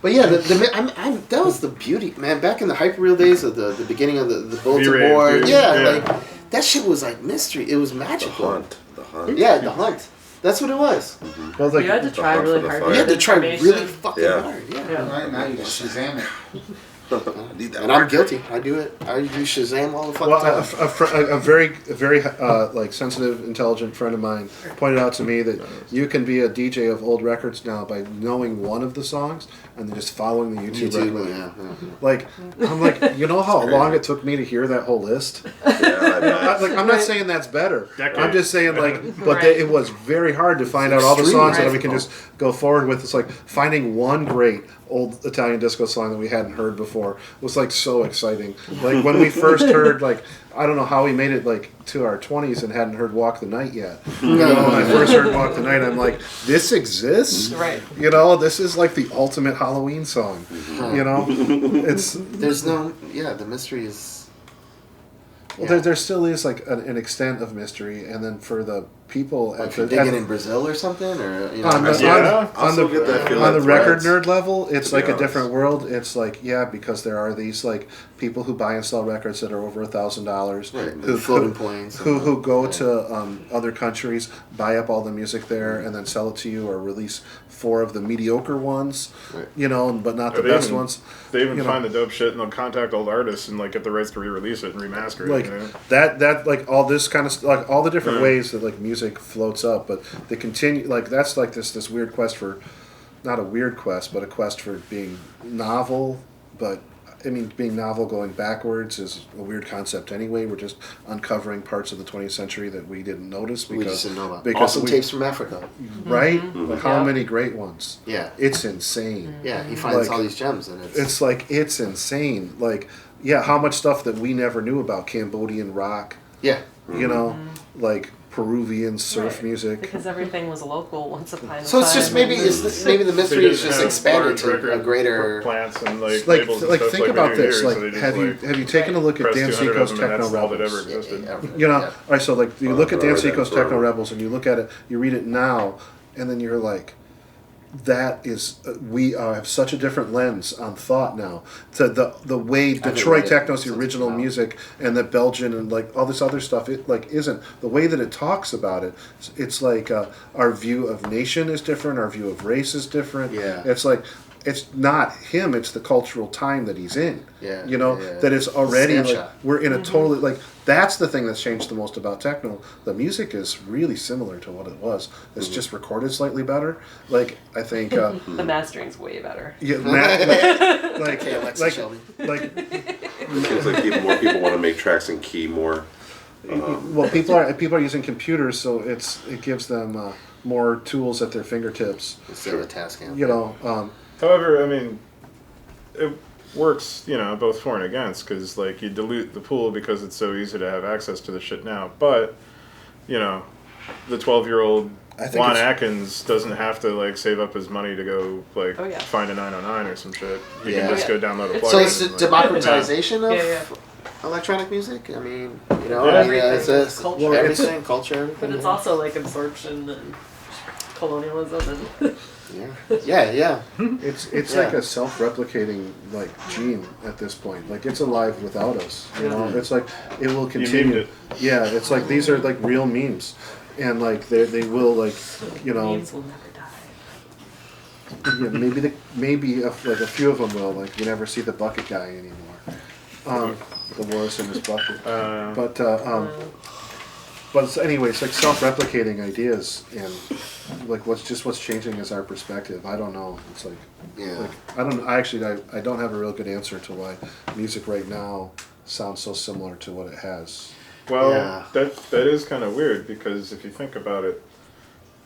But yeah, that was the beauty, man. Back in the hyperreal days of the beginning of the bulletin V-Rave, board, dude. yeah, Yeah. like that shit was like mystery. It was The magical. hunt. The hunt. Yeah, the hunt. That's what it was. Well, like, You had to try hunt really for the hard. fire. You had to try Information. really fucking Yeah. hard. Yeah. Yeah. Right now you just Shazam it. Need that And I'm work. guilty. I do it. I do Shazam all the fucking well, time. a very like sensitive, intelligent friend of mine pointed out to me that you can be a DJ of old records now by knowing one of the songs and then just following the YouTube recommendation. yeah. Like, I'm like, you know how long it took me to hear that whole list? Yeah, I bet. Like, I'm not saying that's better. Decade. I'm just saying, like, but Right. it was very hard to find out all the Extremely songs that we can difficult. just go forward with. It's like finding one great old Italian disco song that we hadn't heard before was like so exciting. Like when we first heard, like, I don't know how we made it like to our 20s and hadn't heard Walk the Night yet. You know, when I first heard Walk the Night, I'm like, this exists? Right. You know, this is like the ultimate Halloween song. You know, it's There's no, the mystery is. well, there still is like an extent of mystery, and then for the people Like at you're the, digging in Brazil or something, or you know. on the, Yeah. I also get that feeling on the at record Threads, nerd level, it's to be like a honest. different world. It's like, yeah, because there are these like people who buy and sell records that are over $1,000, Right, floating points. who go to other countries, buy up all the music there, and then sell it to you, or release 4 of the mediocre ones, Right. you know, but not the Or they best even- ones. They even You know. find the dope shit and they'll contact old artists and like get the rights to re-release it and remaster it. Like You know? that like all this kind of like all the different Yeah. ways that like music floats up, but they continue like that's like this weird quest for, not a weird quest, but a quest for being novel. But I mean, being novel going backwards is a weird concept anyway. We're just uncovering parts of the 20th century that we didn't notice because we just didn't know about. because Awesome we- tapes from Africa. right? Mm-hmm. Like how Yeah. many great ones? Yeah, It's insane. yeah. He finds Like, all these gems, and It's like it's insane. Like yeah, how much stuff that we never knew about Cambodian rock. yeah. You know, like Peruvian surf Right. music. Because everything was local once upon a time. So it's just maybe maybe the mystery They is just have expanded large to a record greater. plants and like Like, labels and like stuff think like about we do this. here, Like, so they just, have you taken a look at press Dan 200 Seco's of them, and Techno that's all that ever Rebels? existed. You know, Yeah. all right. So like, you look at Dan I've read that Seco's forever. Techno Rebels, and you look at it, you read it now, and then you're like, that is we have such a different lens on thought now. To the way Detroit read it Techno's the since original now. music and the Belgian and like all this other stuff, it like isn't the way that it talks about it. It's like our view of nation is different, our view of race is different. Yeah. It's like it's not him, it's the cultural time that he's in. Yeah, You know, yeah. that it's already like Snapshot. we're in a totally like that's the thing that's changed the most about techno. The music is really similar to what it was. It's just recorded slightly better. Like I think The mastering's way better. yeah, like Okay, Alexa like Shelby. like It seems like more people want to make tracks in key more. well people are using computers, so it gives them more tools at their fingertips. Instead of a task hand. You know, However, I mean, it works, you know, both for and against, because like you dilute the pool because it's so easy to have access to the shit now. But, you know, the 12-year-old I think Juan it's- Atkins doesn't have to like save up his money to go like Oh, yeah. find a 909 or some shit. He Yeah. can just go download a plugin. So it's the and, like, democratization of Yeah, electronic music. I mean, you know, Yeah. I mean, it's Everything. Culture. Well, it's- everything, culture, everything. But it's also like absorption and colonialism and yeah. it's Yeah. like a self-replicating like gene at this point. Like it's alive without us. You know, it's like it will continue. it. Yeah, it's like these are like real memes, and like they will like you know memes will never die. yeah, maybe like a few of them will like you never see the bucket guy anymore. The Morris in his bucket. But anyway, it's like self-replicating ideas, and like what's changing is our perspective. I don't know. It's like, Yeah. like I don't have a real good answer to why music right now sounds so similar to what it has. Well, Yeah. that is kind of weird because if you think about it,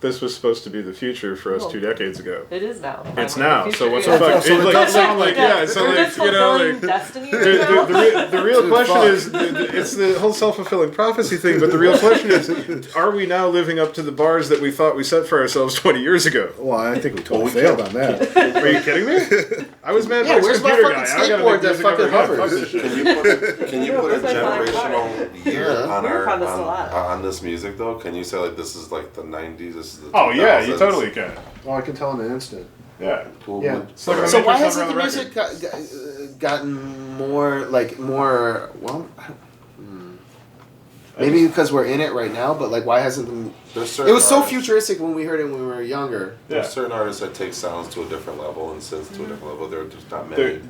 this was supposed to be the future for us 2 decades ago. It is now. It's Finally, now. the So what future, the fuck? So it does sound like so We're like just you know fulfilling like. destiny right now. The real question is, it's the whole self-fulfilling prophecy thing, but the real question is, are we now living up to the bars that we thought we set for ourselves 20 years ago? Well, I think we totally failed on that. Are you kidding me? I was mad Mike's where's my computer fucking guy. I gotta skateboard make that music over fucking here. Fuck hovers? this shit. Can you put a Where's my flying generational year on We were our on this a lot. on this music though? Can you say like this is like the 90s? This is the Oh yeah, you 2000s? totally can. Oh, I can tell in an instant. Yeah. Cool. Yeah. It's like So Make why yourself hasn't the around music gotten more like more? Well, maybe because we're in it right now. But like, why hasn't the? There's It certain was so artists- futuristic when we heard it when we were younger. There's Yeah. certain artists that take sounds to a different level and synths to a different level. There's not many.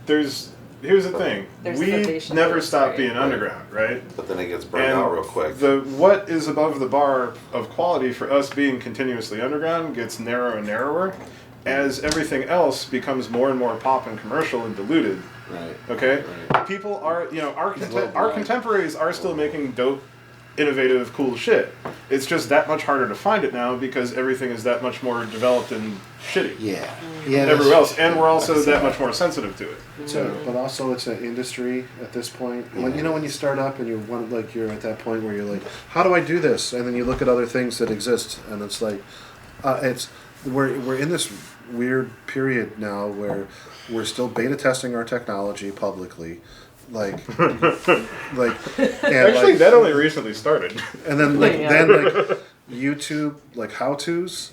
Here's the thing. There's We foundation never that's stopped right. being underground, right? But then it gets burned And out real quick. what is above the bar of quality for us being continuously underground gets narrower and narrower as everything else becomes more and more pop and commercial and diluted. Right. Okay? Right. People are, our Well, right. contemporaries are still making dope, innovative, cool shit. It's just that much harder to find it now because everything is that much more developed and shitty. Yeah. Yeah. Everywhere else, and we're also that much more sensitive to it. But also it's an industry at this point. When when you start up and you're at that point where you're like, how do I do this? And then you look at other things that exist, and it's like, we're in this weird period now where we're still beta testing our technology publicly, and Actually, that only recently started. and then then YouTube how-tos,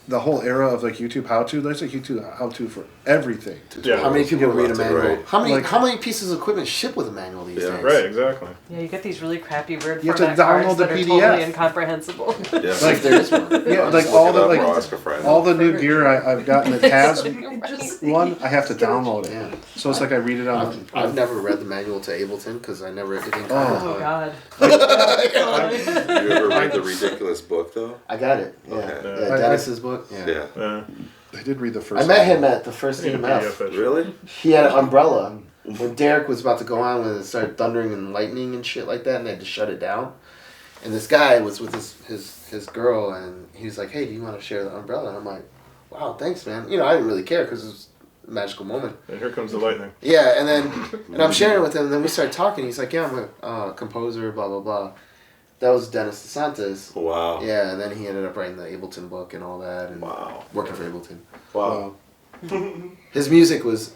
the whole era of YouTube how-to. There's a YouTube how-to for everything. Yeah. How many people read a Left and manual? right. How many pieces of equipment ship with a manual these days? Right, exactly. Yeah, you get these really crappy word You have to format cards download the that are PDF. totally incomprehensible. Yeah. Like there is one. Yeah, like Just all look the it up or ask a friend. all the new gear I've gotten that has Just- one, I have to download it. Yeah. So it's like I read it on. I've never read the manual to Ableton because I never. It didn't Oh God. You ever read the ridiculous book though? I got it. Yeah. Okay. Yeah, Dennis's book. Yeah. Yeah. I did read the first. I met one. him at the first EMF. Really? He had an umbrella. When Derek was about to go on with it, started thundering and lightning and shit like that, and they had to shut it down. And this guy was with his girl, and he was like, "Hey, do you want to share the umbrella?" And I'm like, "Wow, thanks, man." I didn't really care because it was a magical moment. And here comes the lightning. Yeah, and I'm sharing it with him, and then we started talking. He's like, "Yeah, I'm a composer, blah blah blah." That was Dennis DeSantis. Wow. Yeah, and then he ended up writing the Ableton book and all that, and Wow. working for Ableton. Wow. His music was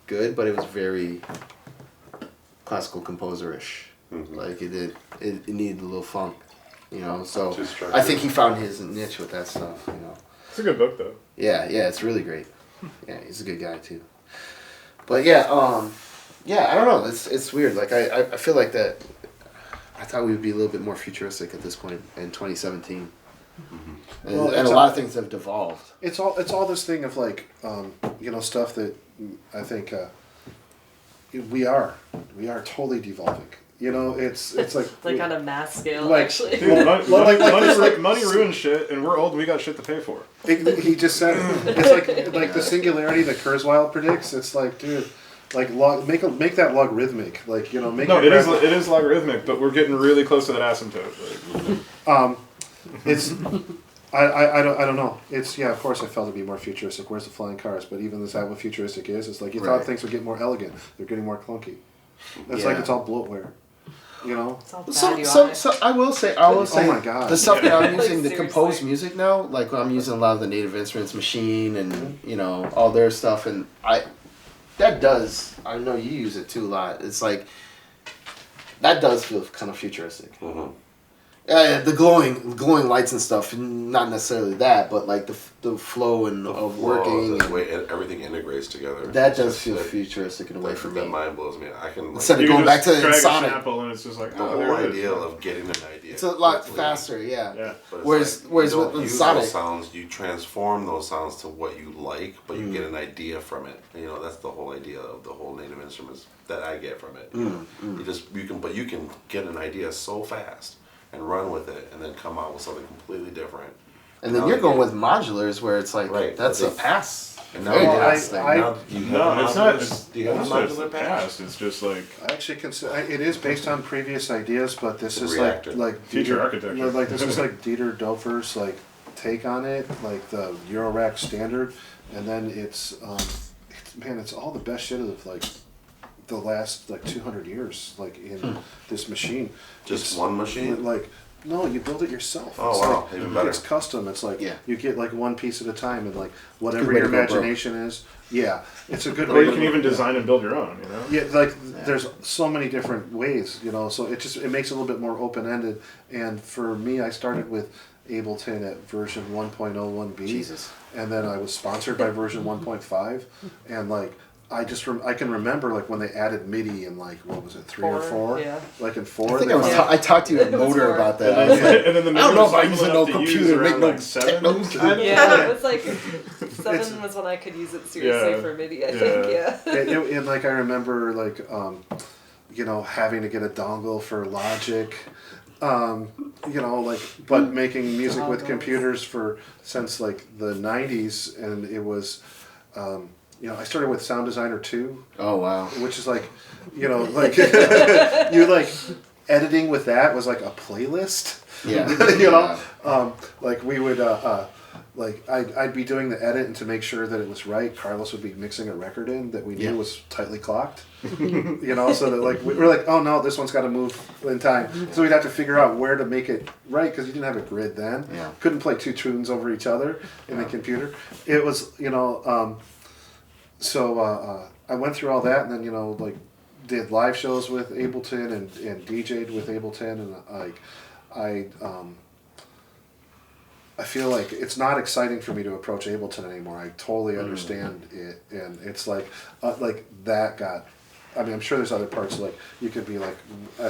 good, but it was very classical composer-ish. Mhm. Like it needed a little funk, So Too structured. I think he found his niche with that stuff, It's a good book, though. Yeah, it's really great. Yeah, he's a good guy too. But yeah, I don't know. It's weird. Like I feel like that. I thought we would be a little bit more futuristic at this point in 2017. Mm-hmm. And a lot of things have devolved. It's all this thing of stuff that I think we are totally devolving. It's like on a mass scale, like- actually. Dude, like money ruins shit, and we're old and we got shit to pay for. he just said it's like the singularity that Kurzweil predicts. It's like, dude, make that logarithmic. Make No, it is logarithmic, but we're getting really close to that asymptote. It's I don't know. It's of course I felt it'd be more futuristic. Where's the flying cars? But even is that what futuristic is? It's like you thought Right. things would get more elegant. They're getting more clunky. It's Yeah. like it's all bloatware. It's all bad So I will say Oh my God. the stuff that I'm Like, using to compose seriously. music now, like when I'm using a lot of the Native Instruments machine and all their stuff, and I know you use it too a lot. It's like that does feel kind of futuristic. Mhm. The glowing lights and stuff, not necessarily that, but like the flow and of working. The and way everything integrates together. that It's does just feel that- futuristic in a way for me. That mind blows me. I can Instead of You going can back just to drag a Sonic, sample and it's just like, the oh, whole there it is. idea of getting an idea. it's a lot quickly. faster. Yeah. Yeah. But it's Whereas you with don't use Sonic, those sounds, you transform those sounds to what you like, but you get an idea from it. That's the whole idea of the whole Native Instruments that I get from it. You can get an idea so fast and run with it, and then come out with something completely different. and then you're going with modulars where it's like Right, that's but a pass And now now you have No, it's not. It's, do you have a modular patch? past. It's just like I actually consider it is based on previous ideas, but this is Reactor. like Future Dieter- architecture. Like this is like Dieter Dofer's like take on it, like the Eurorack standard, and then it's all the best shit of like the last like 200 years, like in this machine. Just It's one machine? Like no, you build it yourself. Oh, It's wow, like, even better. It's custom. It's like you get like one piece at a time, and like whatever Good way your to go, bro. imagination is. Yeah, it's a good or way. you to can even design and build your own. You know. Yeah, like there's so many different ways, you know. So it makes it a little bit more open ended. And for me, I started with Ableton at version 1.01b. Jesus. And then I was sponsored by version 1.5, and like I can remember like when they added MIDI in like what was it 3 or 4? Yeah. Like in 4. I think I talked to you at Motor about that. I was like, And then the I don't know if I MIDI was use no simple enough to computer to use make no around, like, 7. techno. Yeah, it was like 7 was when I could use it seriously Yeah. for MIDI, I think, yeah. And like I remember like you know having to get a dongle for Logic. You know, like, but making music with computers since like the 90s, and it was, you know, I started with Sound Designer 2. Oh wow! Which is like, you know, like you like editing with that was like a playlist. Yeah. You know, like we would like I'd be doing the edit, and to make sure that it was right, Carlos would be mixing a record in that we knew was tightly clocked. You know, so that like we're like, oh no, this one's got to move in time. So we'd have to figure out where to make it right, because you didn't have a grid then. Yeah. Couldn't play 2 tunes over each other in the computer. It was, you know, so I went through all that, and then, you know, like did live shows with Ableton and DJ'd with Ableton, and like I feel like it's not exciting for me to approach Ableton anymore. I totally understand it, and it's like that got. I mean, I'm sure there's other parts, like you could be like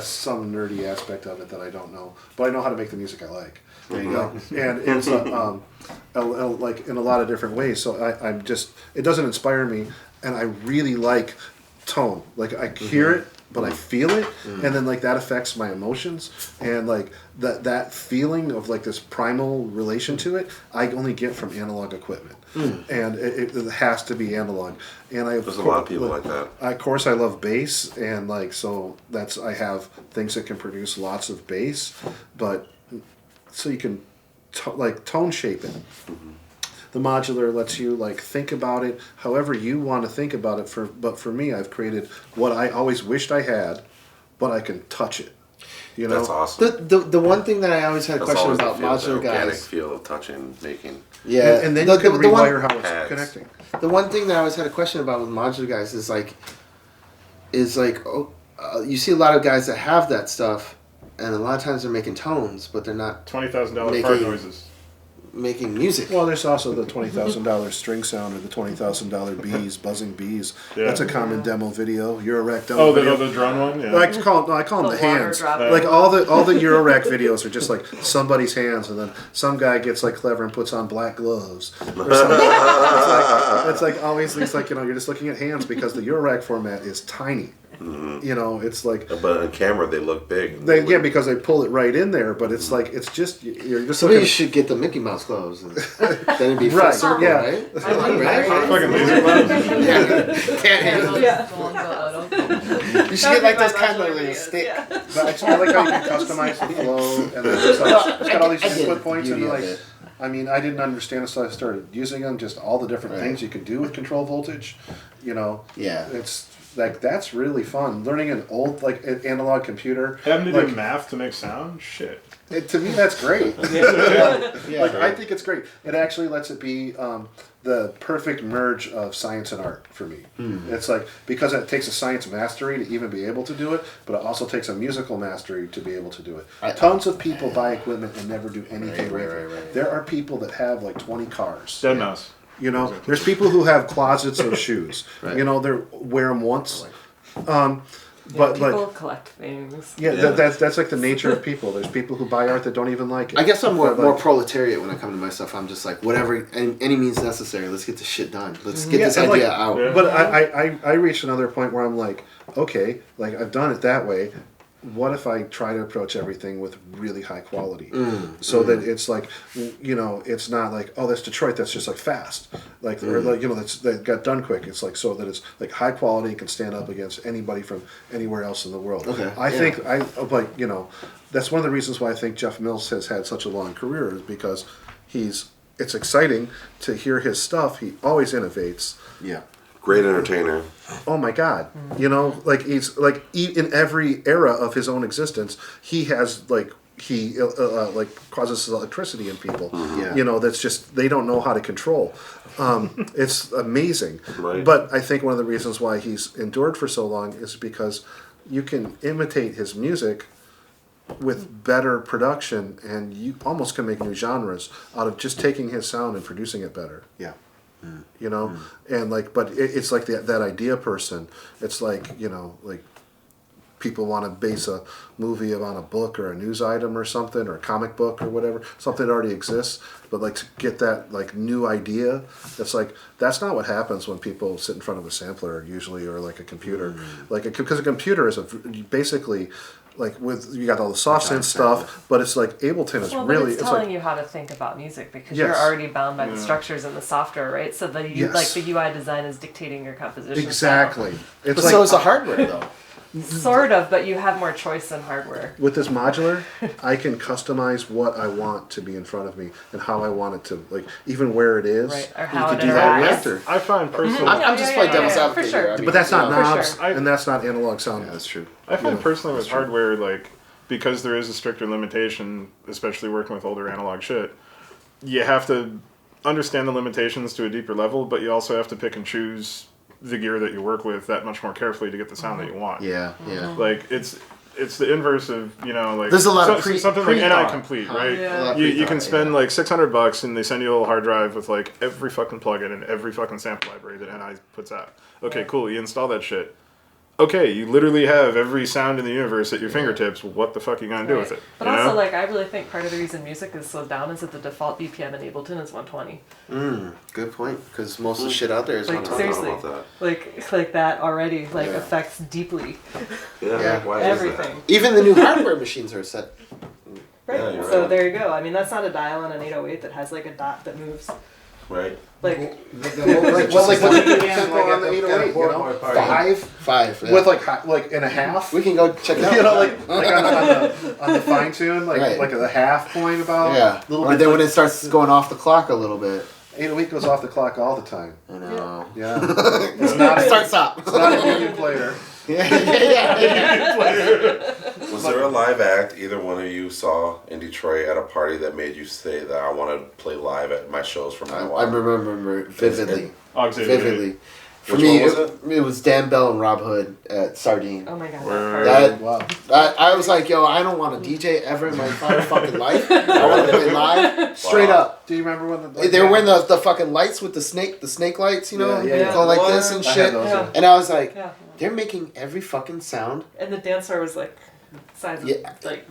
some nerdy aspect of it that I don't know, but I know how to make the music I like. There you go. And it's like in a lot of different ways. So I'm just, it doesn't inspire me, and I really like tone. Like I hear it, but I feel it, and then like that affects my emotions, and like that feeling of like this primal relation to it, I only get from analog equipment, and it has to be analog. And there's a lot of people like that. Of course, I love bass, and like so I have things that can produce lots of bass, but so you can tone shape it. The modular lets you like think about it however you want to think about it. But for me, I've created what I always wished I had, but I can touch it. You know, that's awesome. The one thing that I always had a That's question always about the feel, the modular organic guys. feel of touching, making. Yeah, and then you can rewire how it's Pads. connecting. The one thing that I always had a question about with modular guys is like you see a lot of guys that have that stuff, and a lot of times they're making tones, but they're not $20,000 part noises. Making music. Well, there's also the $20,000 string sound, or the $20,000 bees, buzzing bees. Yeah. That's a common demo video. Eurorack demo. Oh, the drone one. Yeah. I like to call them the hands. dropping. Like all the Eurorack videos are just like somebody's hands, and then some guy gets like clever and puts on black gloves. Or something. It's like always these like, you know, you're just looking at hands because the Eurorack format is tiny. You know, it's like. But on camera, they look big. Because they pull it right in there. But it's like it's just you're just. Somebody looking. should get the Mickey Mouse gloves. And then it'd be Right, full circle, yeah. right? I like Right? Fucking laser gloves. Yeah. Can't handle it. Yeah. You should get like those kind of like stick. Yeah. But I like how you can customize the flow, and then it's got all these I get input the points, and beauty of like, it. I mean, I didn't understand until I started using them, just all the different Right. things you could do with control voltage. You know, Yeah. it's like that's really fun. Learning an old like an analog computer, Having to like, do math to make sound? Shit. to me that's great. Yeah. Like I think it's great. It actually lets it be the perfect merge of science and art for me. It's like because it takes a science mastery to even be able to do it, but it also takes a musical mastery to be able to do it. Tons of people buy equipment and never do anything with it. Right. There are people that have like 20 cars. Dead mouse. You know, there's people who have closets of shoes. Right. You know, they wear them once. But But people like, collect things. yeah, that's like the nature of people. There's people who buy art that don't even like it. I guess I'm more But, like, proletariat when I come to my stuff. I'm just like, whatever, any means necessary. Let's get this shit done. Let's get this and, idea like, out. Yeah. But I reached another point where I'm like, okay, like I've done it that way. What if I try to approach everything with really high quality, so that it's like, you know, it's not like, oh, that's Detroit, that's just like fast. like or like that got done quick. It's like so that it's like high quality and can stand up against anybody from anywhere else in the world. Okay. I think that's one of the reasons why I think Jeff Mills has had such a long career is because it's exciting to hear his stuff. He always innovates. Yeah. Great entertainer. Oh my God! Like he's like in every era of his own existence, he has like causes electricity in people. Yeah. That's just they don't know how to control. It's amazing. Right. But I think one of the reasons why he's endured for so long is because you can imitate his music with better production, and you almost can make new genres out of just taking his sound and producing it better. Yeah. And like, but it's like that idea person. It's like like people want to base a movie on a book or a news item or something or a comic book or whatever, something that already exists. But like to get that like new idea, that's not what happens when people sit in front of a sampler usually or like a computer, because a computer is basically. Like you got all the soft synth stuff, but it's like Ableton is really it's telling you how to think about music because you're already bound by the structures in the software, right? So the UI design is dictating your composition. Exactly. But so is the hardware though. Sort of, but you have more choice in hardware. With this modular, I can customize what I want to be in front of me and how I want it to, like, even where it is. Right, or how you it could do that interacts. with I find personally, I'm just playing devil's for advocate sure. here. I mean, But that's not knobs, sure. and that's not analog sound. Yeah, that's true. I find personally with hardware, like, because there is a stricter limitation, especially working with older analog shit, you have to understand the limitations to a deeper level, but you also have to pick and choose the gear that you work with that much more carefully to get the sound that you want. Yeah. Like, it's the inverse of, like... There's a lot of something like NI Complete, right? Yeah. You can spend like $600 and they send you a little hard drive with like every fucking plugin and every fucking sample library that NI puts out. Okay, cool, you install that shit. Okay, you literally have every sound in the universe at your fingertips. What the fuck are you gonna do with it? But also, like, I really think part of the reason music is slowed down is that the default BPM in Ableton is 120. Good point. Because most of the shit out there is Like, 120. seriously, like that already affects deeply Yeah. Why everything. Is that? Even the new hardware machines are set. Right. Yeah, you're So right. there you go. I mean, that's not a dial on an 808 that has like a dot that moves. Right. Like, Well, like what you can go on the 808, Five. Yeah. with like in a half. We can go check it out. On the fine tune, like the half point about. Yeah. Little Or bit then like, when it starts going off the clock a little bit. 808 goes off the clock all the time. I know. Yeah. It's not Start stop. It's not a union player. Yeah. Was there a live act either one of you saw in Detroit at a party that made you say that I want to play live at my shows from now I on? remember vividly. Auxiliary. Vividly. For Which me, one was it was Dan Bell and Rob Hood at Sardine. oh my god. Where- That That, Wow. I was like, yo, I don't want to DJ ever in my entire fucking life. I want to play live, straight Wow. up. Do you remember when They were wearing the fucking lights with the snake lights, you know, Yeah. go like What? this and I shit. had those, Yeah. And I was like, yeah. they're making every fucking sound. And the dance floor was like size of Yeah. like.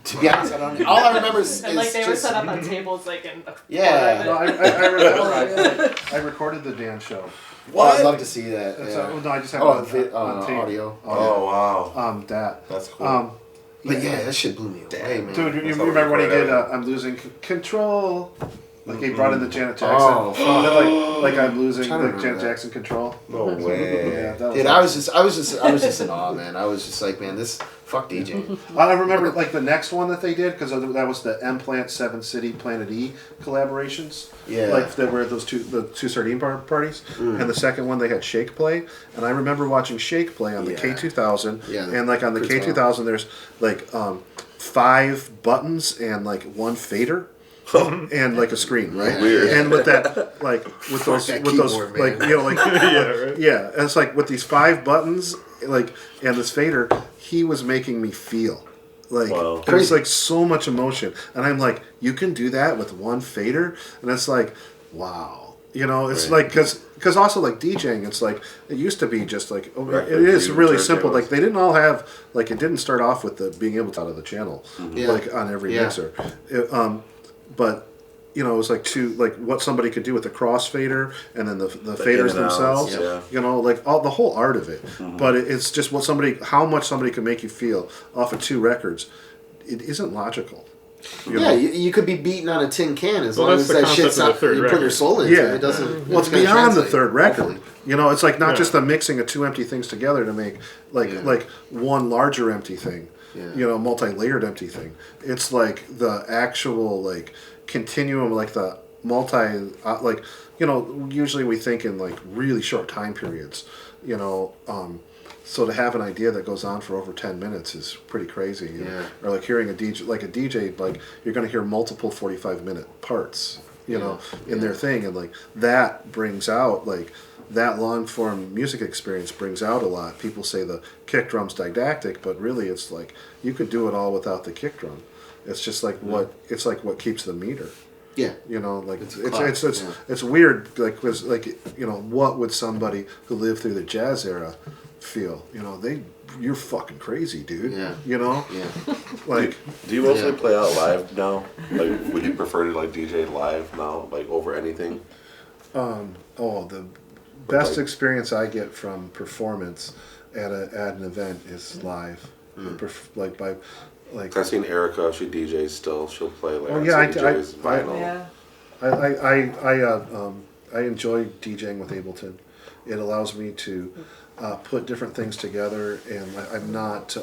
To be honest, I don't. All I remember is And like they were just, set up on tables like in the Yeah. No, I remember. I recorded the Dan show. Well, I'd love to see that. It's Yeah. no, I just have Oh, it on tape. audio. Oh, wow. That. That's cool. But yeah, that shit blew me away, man. Dude, you That's how remember when he we record did everything. I'm losing control? Like he brought in the Janet Jackson. Oh, And then like I'm losing Trying to like remember Janet that. Jackson control. No way. Yeah, that was Dude, I was just in awe, man. I was just like, man, this fuck DJ. I remember like the next one that they did because that was the M Plant 7 City Planet E collaborations. Yeah. Like there were the two Sardine parties, and the second one they had Shake play, and I remember watching Shake play on the Yeah. K2000, Yeah, and like on the pretty K2000 there's like 5 buttons and like 1 fader. And like a screen, right? Weird. And with that, like with those, that with those, keyboard, like man. like Yeah, right. yeah, and it's like with these 5 buttons, like and this fader, he was making me feel like Wow. there's like so much emotion, and I'm like, you can do that with 1 fader, and it's like, wow, it's Right. like because also like DJing, it's like it used to be just like Right, it is you really turn simple. channels. Like they didn't all have like it didn't start off with the being able to out of the channel Yeah. like on every Yeah. mixer, but. It was like what somebody could do with the crossfader and then the faders in and outs, themselves. yeah. Like all the whole art of it. But it's just how much somebody can make you feel off of 2 records. It isn't logical. You could be beating on a tin can as long that's as the that concept shit's of the not, third you put record. your soul into it. It doesn't. Well, it's beyond the third record. Hopefully. You know, it's like not Yeah. just the mixing of two empty things together to make like one larger empty thing. Yeah. You know, multi-layered empty thing. It's like the actual like continuum, like the like, you know, usually we think in like really short time periods. You know, so to have an idea that goes on for over 10 minutes is pretty crazy. You know? Or like hearing a DJ, like you're going to hear multiple 45-minute parts, you know, in their thing. And like that brings out like that long form music experience brings out a lot. People say the kick drum's didactic, but really it's like you could do it all without the kick drum. It's just like what keeps the meter. Yeah, you know, like it's weird, like because like you know, what would somebody who lived through the jazz era feel? You know, you're fucking crazy, dude. Yeah, you know. Yeah. Like, do you mostly play out live now? Like, would you prefer to like DJ live now, like over anything? The best experience I get from performance at an event is live. Like I've seen ERIKA. She DJs still. She'll play like DJs vinyl. I enjoy DJing with Ableton. It allows me to put different things together, and I'm not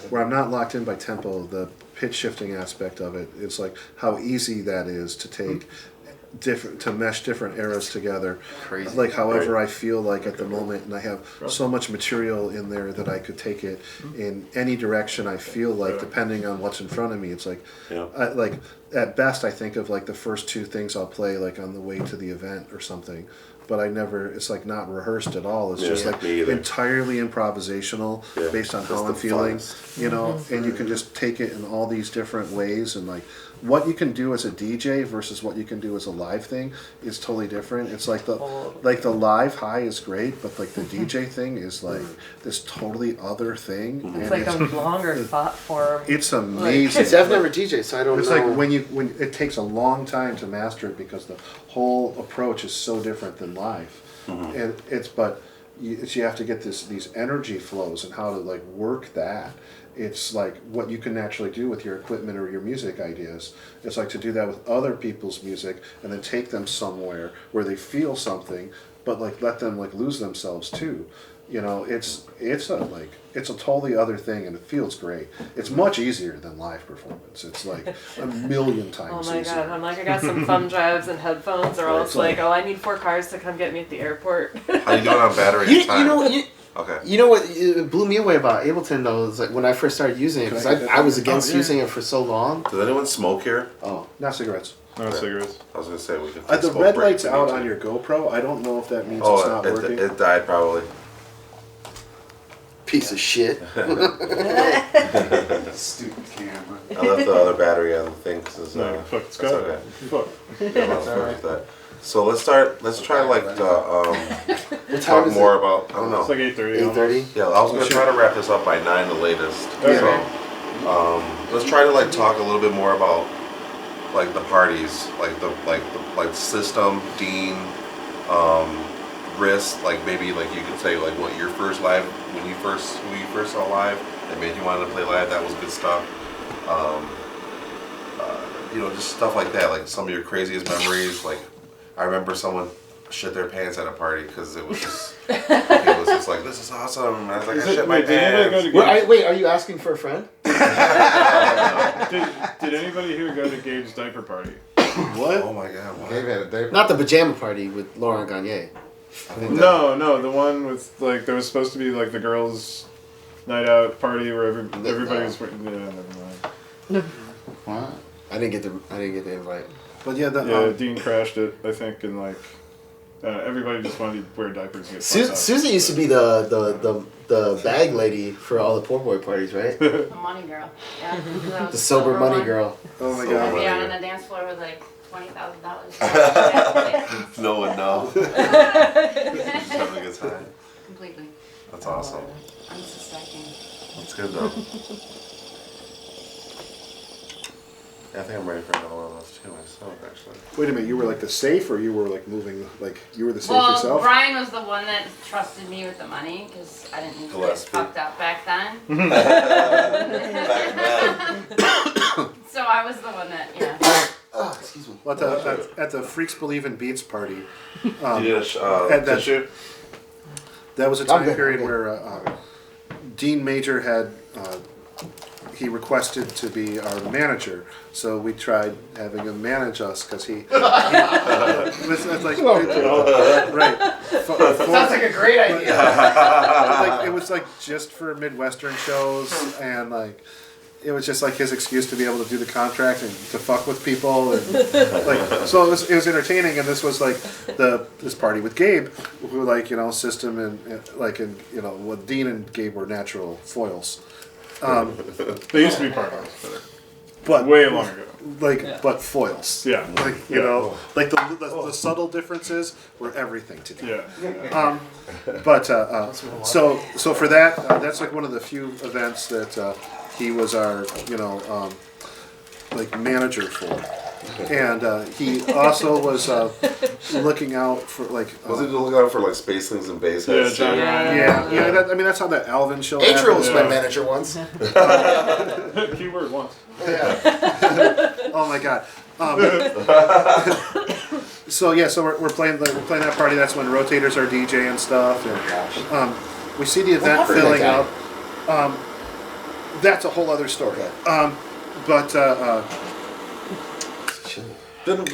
where I'm not locked in by tempo. The pitch shifting aspect of it. It's like how easy that is to take. To mesh different eras together. Crazy. Like however I feel like at the moment, and I have so much material in there that I could take it in any direction I feel like, depending on what's in front of me. It's like, like at best I think of like the first two things I'll play like on the way to the event or something, but I never. It's like not rehearsed at all. It's just like entirely improvisational based on how I'm feeling, you know. And you can just take it in all these different ways, and like. What you can do as a DJ versus what you can do as a live thing is totally different. It's like the live high is great, but like the DJ thing is like this totally other thing. It's like a longer thought form. It's amazing. See, I've never DJed, so I don't know. It's like when it takes a long time to master it because the whole approach is so different than live, and you have to get these energy flows and how to like work that. It's like what you can naturally do with your equipment or your music ideas. It's like to do that with other people's music and then take them somewhere where they feel something, but like let them like lose themselves too. You know, it's a totally other thing, and it feels great. It's much easier than live performance. It's like a million times Oh my easier. god, I'm like, I got some thumb drives and headphones, or else like, oh, I need 4 cars to come get me at the airport. How you doing on battery time? Okay. You know what it blew me away about Ableton though is like when I first started using it, because I was against using it for so long. Does anyone smoke here? Oh, not cigarettes. No cigarettes. I was gonna say we could. The red light's out on your GoPro. I don't know if that means it's not working. It died probably. Piece of shit. Stupid camera. I left the other battery on the thing because it's got okay. Fuck. That's alright. So let's try like talk more about, I don't know. It's like 8:30. 8:30? Yeah, I was gonna try to wrap this up by 9 the latest. Okay. So let's try to like talk a little bit more about like the parties, like System, Dean, Wrist, like maybe like you could say like what your first live who you first saw live that made you want to play live, that was good stuff. You know, just stuff like that, like some of your craziest memories. Like I remember someone shit their pants at a party because it was just like, this is awesome. And I was like, I shit my pants. Wait, are you asking for a friend? Did anybody here go to Gabe's diaper party? What? Oh my god! What? Gabe had a diaper. Not the pajama party with Laurent Gagne. No, the one with like there was supposed to be like the girls' night out party where everybody was. Yeah, never mind. What? I didn't get the invite. But yeah, Dean crashed it, I think, and like everybody just wanted to wear diapers and get Susie used to be the bag lady for all the poor boy parties, right? The money girl. Yeah. The sober money girl. Oh my I'd god. be out on the dance floor with like $20,000. No one knows. Just having a good time. Completely. That's awesome. Unsuspecting. That's good though. Yeah, I think I'm ready for another one of those too myself, actually. Wait a minute, you were like the safe, or you were like moving, like you were the safe Well, yourself? Brian was the one that trusted me with the money because I didn't get fucked up back then. So I was the one that, yeah. Oh, excuse me. Well, at the Freaks Believe in Beats party, You did a tissue? that was a time period where Dean Major had he requested to be our manager, so we tried having him manage us because he was like right. Sounds like a great idea. Like, it was like just for Midwestern shows, and like it was just like his excuse to be able to do the contract and to fuck with people, and like so it was entertaining. And this was like this party with Gabe, who like System and what Dean and Gabe were natural foils. They used to be partners, but way long ago. But foils. Yeah. Like like the subtle differences were everything to me. Yeah. So for that, that's like one of the few events that he was our like manager for, and he also was looking out for like. Was he looking out for like Spacelings and bass heads? Yeah. That's how that Alvin show. Adriel was my manager once. Keyword once. Yeah. Oh my god. So we're playing that party. That's when Rotators are DJ and stuff, and we see the event filling up. That's a whole other story.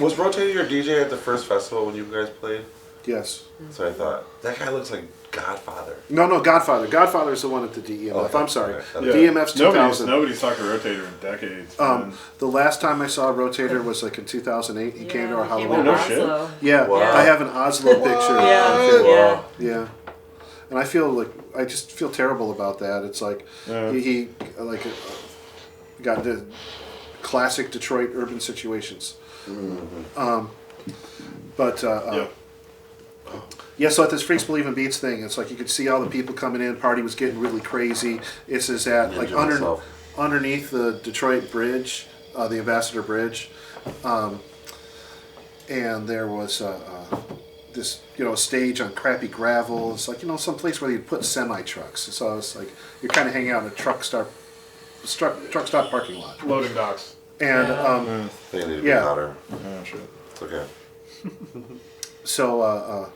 Was Rotator your DJ at the first festival when you guys played? Yes. So I thought that guy looks like Godfather. No, Godfather. Godfather is the one at the DEMF. Okay. I'm sorry. Yeah. DEMF's 2000. Nobody's talked to Rotator in decades. The last time I saw Rotator was like in 2008. He came to our Halloween. No shit. Yeah, wow. I have an Oslo picture. Yeah. And I just feel terrible about that. It's like he got the classic Detroit urban situations. Mm-hmm. So at this Freaks Believe in Beats thing, it's like you could see all the people coming in. Party was getting really crazy. This is at like underneath the Detroit Bridge, the Ambassador Bridge, and there was this stage on crappy gravel. It's like some place where you'd put semi trucks. So it's like you're kind of hanging out in a truck stop parking lot. Loading docks. And they need to be louder. Oh shit. It's okay. So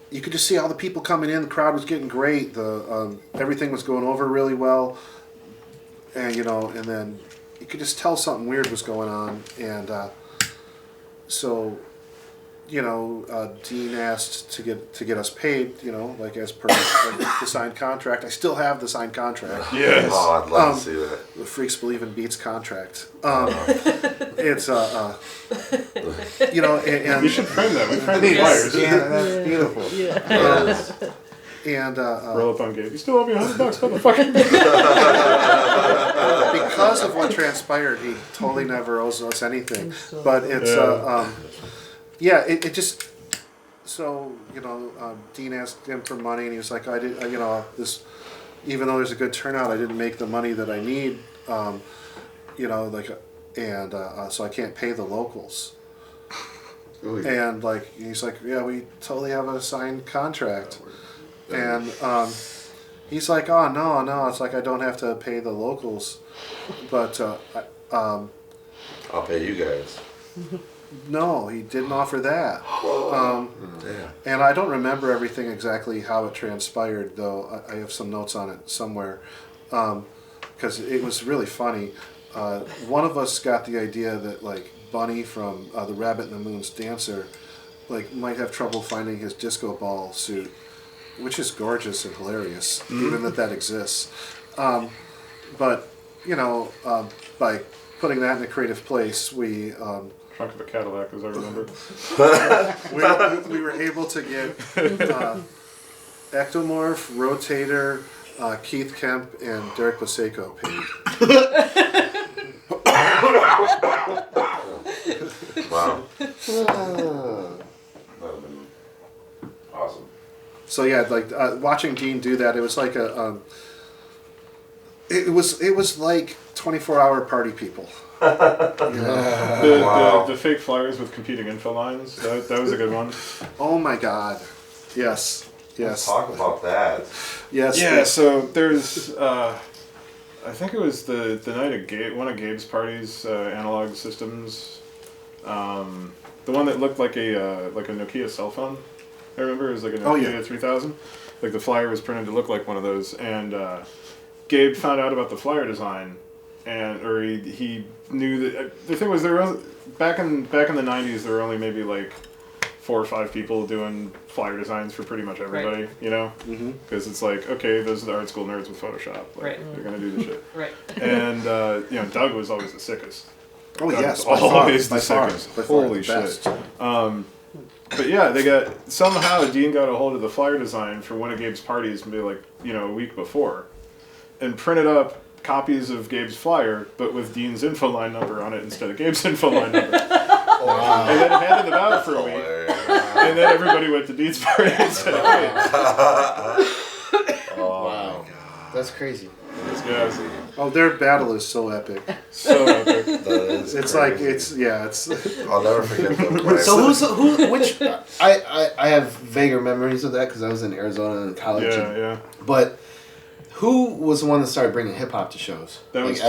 you could just see all the people coming in. The crowd was getting great. The everything was going over really well, and and then you could just tell something weird was going on. And Dean asked to get us paid. Like as per the signed contract. I still have the signed contract. Yes. Oh, I'd love to see that. The Freaks Believe in Beats contract. It's and you should frame that. We frame the flyers. Yeah, that's beautiful. And roll up on Gabe. You still owe me $100, motherfucker. Because of what transpired, he totally never owes us anything. But it's it just Dean asked him for money, and he was like, I did this, even though there's a good turnout, I didn't make the money that I need, so I can't pay the locals. Ooh. And he's like, yeah, we totally have a signed contract. And he's like, oh no, it's like I don't have to pay the locals, but I'll pay you guys. No, he didn't offer that. And I don't remember everything exactly how it transpired, though. I have some notes on it somewhere, because it was really funny. One of us got the idea that Bunny from the Rabbit and the Moon's Dancer might have trouble finding his disco ball suit, which is gorgeous and hilarious, even that exists. But by putting that in a creative place, we Trunk of a Cadillac, as I remember. we were able to get Ectomorph, Rotator, Keith Kemp, and Derek Baseco paid. Wow. That would have been awesome. So watching Dean do that, it was like it was like 24-hour party people. The fake flyers with competing info lines, that was a good one. Oh my god. Yes. Let's talk about that. Yes. Yeah, so there's I think it was the night of one of Gabe's parties, Analog Systems. The one that looked like a Nokia cell phone. I remember it was like a Nokia 3000. Like the flyer was printed to look like one of those, and Gabe found out about the flyer design, or he knew that the thing was there was back in the 90s there were only maybe like 4 or 5 people doing flyer designs for pretty much everybody, right. you know, because it's like, okay, those are the art school nerds with Photoshop, like, right. they're gonna do the shit, right. And you know, Doug was always the sickest. Oh Doug yes, was always the far, sickest. by far Holy the shit. best. But yeah, somehow Dean got a hold of the flyer design for one of Gabe's parties, maybe like, you know, a week before, and printed up copies of Gabe's flyer, but with Dean's info line number on it instead of Gabe's info line number. Wow. And then handed them out for a week, and then everybody went to Dean's party instead of Gabe's. Wow, that's crazy. Yeah. Oh, their battle is so epic. So epic. It's crazy. like it's. I'll never forget them. So which? I have vaguer memories of that because I was in Arizona in college. Yeah. But who was the one that started bringing hip hop to shows? That like was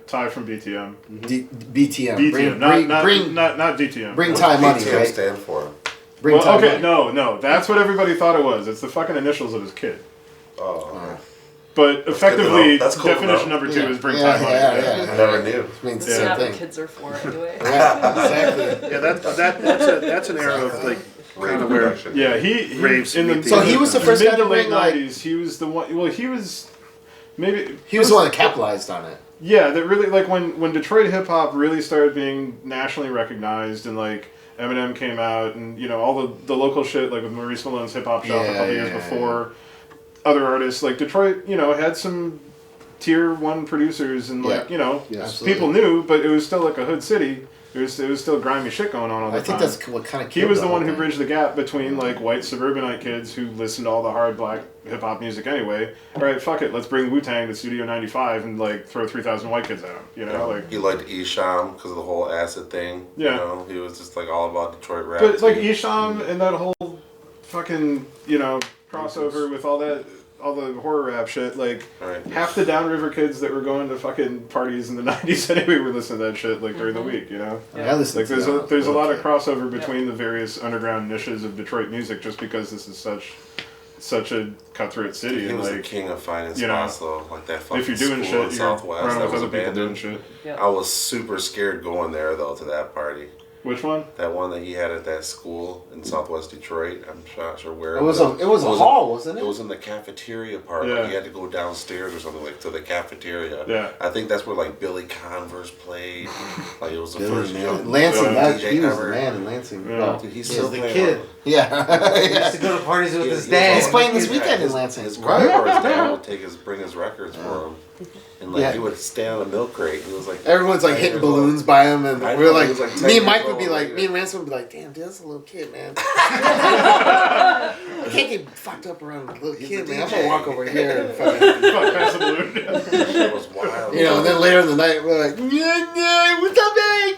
Ty from BTM. BTM. BTM, not DTM. Bring Ty money, BTM right? stand for. Bring Ty money. No, that's what everybody thought it was. It's the fucking initials of his kid. Oh. But effectively, that's cool definition number 2 is bring time money. Yeah. I never knew. It means the That's same what thing. kids are for anyway. Exactly. Yeah, that's an era of like kind of where. Yeah, he raves in the meet the So he was the first mid guy to to late bring like. 90s. He was the one. Well, he was maybe He was the one that capitalized on it. Yeah, that really like when Detroit hip hop really started being nationally recognized, and like Eminem came out, and you know all the local shit like with Maurice Malone's Hip Hop Shop a couple years before. Other artists like Detroit, you know, had some tier 1 producers, and like you know, people knew, but it was still like a hood city. It was still grimy shit going on all the time. I think that's what kind of. He was the one who bridged the gap between like white suburbanite kids who listened to all the hard black hip hop music anyway. All right, fuck it, let's bring Wu-Tang to Studio 95 and like throw 3,000 white kids at him. You know, like he liked Esham because of the whole acid thing. Yeah, you know, he was just like all about Detroit rap. But it's like Esham and that whole fucking crossover with all the horror rap shit, like half the downriver kids that were going to fucking parties in the 90s anyway were listening to that shit like during the week, you know? Yeah, I listen like there's a lot of crossover between the various underground niches of Detroit music just because this is such a cutthroat city. He and was like, the king of finding spots though, like that fucking if you're doing school shit, in you're Southwest running that with was other people doing abandoned. shit. I was super scared going there though to that party. Which one? That one that he had at that school in Southwest Detroit. I'm not sure where it was. It was a hall, wasn't it? It was in the cafeteria part. Yeah. You had to go downstairs or something like to the cafeteria. Yeah. I think that's where like Billy Converse played. Like it was the first man. Lansing, DJ he was ever. The man in Lansing. Yeah. Oh, Dude, he's He still was the playing kid. on- yeah. He used to go to parties with his dad. He's playing this weekend in Lansing. His Right? grandpa or his dad would bring his records for him. And like he would stand on a milk crate. He was like everyone's like hitting balloons by him, and I we were know, like, he was, like, 10 me and Mike years would be old, like, like me and Ransom would be like, damn, dude, that's a little kid, man. I can't get fucked up around a little kid, man. I'm gonna walk over here and fucking pass a balloon. It was wild. You know, and then later in the night, we're like, yeah, what's up, man?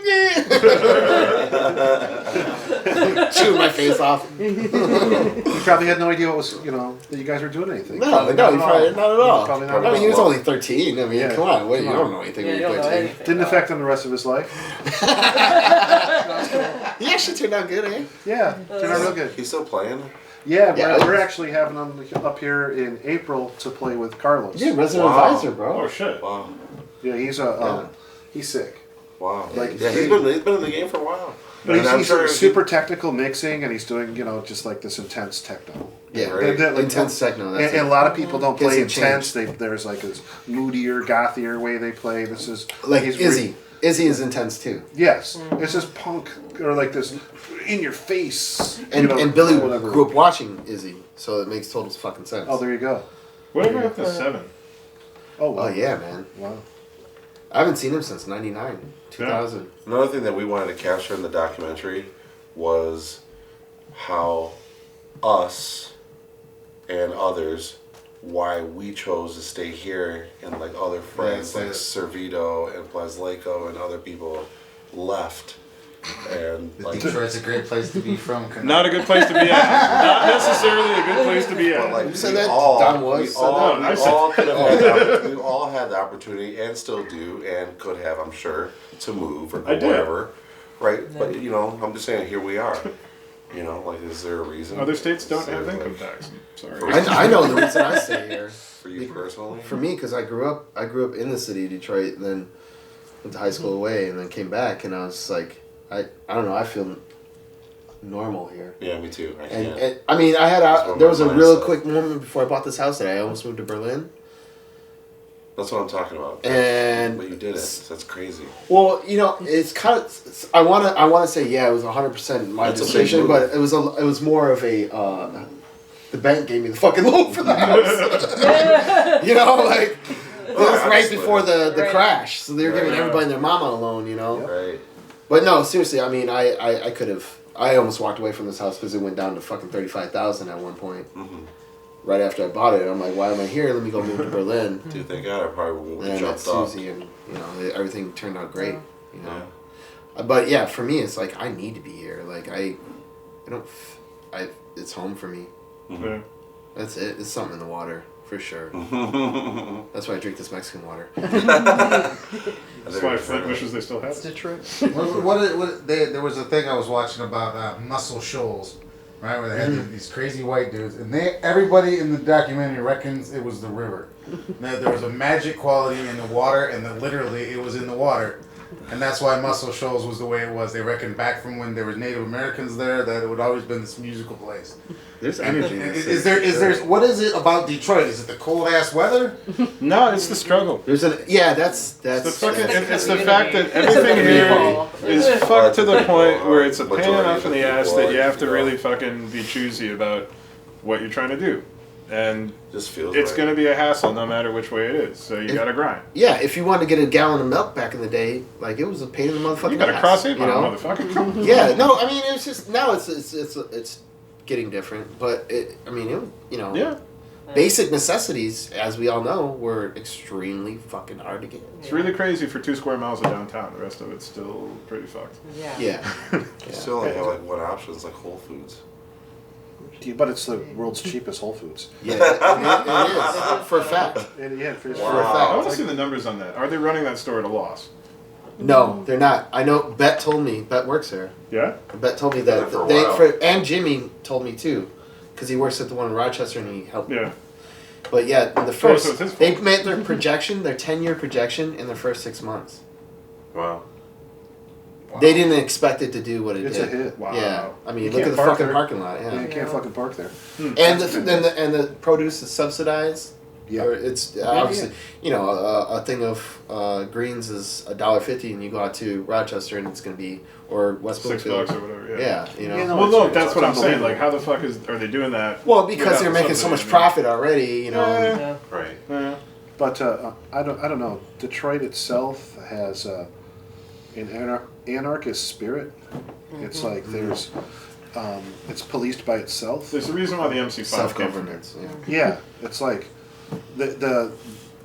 Chewing my face off. He probably had no idea what was, that you guys were doing anything. No, not at all. Probably not I mean, he was at all. only 13. I mean, come on, you don't know anything when you you're don't know 13. anything. Didn't affect him the rest of his life. He actually turned out good, eh? Yeah, turned out real good. He's still playing. Yeah, Yeah. we're actually having him up here in April to play with Carlos. Yeah, resident advisor, bro. Oh shit. Wow. Yeah, he's sick. Wow. Like, Yeah, he's been in the game for a while. But And I'm he's sure super technical mixing, and he's doing, just like this intense techno. Yeah, Right. intense techno. That's And a lot of people don't Gets play it intense. There's like this moodier, gothier way they play. This is like he's Izzy. Izzy is intense too. Yes, it's just punk or like this in your face. And Billy whatever. grew up watching Izzy, so it makes total fucking sense. Oh, there you go. Whatever up to 7. Oh, wow. Oh yeah, man. Wow. I haven't seen him since '99, 2000. Another thing that we wanted to capture in the documentary was how us and others, why we chose to stay here, and like other friends like Servito and Plazleco and other people left And like, Detroit's a great place to be from. Not a good place to be at. Not necessarily a good place to be at. like, So we that all, Don was. we all, I we said- all could have had, we all had the opportunity and still do and could have, I'm sure, to move or go I did. wherever, right? But you know, I'm just saying, here we are. You know, like, is there a reason? Other states don't Is there, have income like, tax. Sorry. I know the reason I stay here. For you personally? For me, because I grew up in the city of Detroit, and then went to high school away, and then came back, and I was just like, I don't know, I feel normal here. Yeah, me too. And I mean, there was a real quick moment before I bought this house that I almost moved to Berlin. That's what I'm talking about. And but you did it. That's crazy. Well, you know, it's kind of. I wanna say it was 100% my That's a big decision, move. but it was more of a. The bank gave me the fucking loan for the house. You know, like it was right before the crash, so they were giving everybody and their mama a loan. You know. Right. But no, seriously, I mean, I could have. I almost walked away from this house because it went down to fucking 35,000 at one point. Mm-hmm. Right after I bought it, I'm like, why am I here? Let me go move to Berlin. Dude, thank God I probably would have And jumped that's off. Susie, and you know, everything turned out great. You know, but yeah, for me, it's like I need to be here. Like it's home for me. Mm-hmm. Yeah. That's it. It's something in the water for sure. That's why I drink this Mexican water. That's why Flint wishes they still had it. Detroit. There was a thing I was watching about Muscle Shoals, right? Where they had these crazy white dudes, and everybody in the documentary reckons it was the river. That there was a magic quality in the water, and that literally it was in the water. And that's why Muscle Shoals was the way it was. They reckoned back from when there were Native Americans there that it would always been this musical place. There's energy. In this Is there? What is it about Detroit? Is it the cold ass weather? No, it's the struggle. That's It's the fact that everything here is fucked to the point where it's a pain enough in the ass that you have to really fucking be choosy about what you're trying to do. And just feels it's right. going to be a hassle no matter which way it is. So you got to grind. Yeah, if you wanted to get a gallon of milk back in the day, like it was a pain in the motherfucking ass. You got to cross it, you know? motherfucker. Yeah, no, I mean it's just now it's getting different, but yeah. Basic necessities, as we all know, were extremely fucking hard to get. It's really crazy for 2 square miles of downtown. The rest of it's still pretty fucked. Yeah. You still only have like one option. It's like Whole Foods. But it's the world's cheapest Whole Foods. Yeah, it is. For a fact. Yeah, for a fact. I want to see the numbers on that. Are they running that store at a loss? No, they're not. I know. Bet told me. Bet works there. Yeah. Bet told me that and Jimmy told me too, because he works at the one in Rochester and he helped. Yeah. But yeah, in the first so it's his fault. they made their projection, their 10-year projection in their first 6 months. Wow. They didn't expect it to do what it It's did. a hit. Wow. Yeah, I mean, You look at can't the park fucking there. parking lot. Yeah, Yeah, you can't fucking park there. and the produce is subsidized. Yeah. Or it's obviously a thing of greens is $1.50, and you go out to Rochester and it's gonna be or West $6 Bloomfield. or whatever. Yeah, Well, no, that's what I'm saying. Like, how the fuck are they doing that? Well, because without they're the making so much subsidy? profit already, you know. Right. Yeah. But I don't know. Detroit itself has an anarchist spirit. It's like there's it's policed by itself. There's a reason why the MC5 Self-governance. Yeah, it's like the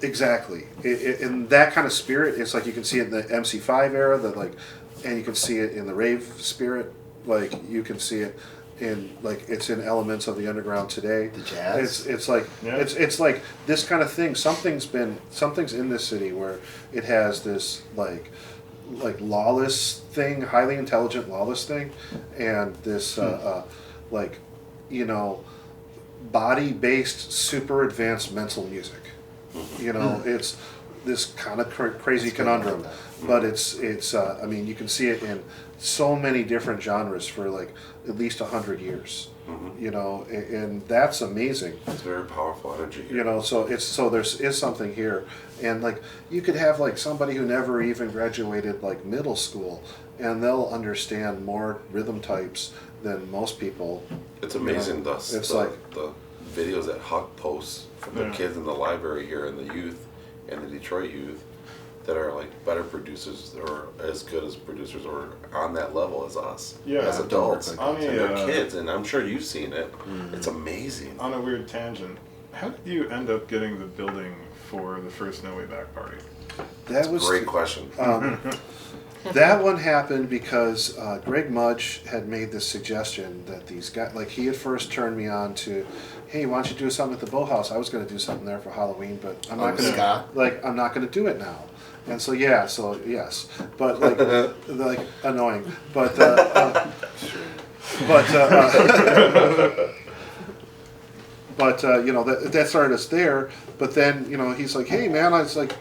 exactly in that kind of spirit. It's like you can see it in the MC5 era, and you can see it in the rave spirit. Like you can see it in it's in elements of the underground today. The jazz. It's like it's like this kind of thing. Something's in this city where it has this like lawless thing, highly intelligent lawless thing, and this body-based super advanced mental music. It's this kind of crazy conundrum, but it's I mean, you can see it in so many different genres for like at least 100 years. And that's amazing. It's very powerful energy here. So there is something here, and like you could have like somebody who never even graduated like middle school, and they'll understand more rhythm types than most people. It's amazing. The videos that Huck posts from the Yeah. kids in the library here and the youth and the Detroit youth that are like better producers or as good as producers or on that level as us as adults. On And they're kids, and I'm sure you've seen it. It's amazing. On a weird tangent, how did you end up getting the building for the first No Way Back party? That was Great question. That one happened because Greg Mudge had made this suggestion that these guys, like he had first turned me on to, hey, why don't you do something at the Bow House? I was going to do something there for Halloween, but I'm not going to, I'm not going to do it now. And so yes, but like annoying, but that started us there. But then he's like, hey man, I was like,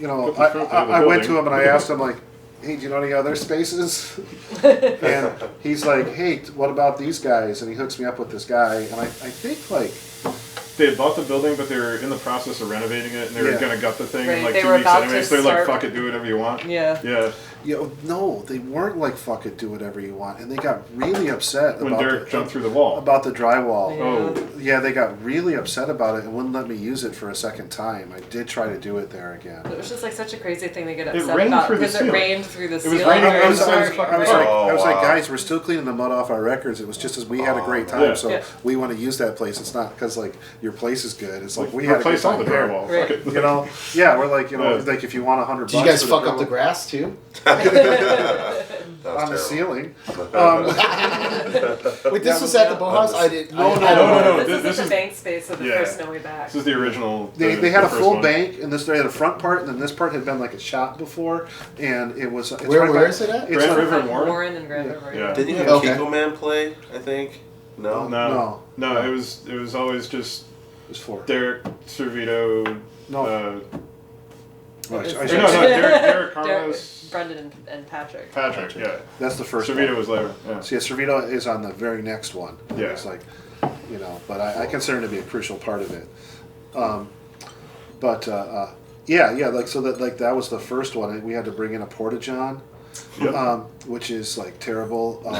I went to him and I asked him like, hey, do you know any other spaces? And he's like, hey, what about these guys? And he hooks me up with this guy, and I think like. They had bought the building, but they were in the process of renovating it, and they were gonna gut the thing in like they 2 were weeks about anyway. to So they're like, start- "Fuck it, do whatever you want." Yeah. No, they weren't like fuck it, do whatever you want, and they got really upset When about Derek jumped through the wall. about the drywall. Yeah. Yeah, they got really upset about it and wouldn't let me use it for a second time. I did try to do it there again. It was just like such a crazy thing to get It upset rained about through the because it ceiling. rained through the It was ceiling. raining during inside the his party. fucking I was like, wow. guys, we're still cleaning the mud off our records. It was just as we had a great time, Yeah. so we want to use that place. It's not because like your place is good. It's like we had a good Replace all time the there. drywall. Right. Fuck it. Yeah, we're like like if you want $100. Did you guys for fuck up the drywall grass too? on the ceiling? Wait, this was at the Bow House? I did. No. This is the bank space of the first Snowy Back. This is the original. They had a first full one. bank, and they had a front part, and then this part had been like a shop before, and it was. Where is it at? It's Grand right River by- Warren. Warren and Grand River. Yeah. Didn't you have Okay. Kiko Man play? I think. No. No. It was always just It was 4. Derek Servito. No. Derek Carlos. Brendan and Patrick. Patrick, yeah. That's the first Servito one. was later. Yeah. So yeah, Servito is on the very next one. Yeah. It's like, but I consider him to be a crucial part of it. That was the first one. We had to bring in a porta-john. Which is like terrible. We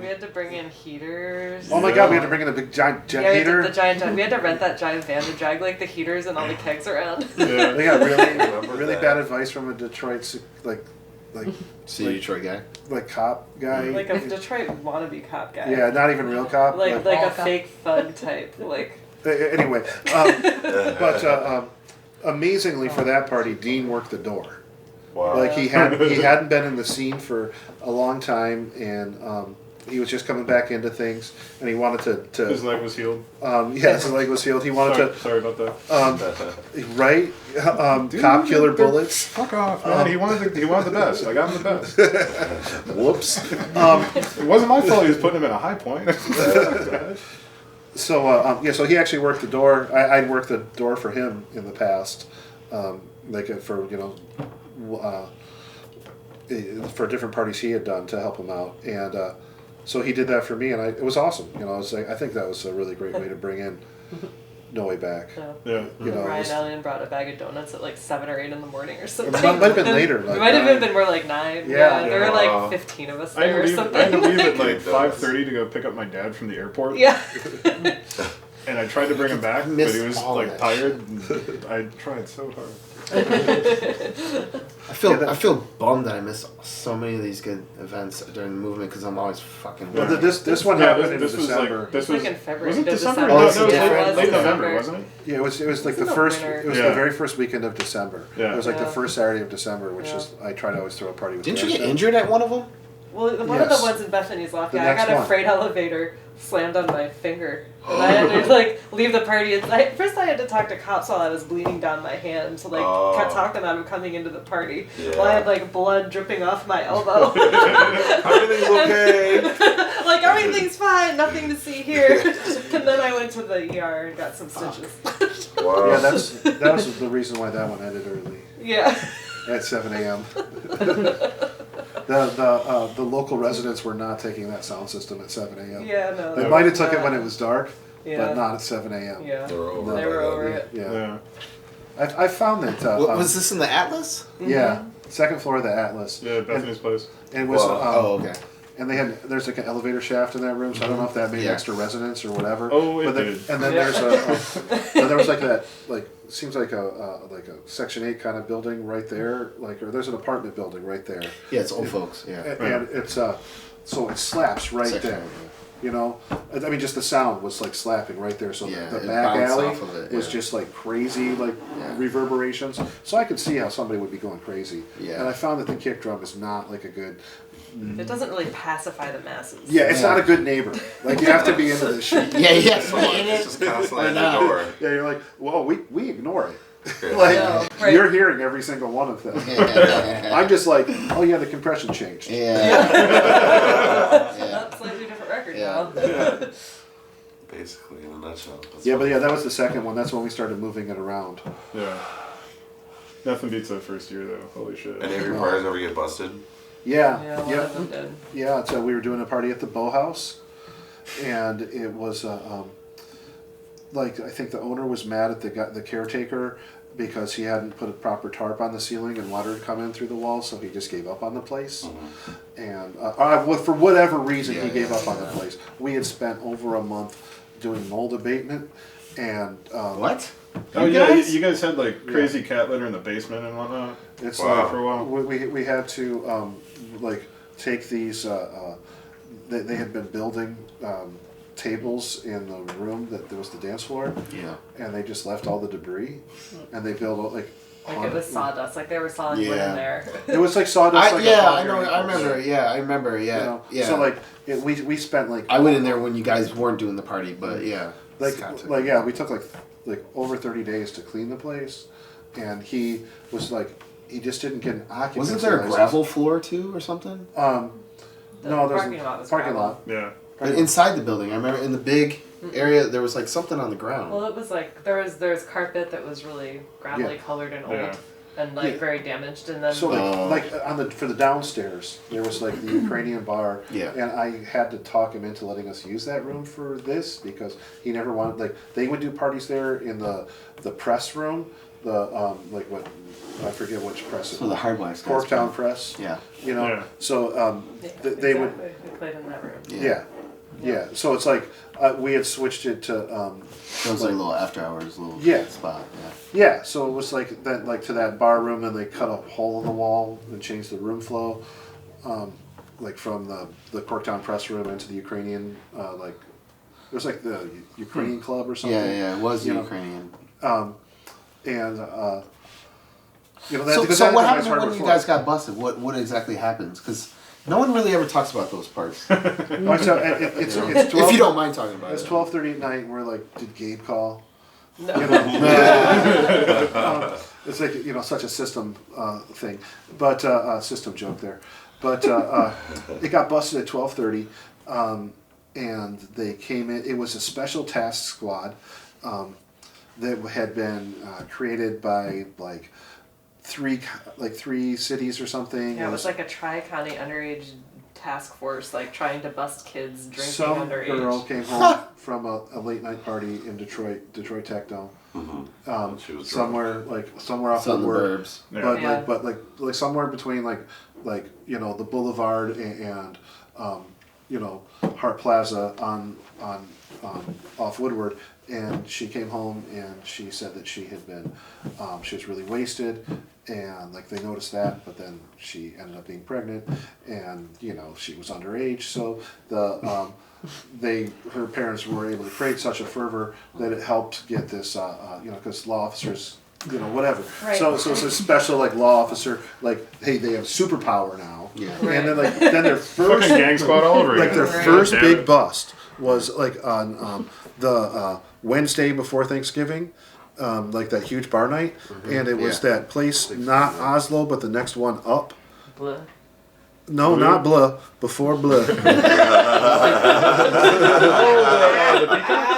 had to bring in heaters. Oh my god, we had to bring in a big giant jet heater. The giant. We had to rent that giant van to drag like the heaters and all the kegs around. Yeah. They got really bad advice from a Detroit Detroit guy. like cop guy. Like a Detroit wannabe cop guy. Yeah, not even real cop. Like a fake thug type. Like. Anyway, amazingly for that party, Dean worked the door. Wow. Like he hadn't been in the scene for a long time, and he was just coming back into things, and he wanted to His leg was healed. his leg was healed. He wanted Sorry about that. cop killer bullets. Fuck off, man. He wanted the best. I got him the best. Whoops. It wasn't my fault. He was putting him in a high point. So he actually worked the door. I'd worked the door for him in the past, for different parties he had done to help him out, and so he did that for me, and it was awesome. I think that was a really great way to bring in No Way Back. Yeah. Ryan Allen brought a bag of donuts at like 7 or 8 in the morning or something. It might have been later. It might have been more like 9. Yeah. There were like 15 of us I there or had something. to leave at like 5:30 to go pick up my dad from the airport. Yeah. And I tried to bring him back, but missed he was all like that. tired. And I tried so hard. I feel bummed that I missed so many of these good events during the movement because I'm always fucking. Well, this one happened in December. This was like in February. Was it Did December? December? No, Oh, it it's was like different. late Okay. November, wasn't it? Yeah, it was like It's the in the first. winter. It was Yeah. the very first weekend of December. Yeah. It was like the Yeah. first Saturday of December, which Yeah. is I try to always throw a party with. Didn't you get Thursday. injured at one of them? Well, one of Yes. the ones in Bethany's loft, The I next got a one. freight elevator slammed on my finger. And I had to like leave the party. First I had to talk to cops while I was bleeding down my hand to like talk them out of coming into the party. Yeah. While I had like blood dripping off my elbow. Everything's okay. Like everything's fine, nothing to see here. And then I went to the ER and got some stitches. Wow. Yeah, that was the reason why that one ended early Yeah. at 7 a.m. The local residents were not taking that sound system at 7 a.m. Yeah, no. They might have took it when it was dark, Yeah. but not at 7 a.m. Yeah. They were over. They were over it. Yeah. Yeah. I found that. Was this in the Atlas? Yeah, second floor of the Atlas. Yeah, Bethany's place. And it was. Okay. And there's like an elevator shaft in that room, so I don't know if that made extra resonance or whatever. Oh, it but then, did. And then Yeah. there was like that, seems like a Section 8 kind of building right there, or there's an apartment building right there. Yeah, it's old folks. Yeah. And it's so it slaps right Section there. You know, I mean, just the sound was like slapping right there. So Yeah, the it back bounced alley off of it, was yeah. just like crazy, like reverberations. So I could see how somebody would be going crazy. Yeah. And I found that the kick drum is not like a good. It doesn't really pacify the masses. Yeah, it's not a good neighbor. Like you have to be into this shit. Yeah, It's just constantly in the door. Yeah, you're like, well, we ignore it. Yeah. Like No, right. you're hearing every single one of them. I'm just like, oh yeah, the compression changed. Yeah. That's a slightly different record Yeah. now. Basically, in a nutshell. That's Yeah, but what- yeah, that was the second one. That's when we started moving it around. Yeah. Nothing beats that first year though. Holy shit. Any of your parties ever get busted? Yeah, Yeah, a lot of them did. yeah. So we were doing a party at the Bow House, and it was like I think the owner was mad at the caretaker because he hadn't put a proper tarp on the ceiling and water had come in through the walls, so he just gave up on the place. And for whatever reason, he gave up on the place. We had spent over a month doing mold abatement, and What? Oh You yeah, guys? you guys had like crazy cat litter in the basement and whatnot. it's Wow. For a while. we had to like take these. They had been building tables in the room that there was the dance floor, Yeah. and they just left all the debris, and they built like. Like it was sawdust, like they were sawing wood Yeah. in there. It was like sawdust. Like Yeah, a I know. I remember. Yeah, I remember. You Yeah, know? yeah. So like we spent like I went in there when you guys weren't doing the party, but yeah. Scott took it. yeah, we took like over 30 days to clean the place, and he was like he just didn't get an occupancy. Wasn't there a license. gravel floor too, or something? No, there's parking lot was parking gravel. lot. Yeah. But inside the building, I remember in the big area there was like something on the ground. Well, it was like there was carpet that was really gravelly Yeah. colored and old Yeah. and like Yeah. very damaged, and then So Oh. like on for the downstairs there was like the Ukrainian bar, Yeah. and I had to talk him into letting us use that room for this because he never wanted like they would do parties there in the press room, the like what I forget which press. So the hard wax guys. Corktown press. Yeah. You know, Yeah. so yeah, they would. exactly. We played in that room. Yeah. Yeah. So it's like we had switched it to. It was like a little after hours, little Yeah. spot. Yeah. Yeah. So it was like that, like to that bar room, and they cut a hole in the wall and changed the room flow, like from the Corktown press room into the Ukrainian like. It was like the Ukrainian club or something. Yeah, yeah, it was You know, Ukrainian. And you know that. So, because so that what had a nice happened when hardwood you floor. guys got busted? What exactly happens? Because no one really ever talks about those parts. Oh, so it's 12, If you don't mind talking about It's it. 12:30 at night, and we're like, did Gabe call? No. You know, it's like such a system thing, but system joke there. But it got busted at 12:30, and they came in. It was a special task squad that had been created by like three cities or something. Yeah, it was like a tri-county underage task force, like trying to bust kids drinking Some underage. girl came home from a late night party in Detroit Techno. She was Somewhere off Some the of the word, burbs. Yeah. but like somewhere between like the Boulevard and Hart Plaza on off Woodward, and she came home and she said that she had been she was really wasted, and like they noticed that, but then she ended up being pregnant, and she was underage, so her parents were able to create such a fervor that it helped get this because law officers whatever. Right. So it's a special like law officer, like, hey, they have superpower now. Yeah. And then their first Fucking gang squad all over like again. their Right. first Damn big it. bust was like on the Wednesday before Thanksgiving. Like that huge bar night, and it was that place, not Oslo, but the next one up. Blah. No, not Blah. Before Blah.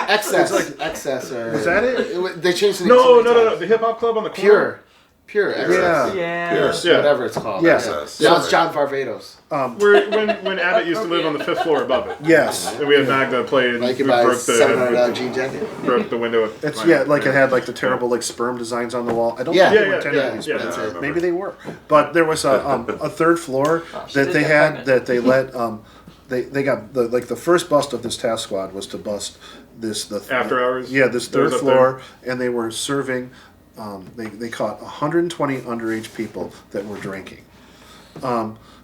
Excess or Is that it? They changed the name. No, so no, many no, no. times. The hip hop club on the corner. Pure Excess. Yeah. Yeah. Yeah. Whatever it's called. Yeah. Excess. Now it's John Varvatos. Where when Abbott used to live on the 5th floor above it. Yes. And we had Magda play and Like we you buy broke $700 jean jacket. broke the window. It's like it had like the terrible like sperm designs on the wall. I don't Yeah. think they Yeah, were yeah, intended yeah, to be yeah, sperm. that's it. Maybe they were, but there was a third floor she that did they get had pregnant. that they let they got the first bust of this task squad was to bust this After hours? Yeah, this Those third up floor, and they were serving. They caught 120 underage people that were drinking.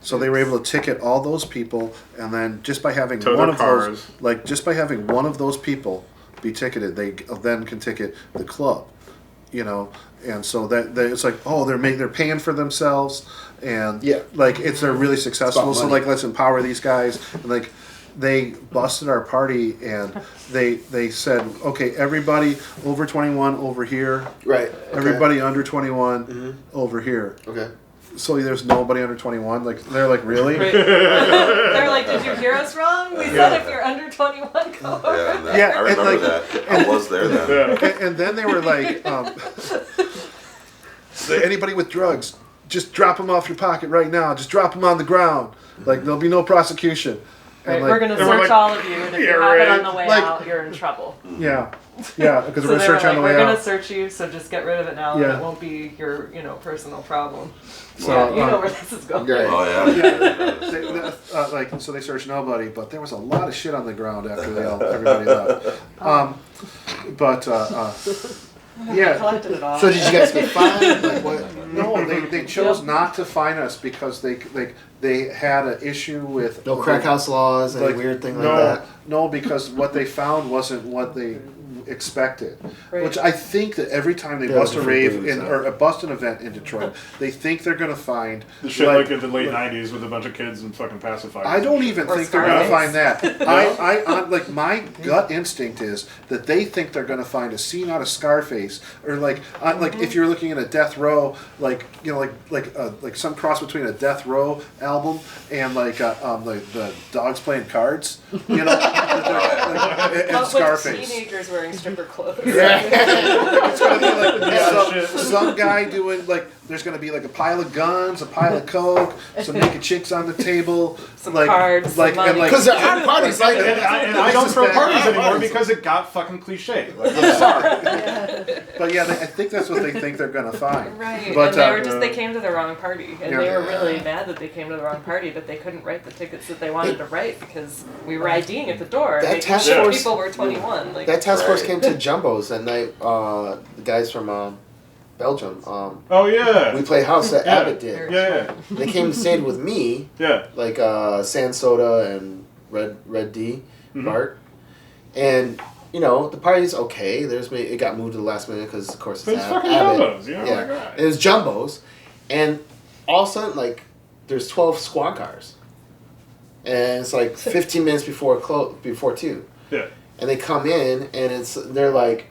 So they were able to ticket all those people, and then just by having Tow one their of cars. those, like just by having one of those people be ticketed, they then can ticket the club, you know. And so that it's like, oh, they're paying for themselves, and like they're really successful. So like, let's empower these guys. And like, they busted our party, and they said, okay, everybody over 21 over here, right? Everybody under 21 over here. Okay. So there's nobody under 21. Like they're like, really? Right. They're like, did you hear us wrong? We said if you're under 21, go over there. Yeah, I remember that. I was there then. And then they were like, anybody with drugs, just drop them off your pocket right now. Just drop them on the ground. Like there'll be no prosecution. Right, like, we're gonna search all of you, and if you have it on the way out, you're in trouble. Yeah, because So we're searching on the way we're out. gonna search you, so just get rid of it now, and it won't be your, personal problem. So you know where this is going. Oh yeah. Like so, they searched nobody, but there was a lot of shit on the ground after everybody left. Yeah. Collected it all. So did you guys get fined? Like what? No, they chose not to fine us because they had an issue with No crack house laws, any weird thing like that? No, because what they found wasn't what they expected. Right. Which I think that every time they bust a rave or bust an event in Detroit, they think they're going to find the shit like in the late '90s with a bunch of kids and fucking pacifiers. I don't even think they're going to find that. I like my gut instinct is that they think they're going to find a scene out of Scarface, or like if you're looking at a Death Row, like some cross between a Death Row album and like the dogs playing cards, you know, and Scarface. With teenagers wearing stripper clothes. It's gonna be like some guy doing there's gonna be like a pile of guns, a pile of coke, some naked chicks on the table, some cards, because there are parties like that. And I don't throw parties anymore because it got fucking cliche. Like, I'm sorry. But yeah, I think that's what they think they're gonna find. Right. But and they came to the wrong party, and they were really mad that they came to the wrong party, but they couldn't write the tickets that they wanted to write because we were IDing at the door. That making task sure force, people were 21. That task force came to Jumbo's that night. The guys from Belgium. Oh yeah. We played house that Abbott did. Yeah. They came and stayed with me. Yeah. Like Sand Soda and Red D, Bart, and the party's okay. It got moved to the last minute because of course it's fucking Abbott. Jumbo's, yeah. It was Jumbo's, and all of a sudden there's 12 squad cars, and it's like 15 minutes before 2. Yeah. And they come in and they're like,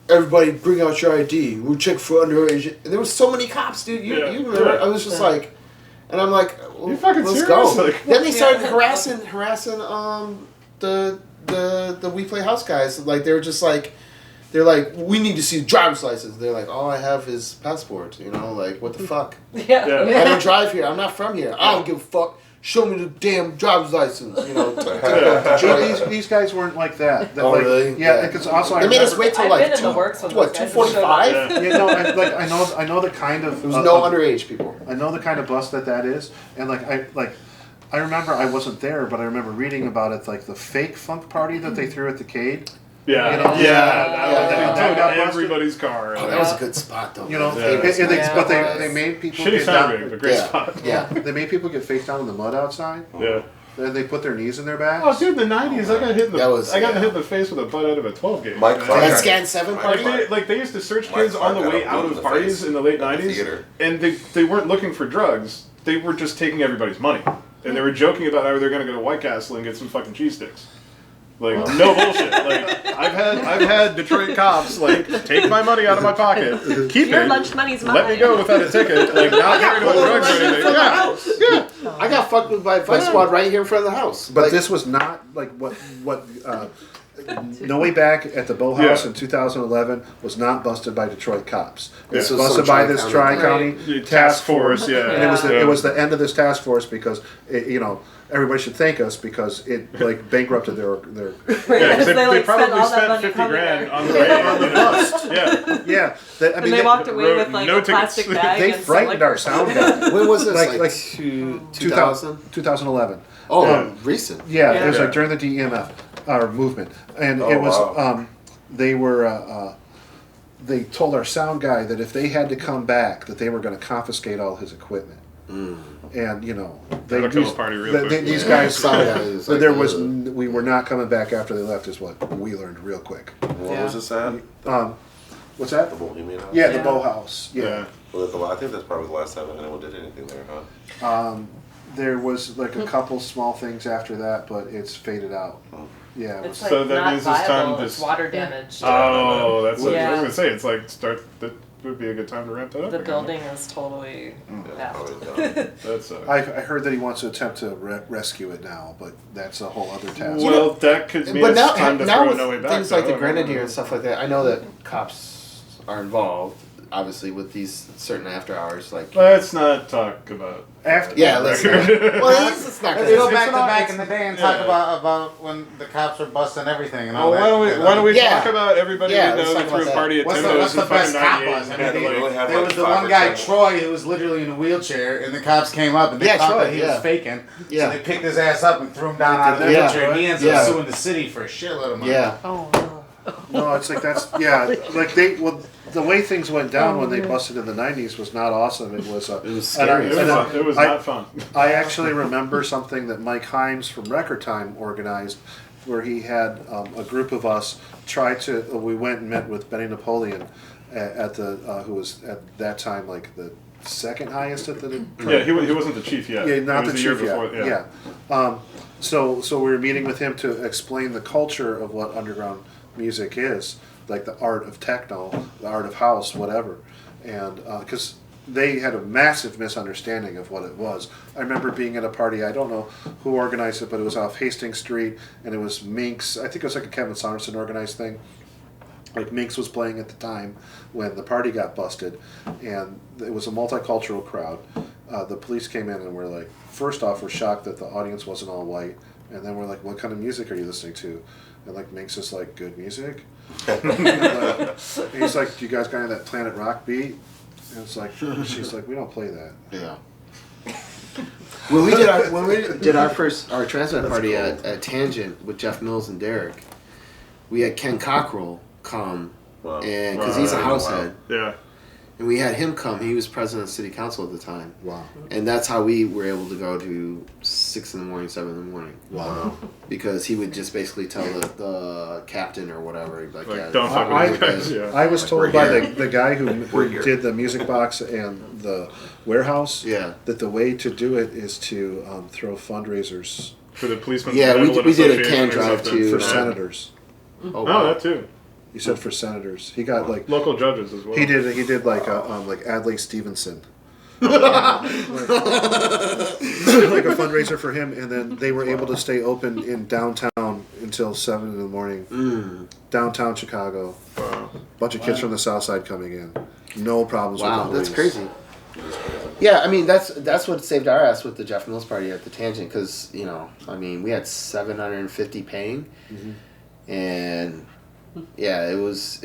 everybody bring out your ID. We'll check for underage. And there was so many cops, dude. You remember? I was just like, and I'm like, well, let's go. Like, then they started harassing the We Play House guys. Like they were just like, they're like, we need to see the driver's license. They're like, all I have is passport. Like what the fuck? Yeah. I don't drive here. I'm not from here. I don't give a fuck. Show me the damn driver's license. These guys weren't like that. Really? Yeah, because also they made us wait till I've been in the works with 2:45. I know the kind of. There was no underage people. I know the kind of bus that is, and I remember I wasn't there, but I remember reading about it, like the fake funk party that they threw at the Cade. Yeah, that got everybody's car. That was a good spot, though. But they made people shitty get sounding, down. but great spot. Yeah, they made people get face down in the mud outside. Yeah. Then they put their knees in their backs. Oh, dude, in the '90s, I got hit in the face with a butt out of a 12 gauge. That Scan 7 party. They used to search kids on the way out of parties in the late '90s, and they weren't looking for drugs. They were just taking everybody's money, and they were joking about how they're going to go to White Castle and get some fucking cheese sticks. Like, no bullshit. Like, I've had Detroit cops take my money out of my pocket, keep Your it, lunch money's mine. let me go without a ticket, not carrying about drugs or anything. Yeah. I got fucked with by a Vice Squad right here in front of the house. But this was not what No Way Back at the Bow House in 2011 was not busted by Detroit cops. This was busted by this Tri-County task force. Yeah. And it was the end of this task force because everybody should thank us because it bankrupted their they probably spent 50 grand on the bust. Yeah. They walked away with a plastic bag. They frightened our sound guy. When was this? 2000? 2011. Oh, recent. Yeah, it was during the DEMF movement, and it was they told our sound guy that if they had to come back, that they were going to confiscate all his equipment. And That'll kill a party real quick. these guys, like, there was we were not coming back after they left. Is what we learned real quick. What was this at? What's that? The Bohemian House? Yeah, the Bow House. Yeah. Well, I think that's probably the last time anyone did anything there, huh? There was like a couple small things after that, but it's faded out. Yeah. It was, It's like So that not means it's time viable, to it's water damage. Oh, that's what I Yeah. was gonna say. It's like that would be a good time to ramp that up. The again. building is totally Yeah, bad. probably done. That's I heard that he wants to attempt to rescue it now, but that's a whole other task. well, that could mean But it's now, time to now throw with No Way Back. things like though. the Grenadier and stuff like that, I know that cops are involved, obviously, with these certain after hours. Like, Let's not talk about. After let's not. Well, it's not Let's good. go back to not- back in the day and talk yeah. about when the cops were busting everything and all Well, that. why don't we Yeah. talk about everybody Yeah, we let's know talk that threw about a party at What's Timbo's the in best fucking cop 98? was? I and mean, had, only had there like was the 5 one or guy, 10. Troy, who was literally in a wheelchair, and the cops came up and they thought Troy, that he was faking. Yeah. So they picked his ass up and threw him down out of the Yeah. wheelchair, and he ends Yeah. up suing the city for a shitload of money. Yeah. Oh no. No, it's like like the way things went down when they busted in the '90s was not awesome. It was It was and scary. It was not fun. I actually remember something that Mike Himes from Record Time organized, where he had a group of us try to. We went and met with Benny Napoleon at the who was at that time like the second highest at the. Yeah, he wasn't the chief yet. Yeah, It not was the year chief yet. before, Yeah. So we were meeting with him to explain the culture of what underground music is, like the art of techno, the art of house, whatever, and because they had a massive misunderstanding of what it was. I remember being at a party. I don't know who organized it, but it was off Hastings Street, and it was Minx. I think it was like a Kevin Saunderson organized thing. Like Minx was playing at the time when the party got busted, and it was a multicultural crowd. The police came in and were like, first off, we're shocked that the audience wasn't all white, and then we're like, what kind of music are you listening to? And like Minx is like, good music. And he's like, do you guys got any of that Planet Rock beat? And it's like, she's like, we don't play that. Yeah. When we did our transmit party at Tangent with Jeff Mills and Derek, we had Ken Cockrell come, and because he's a house head. Yeah. And we had him come. He was president of city council at the time. Wow. And that's how we were able to go to 6 in the morning, 7 in the morning. Wow. Because he would just basically tell the captain or whatever, he'd be like, Like, yeah, don't fuck with these guys. Yeah. I was told We're by here. the guy who We're here. did the music box and the warehouse that the way to do it is to throw fundraisers For the policeman's Yeah, we Benevolent did a Association can or drive something. too. for Yeah. senators. Oh, Oh, wow. that too. He said for senators. He got like Local judges as well. he did like like Adlai Stevenson. like a fundraiser for him, and then they were able to stay open in downtown until 7 in the morning. Downtown Chicago. Bunch of kids from the south side coming in. No problems Wow, with the that's police. crazy. Yeah, I mean that's what saved our ass with the Jeff Mills party at the Tangent, because I mean we had 750 paying, and yeah, it was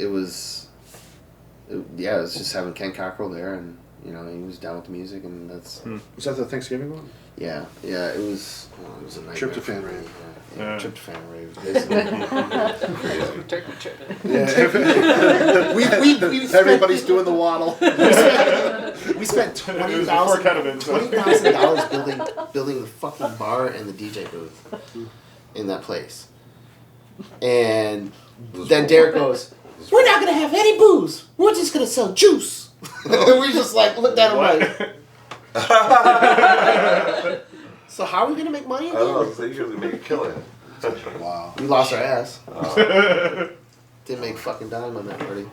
just having Ken Cockrell there, and he was down with the music, and that's Was that the Thanksgiving one? yeah, it was a nightmare. Tryptophan rave. Yeah, tryptophan rave. Turkey tripping. Yeah, we everybody's doing the waddle. We spent It was before ketamine, so- $20,000 building the fucking bar and the DJ booth in that place. And then Derek goes, "We're not gonna have any booze. We're just gonna sell juice." And we just like looked at him like, "So how are we gonna make money I don't know, again?" so you usually make a killing. Wow. We lost our ass. Didn't make fucking dime on that party.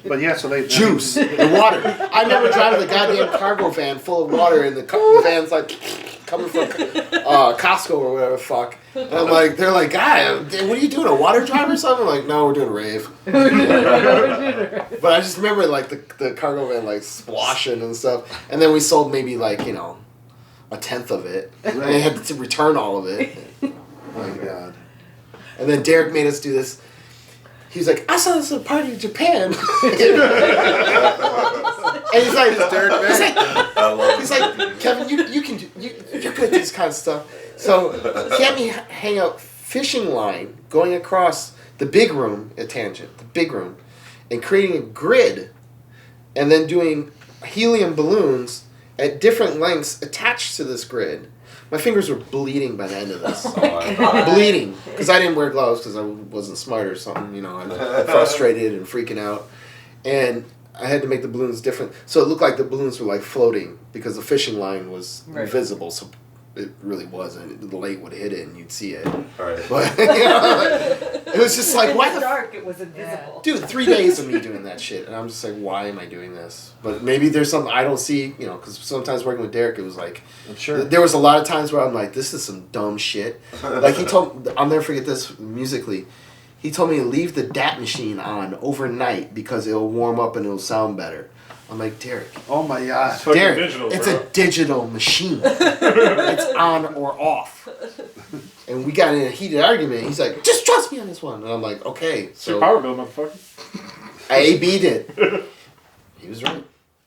But yeah, so they Juice and water. I remember driving the goddamn cargo van full of water, and the van's like coming from Costco or whatever the fuck. And I'm like, they're like, "Guy, what are you doing? A water drive or something?" I'm like, "No, we're doing a rave." But I just remember like the cargo van like splashing and stuff, and then we sold maybe like a tenth of it, and I had to return all of it. Oh my god. And then Derek made us do this. He was like, "I saw this at a party in Japan." And he's like, he's like, "Kevin, you're good at this kind of stuff." So he had me hang out fishing line going across the big room at Tangent, the big room, and creating a grid, and then doing helium balloons at different lengths attached to this grid. My fingers were bleeding by the end of this. Bleeding. Because I didn't wear gloves because I wasn't smart or something, you know. I'm frustrated and freaking out. And I had to make the balloons different. So it looked like the balloons were like floating because the fishing line was invisible. So it really wasn't. The light would hit it and you'd see it. Right. But, you know, it was just like, why the dark, it was invisible. Dude, 3 days of me doing that shit. And I'm just like, why am I doing this? But maybe there's something I don't see, you know, because sometimes working with Derek, it was like, I'm sure. There was a lot of times where I'm like, this is some dumb shit. Like he told, I'll never forget this musically. He told me to leave the DAT machine on overnight because it'll warm up and it'll sound better. I'm like, Derek. Oh my God. Derek, digital, it's bro. a digital machine. It's on or off. And we got in a heated argument. He's like, just trust me on this one. And I'm like, okay. It's your power bill, motherfucker. I A-B'd it. He was right.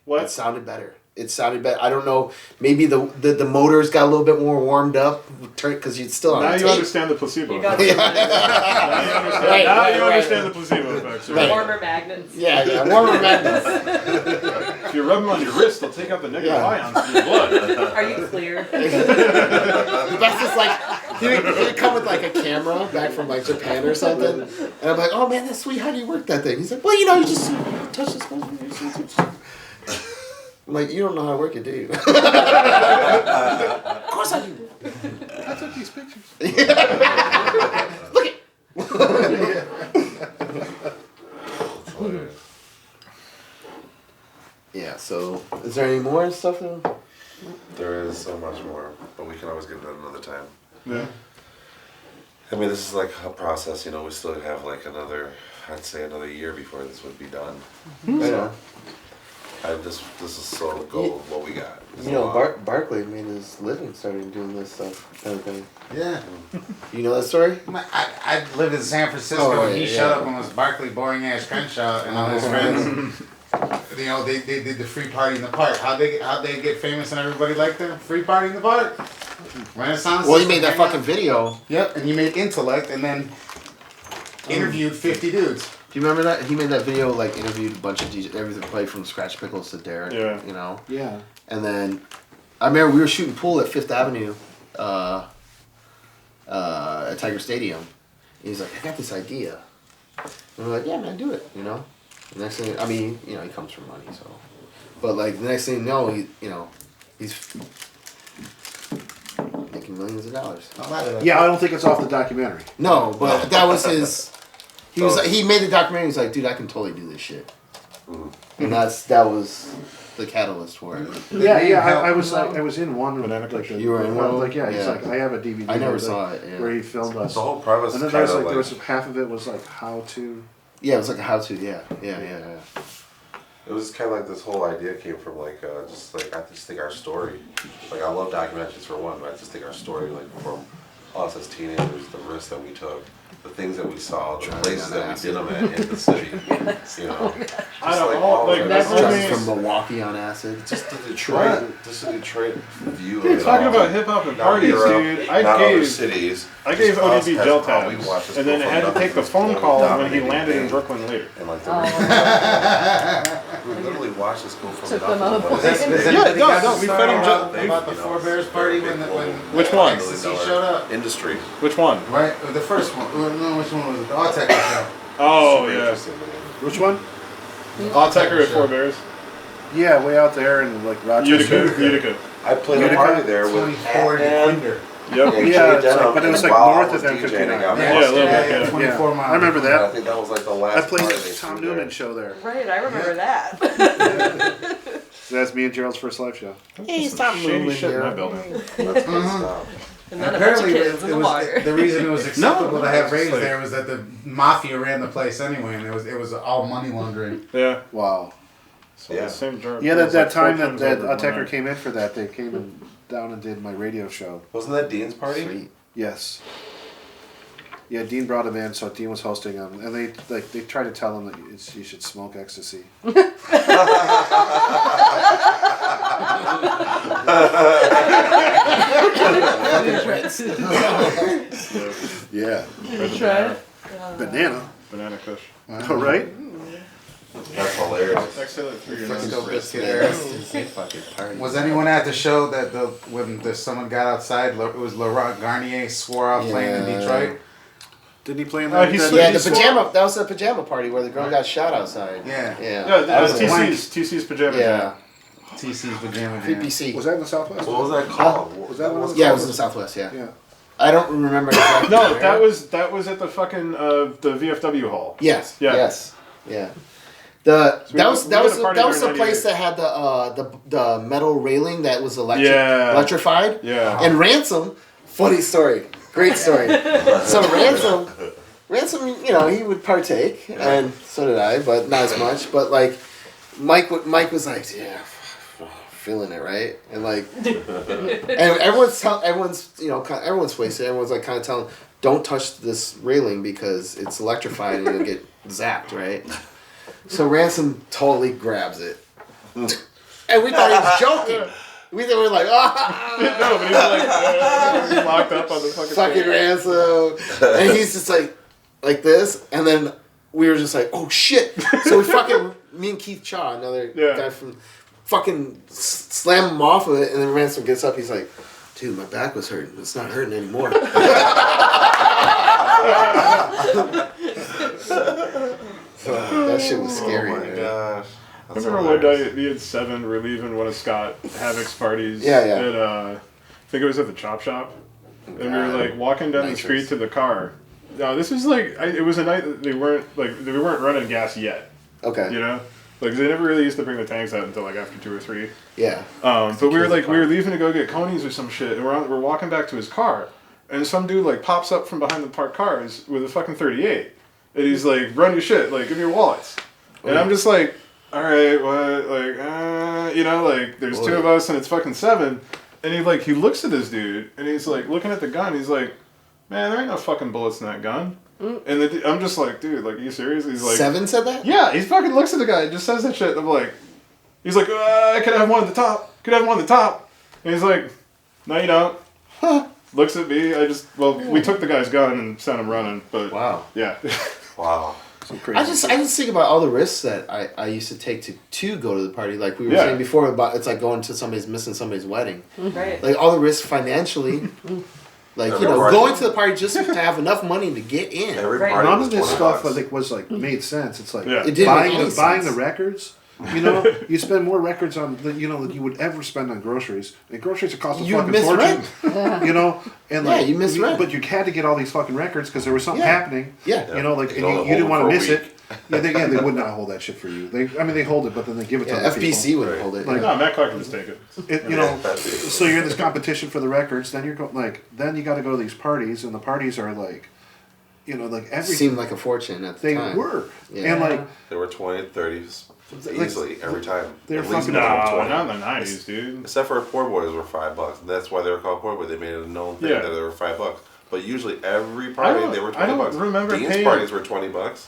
What? It sounded better. It sounded better. I don't know. Maybe the motors got a little bit more warmed up because you'd still on Now the you tape. understand the placebo effect. Yeah. Now you understand the placebo effect. Right. Warmer magnets. Yeah, warmer magnets. If you rub them on your wrist, they'll take out the negative ions from your blood. Are you clear? The best is like, he'd come with like a camera back from like Japan or something. And I'm like, oh man, that's sweet. How do you work that thing? He's like, well, you know, you just touch this one. I'm like, you don't know how to work it, do you? Of course I do. I took these pictures. Look it. Yeah, so is there any more stuff? There is so much more, but we can always get it another time. Yeah. I mean, this is like a process, you know, we still have like I'd say another year before this would be done. Yeah. This is sort of the goal of what we got. You know, Barkley made his living starting doing this stuff, kind of thing. Yeah. You know that story? I lived in San Francisco and he showed up and was Barkley boring ass Crenshaw and all his friends. You know, they did the free party in the park. How'd they get famous and everybody liked them? Free party in the park. Renaissance. Well, he made that fucking video. Yep, and he made Intellect and then interviewed 50 dudes. Do you remember that? He made that video, like, interviewed a bunch of DJs, everything played from Scratch Pickles to Derek, you know? Yeah. And then, I remember we were shooting pool at 5th Avenue, at Tiger Stadium. And he's like, I got this idea. And we're like, yeah, man, do it, you know? The next thing, I mean, you know, he comes from money, so. But, like, the next thing you know, he's making millions of dollars. Yeah, I don't think it's off the documentary. No, but that was his... He made the documentary. He's like, dude, I can totally do this shit, and that was the catalyst for it. Yeah. I was in one. Like, you were in one. Like, he's like, I have a DVD. I never saw it. Yeah. Where he filmed us. The whole premise. And then kind there of was half of it was like how to. Yeah, it was like a how-to. Yeah. It was kind of like this whole idea came from I just think our story. Like I love documentaries for one, but I just think our story, like from us as teenagers, the risks that we took. The things that we saw, the places that we did them at in the city, you know. I don't know, like that's driving from Milwaukee on acid. Just the Detroit view of Dude, it talking all. about hip hop and Not parties, Europe, dude. not other cities. I gave Just us ODB as gel how we tabs, watch this and then go I had from to take the nothing phone to call when he dominating landed in thing. Brooklyn later. And like we literally watched this go from Took nothing them out. to Was one. We fed him about the Four Bears party when Which one? Ecstasy showed up. Industry. Which one? Right, the first one. No, which one was it? The All Techno show. Oh yeah. Which one? I'll take her at Four Bears. Yeah, way out there in like Rochester. Utica. I played a party there with 24 Ant-Man. Yep. Yeah, it's like, but it was like north of them. M59. Yeah, a little bit. 24 miles. I remember I that. think that was like the I last played party the they Tom threw Newman there. show there. Right, I remember that. So that's me and Gerald's first live show. Hey, stop Shady moving shit in my here. building. That's good stuff. And then a bunch of Apparently, kids in the water. the reason it was acceptable to have it's raves like- there was that the mafia ran the place anyway, and it was all money laundering. Yeah. Wow. So Yeah. the same jar. Yeah, It was that like 4 time times that over Attacker one came in for that, they came and down and did my radio show. Wasn't that Dean's party? Sweet. Yes. Yeah, Dean brought him in, so Dean was hosting him, and they tried to tell him that you should smoke ecstasy. Yeah. night. Try it. Banana. Banana Kush. All right. That's hilarious. Exhale it through your Frisco nose. biscuit era. Was anyone at the show that when someone got outside? It was Laurent Garnier swore off playing in Detroit. Didn't he play in that? The pajama. That was a pajama party where the girl got shot outside. Yeah. TC's pajama. Yeah. TC's pajama. PPC. Was that in the Southwest? What was that called? Was that one? Yeah, it was in the Southwest. Yeah. I don't remember exactly. No, that was at the fucking the VFW hall. Yes. Yeah. Yes. Yeah. That was the place that had the metal railing that was electrified. Yeah. And Ransom, funny story, great story. So Ransom, you know, he would partake, and so did I, but not as much. But like, Mike was like, yeah, feeling it, right? And like, and everyone's wasted. Everyone's like kind of telling, don't touch this railing because it's electrified and you'll get zapped, right? So Ransom totally grabs it. And we thought he was joking. We were like, ah! No, but he's like, locked up on the fucking Ransom. And he's just like this. And then we were just like, oh shit. So me and Keith Chaw, another guy from, fucking slam him off of it. And then Ransom gets up. He's like, dude, my back was hurting. It's not hurting anymore. That shit was scary. Oh my gosh. I remember one day me and Seven were leaving one of Scott Havoc's parties. Yeah. At, I think it was at the Chop Shop. And we were like walking down the street to the car. No, this was like, it was a night that they weren't running gas yet. Okay. You know? Like, they never really used to bring the tanks out until like after 2 or 3. Yeah. But we were leaving to go get conies or some shit, and we're walking back to his car, and some dude like pops up from behind the parked cars with a fucking 38. And he's like, run your shit, like, give me your wallets. And I'm just like, alright, what, like, you know, like, there's 2 of us and it's fucking 7. And he looks at this dude, and he's like, looking at the gun, he's like, man, there ain't no fucking bullets in that gun. And I'm just like, dude, like, are you serious? He's like, 7 said that? Yeah, he fucking looks at the guy and just says that shit. And I'm like, he's like, I could have one at the top. And he's like, no, you don't. Huh. Looks at me, we took the guy's gun and sent him running, but. Wow. Yeah. Wow. I just think about all the risks that I used to take to go to the party. Like we were saying before about it's like going to missing somebody's wedding. Right. Like all the risks financially. Like, you know, going to the party just to have enough money to get in. None of this stuff made sense. It's like it didn't buying the records. You know, you spend more records on than you would ever spend on groceries. And groceries cost a fucking fortune. You know, and like you missed rent. But you had to get all these fucking records because there was something happening. Yeah. You know, like and you didn't want to miss it. Yeah, they would not hold that shit for you. They hold it, but then they give it to other FPC people. wouldn't hold it. Like, no, Matt Clark can just take it. You know, so you're in this competition for the records. Then you're then you got to go to these parties, and the parties are like, you know, like everything seemed like a fortune at the time. They were, and like they were 20, 30s easily every time. They were at least fucking not in the 90s, dude. Except for poor boys were $5. And that's why they were called poor boys. They made it a known thing that they were $5. But usually every party they were $20. I don't remember Dean's paying. parties were $20.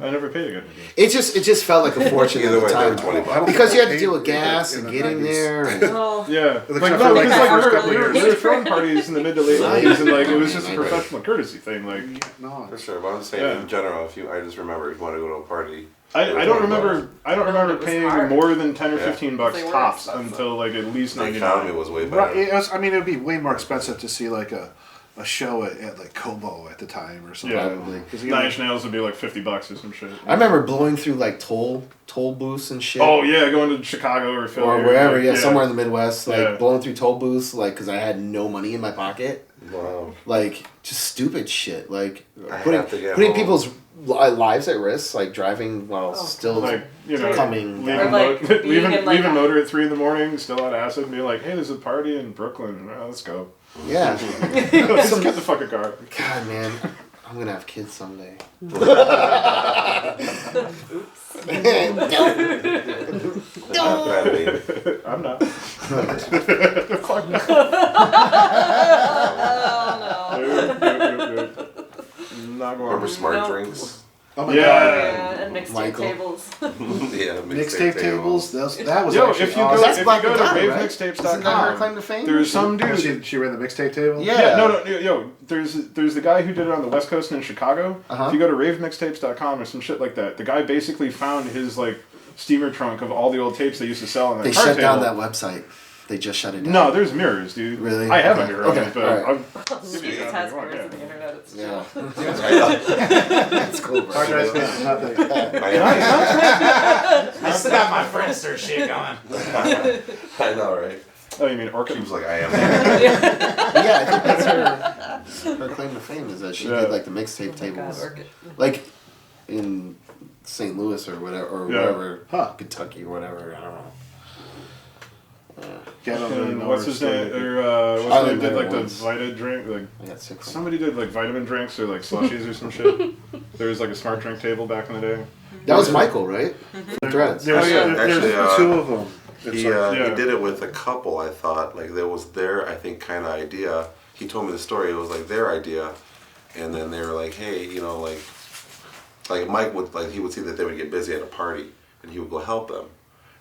I never paid a good. It just felt like a fortune Either at the way, time. they were $20. Because you had to deal with gas and getting there. And Yeah, we were throwing parties in the mid to late 90s, and like it was just a professional courtesy thing. Like, for sure, but I'm just saying in general. I just remember if you want to go to a party. I don't remember paying more than $10 or $15 tops until like at least $99. The economy was way better. Right, I mean, it'd be way more expensive to see like a show at like Kobo at the time or something. Yeah, Nine Inch Nails would be like $50 or some shit. I remember blowing through like toll booths and shit. Oh yeah, going to Chicago or Philly or wherever, somewhere in the Midwest, like blowing through toll booths, like because I had no money in my pocket. Wow. Like just stupid shit, like putting people's lives at risk, like driving while still coming. Leaving motor at 3 a.m, still on acid, and be like, hey, there's a party in Brooklyn. Let's go. Yeah. Let's get the fucking car. God, man. I'm gonna have kids someday. Oops. I'm not. Fuck no. Not going. Remember smart drinks? Oh my God. Yeah, and mixtape tables. Mixtape tables. That was Yo, actually if you awesome. go, That's if Black you go to Madonna, right? ravemixtapes.com, Isn't that her claim to fame? there's some dude. She ran the mixtape table. Yeah. Yo, there's the guy who did it on the West Coast and in Chicago. If you go to ravemixtapes.com or some shit like that, the guy basically found his like steamer trunk of all the old tapes they used to sell on their They car shut table. down that website. They just shut it down. No, there's mirrors, dude. Really? I have Okay. a mirror Okay, on it, but alright. I'll give you It a has copy if you mirrors on want, the internet. It's Yeah. chill. That's cool, bro. Hard drive space, not that. I still got my Friendster shit going. I know, right? Oh, you mean Orca? Seems like I am. Yeah, I think that's her claim to fame is that she Yeah. did like the mixtape tables, like in St. Louis or whatever, Huh. Kentucky or whatever. I don't know. Yeah, I don't really know What's her his story. name? Or what's I his name? lived Did there like the once. Vita drink? Like I got sick. From somebody did like vitamin drinks or like slushies or some shit. There was like a smart drink table back in the day. that was Michael, right? Threads. There's, Oh, yeah. there's Actually, two of them. It's He like- Yeah. he did it with a couple. I thought like there was their I think kind of idea. He told me the story. It was like their idea, and then they were like, hey, you know, like Mike would like he would see that they would get busy at a party, and he would go help them.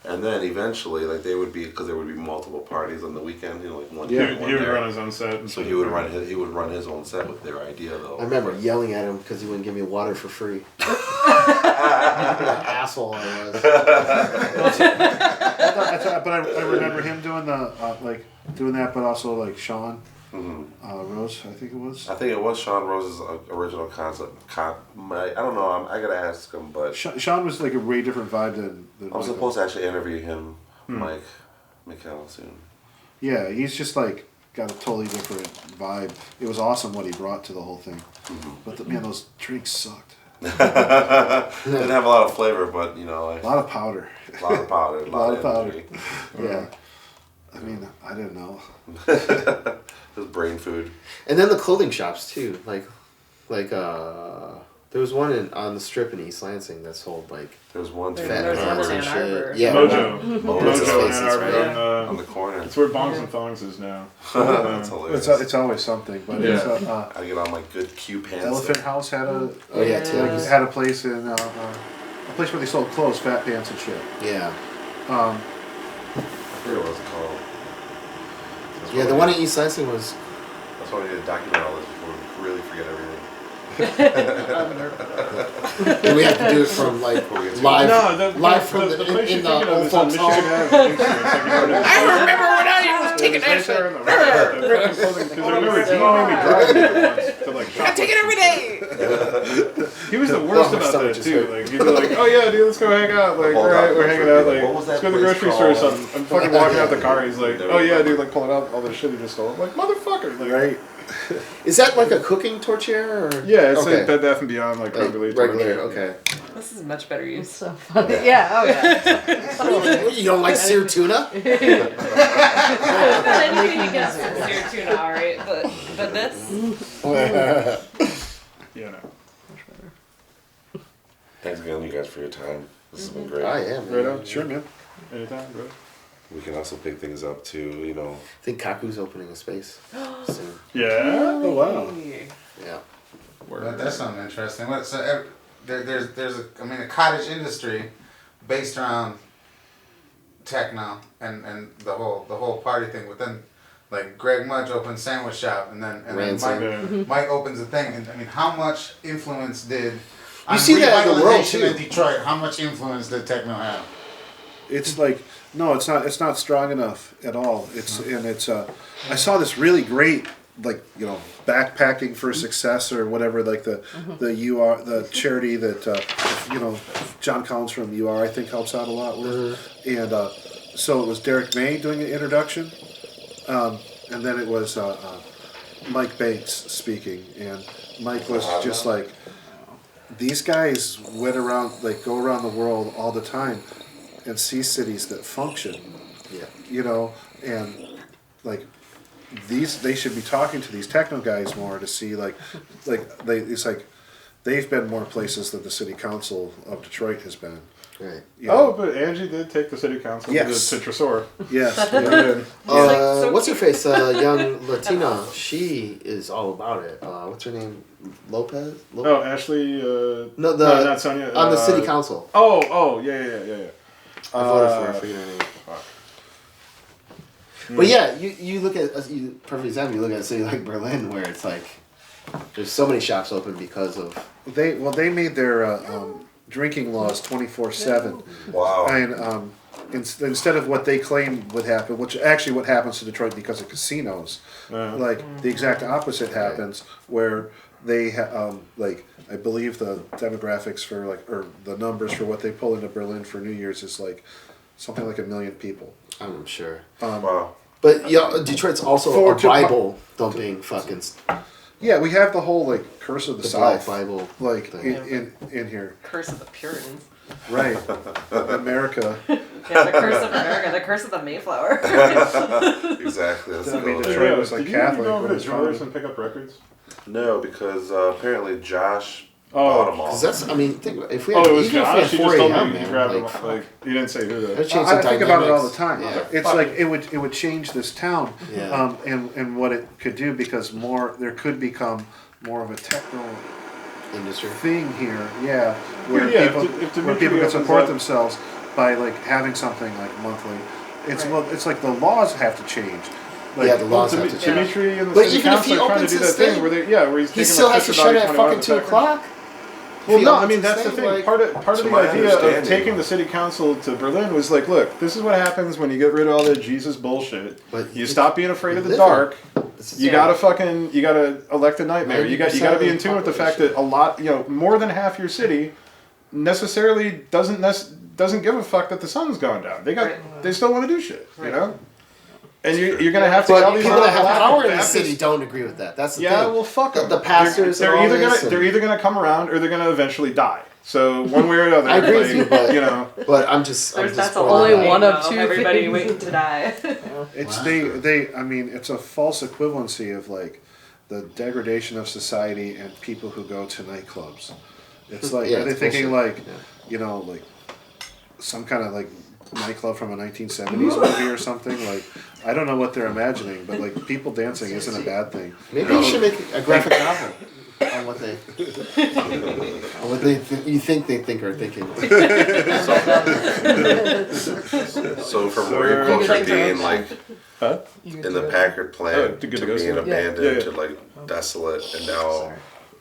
And then eventually, like they would be, because there would be multiple parties on the weekend, you know, like one He, here, he one would there. run his own set. And So he would run his own set with their idea I though. remember yelling at him because he wouldn't give me water for free. What an asshole I was. but I remember him doing the doing that, but also like Sean Rose, I think it was. I think it was Sean Rose's original concept. I don't know. I gotta ask him, but Sean was like a way different vibe than I'm Michael. supposed to actually interview him, Mike McKell, soon. Yeah, he's just like got a totally different vibe. It was awesome what he brought to the whole thing. But man, those drinks sucked. Didn't have a lot of flavor, but you know, A lot of powder. a lot of powder, a lot of powder. energy. Yeah. I mean, I didn't know. Just brain food. And then the clothing shops too, like there was one on the strip in East Lansing that sold like There's one too. fat There's one pants in and Ann shit. Arbor. Yeah, Mojo. Oh, What's his Mojo face in is, Ann Arbor. right? on the corner. It's where Bongs and Thongs is now. That's hilarious. It's always something. But it's, I get on my good Q pants. Elephant House had a Oh yeah, too. had a place in a place where they sold clothes, fat pants and shit. Yeah. I forget what it's called. Yeah, the one in East Lansing was. That's why we need to document all this before we really forget everything. Do we have to do it from like live? No, live from the place in you're the thinking of old is on folks' Michigan home. Avenue. I remember when I was taking that there in the because I remember Dean made me drive there once to like shop. I take it every day. He was the worst Oh, my about stomach that just too. hurt. Like he'd be like, "Oh yeah, dude, let's go hang out." Like, Hold all right, on, we're hanging out. what Like, was let's that go to the place grocery store or called? something. I'm fucking walking out the car. He's like, "Oh yeah, dude, like pulling out all the shit he just stole." I'm like, "Motherfucker!" Like, Right. Is that like a cooking tortilla or? yeah, it's okay. like Bed Bath and Beyond, like regular. Regular, okay. This is much better use. So funny. Yeah, oh yeah. You don't like seared tuna? Anything against sincere tuna, alright, but this. Yeah, no. Thanks again, you guys, for your time. This has been great. I am. Right on. Sure, man. Anytime, bro. We can also pick things up too, you know. I think Kaku's opening a space soon. Yeah. Oh wow. Yeah. That sounds interesting. So there's a cottage industry based around techno and the whole party thing. But then, like Greg Mudge opens sandwich shop, and then Mike opens a thing. And I mean, how much influence did You see that in the world too. in Detroit? How much influence did techno have? It's like no, it's not. It's not strong enough at all. I saw this really great backpacking for success or whatever, like the UR, the charity that John Collins from UR I think helps out a lot with, and so it was Derek May doing an introduction, and then it was Mike Banks speaking, and Mike was just like, these guys go around the world all the time and see cities that function, and like they should be talking to these techno guys more to see they've been more places than the city council of Detroit has been. Right. Oh, but Angie did take the city council to Tresor. Yes. What's her face? Young Latina. She is all about it. What's her name? Lopez? Oh, Ashley. No, not Sonia. On the city council. Yeah. I voted for her. I forget her name. But yeah, you look at perfect example. You look at a city like Berlin, where it's like there's so many shops open because of they made their drinking laws 24/7. Wow. And instead of what they claim would happen, which actually what happens to Detroit because of casinos, like the exact opposite happens, where they like I believe the demographics for or the numbers for what they pull into Berlin for New Year's is like something like 1 million people. I'm sure. Wow. But Detroit's also a Bible thumping fucking. Yeah, we have the whole like curse of the South Black Bible like in here. Curse of the Puritans. Right, America. Yeah, the curse of America, the curse of the Mayflower. Exactly. That's Detroit was like Did Catholic. you go over when to it was Drawers founded. and pick up records? No, because apparently Josh bought them all. Because that's, I mean, think about, if we Oh, had, it was even Josh. if He we just had 4 told a.m., me he man, grabbed them. like, Like he didn't say who that though. changed I the think about it all the dynamics. time. Yeah. It's like it would change this town, Yeah. and what it could do because there could become more of a techno industry thing here. Yeah, where Yeah, people if where Dimitri people can opens support up- themselves by like having something like monthly. It's like the laws have to change. Like, Yeah, the laws have to change. Dimitri and the But city even if he council are trying to opens do that his thing thing, where where he's he taking still a has to piss shut about at each fucking one 2 of the o'clock. Well, If he no, I opens mean his that's the thing, thing. like- Part of To the my idea of understanding. taking the city council to Berlin was like, look, this is what happens when you get rid of all that Jesus bullshit. But You stop being afraid of the living. dark. This is- You gotta elect a nightmare. You got to be in 90% tune with the of the fact that a lot, more than half your city necessarily doesn't give a fuck that the sun's gone down. They still want to do shit, And you're gonna have to get all But these people that have Baptist- power in the city don't agree with that. That's the thing. well, fuck The 'em. pastors They're and all either this they're either gonna come around or they're gonna eventually die. So one way or another. I agree with you, but But I'm just That's pointing only out. one of 2 everybody waiting to die. It's I mean, it's a false equivalency of like the degradation of society and people who go to nightclubs. It's like, Yeah, are they it's thinking bullshit. like, like some kind of like nightclub from a 1970s movie or something? Like, I don't know what they're imagining, but like people dancing isn't a bad thing. Maybe you should make a graphic novel on what they, you think they think are thinking. So from where you're closer being like Huh? in the Packard plant to to go being somewhere. abandoned Yeah. to like desolate, and now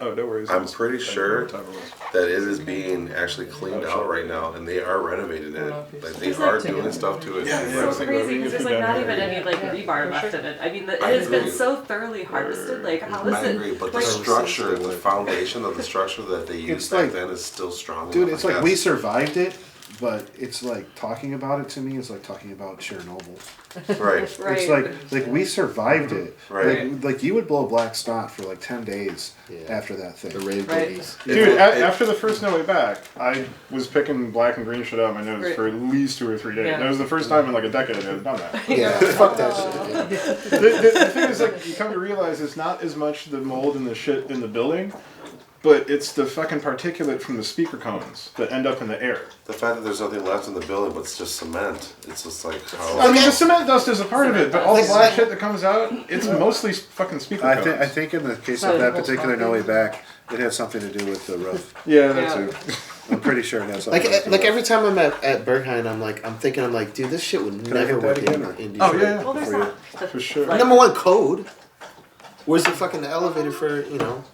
Oh, no worries. I'm pretty sure Time it was. that it is being actually cleaned out right now, and they are renovating it. Like they are doing stuff to it. It's so crazy because there's like not even any like rebar left in it. I mean, it has been so thoroughly harvested. Like, how is I it? agree, but the like, structure, the foundation of the structure that they used It's back like- then is still strong. Dude, enough, it's I like we guess. survived it, but it's like talking about it to me is like talking about Chernobyl. Right. Right. It's like we survived it. Right. Like you would blow black snot for like 10 days Yeah. after that thing. The rave Right. days. Dude, after the first No Way Back, I was picking black and green shit out of my nose Right. for at least 2 or 3 days. Yeah. That was the first time in like a decade I had done that. Yeah, fuck that shit. Yeah. The thing is, like, you come to realize it's not as much the mold and the shit in the building, but it's the fucking particulate from the speaker cones that end up in the air. The fact that there's nothing left in the building, but it's just cement. It's just like how. I mean, the cement dust is a part of it, but all the Cement black dust. shit that comes out, it's mostly fucking speaker cones. I think in the case of that particular No Way Back, it had something to do with the roof. Yeah, that's Yeah. it. I'm pretty sure it has something to do Like with every time I'm at Berghain, I'm thinking, dude, this shit would Can I never hit that work again, or- in Oh, Detroit. yeah. Well, there's For not. For sure. Like, Number one, code. Where's the fucking elevator for,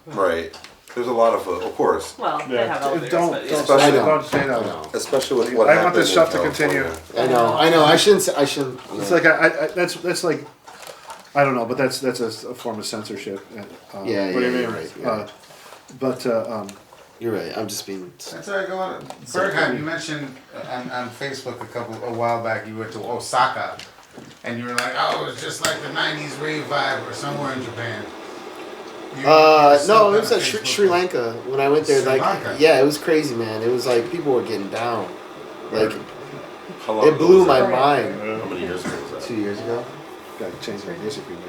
Right. There's a lot of course. well, they Yeah. have elevators, Don't but Especially- I know. don't say I that. know. Especially with what I want happened this stuff in to continue. California. I know. I shouldn't. It's like that's like I don't know, but that's a form of censorship. Yeah, What do you mean? You're right. Yeah. But You're right. I'm just being. That's all right, go on. Bergheim, you mentioned on Facebook a while back you went to Osaka, and you were like, oh, it was just like the '90s rave vibe or somewhere in Japan. No, it was at Sri Lanka when I went there. Sri Lanka? Yeah, it was crazy, man. It was like people were getting down. Like How long it ago blew was my that? mind. How many years ago was that? 2 years ago. gotta change my music we make.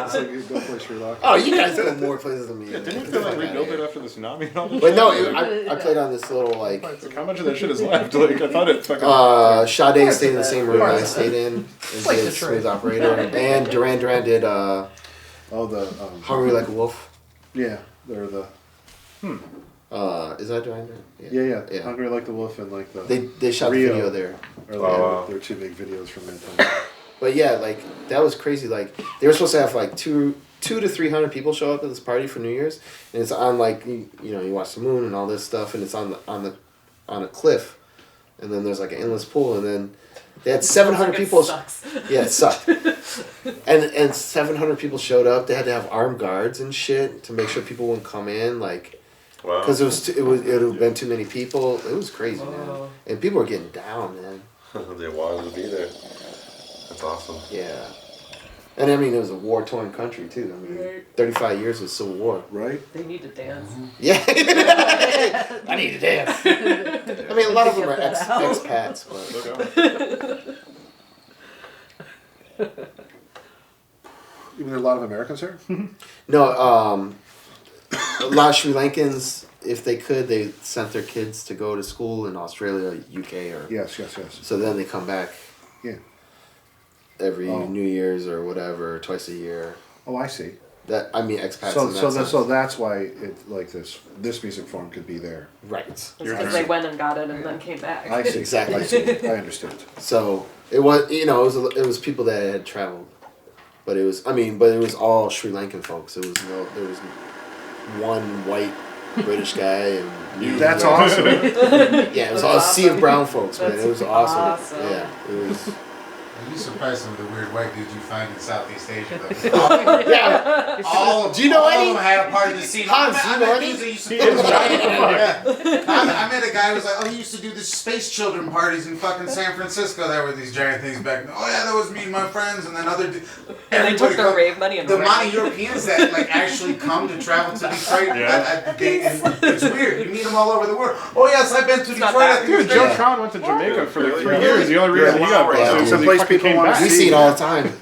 It's like you go play Sri Lanka. Oh, you guys go more places than me. Yeah, didn't you like rebuild it after the tsunami and all that? But no, I played on this little like. How much of that shit is left? Like I thought it fucking. Sade stayed in the same room I stayed in and like did Detroit. Smooth Operator, and Duran Duran did Hungry Like a Wolf. Yeah, they're the. Is that Duran Duran? Yeah. Hungry Like the Wolf and like the. They shot Rio. the video there. They're two big videos from that time. But yeah, like that was crazy. Like they were supposed to have like 200 to 300 people show up at this party for New Year's, and it's on like you watch the moon and all this stuff, and it's on a cliff, and then there's like an endless pool, and then they had 700 people. Sucks. Yeah, it sucked. and 700 people showed up. They had to have armed guards and shit to make sure people wouldn't come in, like. Wow. Because it would have been too many people. It was crazy, man. And people were getting down, man. They wanted to be there. That's awesome. Yeah. And I mean, it was a war-torn country, too. I mean, 35 years of Civil War. Right? They need to dance. Yeah. I need to dance. I mean, a lot of them are expats, but... You mean there are a lot of Americans here? No, a lot of Sri Lankans, if they could, they sent their kids to go to school in Australia, UK, or... Yes. So then they come back. Yeah. Every New Year's or whatever, twice a year. Oh, I see. That I mean, expats. in that sense. So that's why it like this music form could be there. Right. Because they went and got it and then came back. I see. Exactly. I see. I understand. So it was, it was people that had traveled, but it was all Sri Lankan folks. There was one white British guy and that's awesome. Yeah, it was all a sea of brown folks, man. It was awesome. Yeah, it was. You'd be surprised some of the weird white dudes you find in Southeast Asia. Yeah. Do you know all any? of them had a part of the scene. Hans, I do you know met any? dudes that used to I met a guy who was like, oh, he used to do the space children parties in fucking San Francisco. There were these giant things back then. Oh yeah, that was me and my friends, and then and they took their rave money and the amount of Europeans that like actually come to travel to Detroit. It's weird. You meet them all over the world. Oh yes, I've been to Detroit. Dude, Joe Tron went to Jamaica for like 3 years. The only reason he got busted is because he fucking came back. We see it all the time.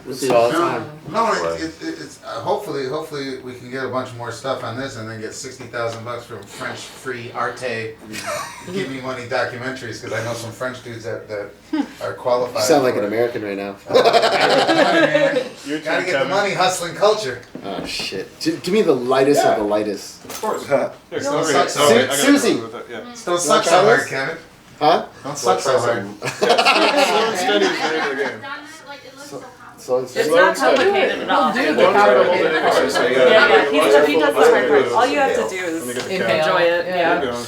No, it's hopefully we can get a bunch more stuff on this and then get $60,000 from French free Arte Give Me Money documentaries, because I know some French dudes that are qualified. You sound like an American right now. Gotta get the money, hustling culture. Oh shit! Give me the lightest of the lightest. Of course. Don't suck so hard. Susie. Don't suck so hard, Kevin. Huh? Don't suck so hard. So it's not complicated at all. Do the complicated part. He does the hard part. All you have to do is enjoy it. Yeah.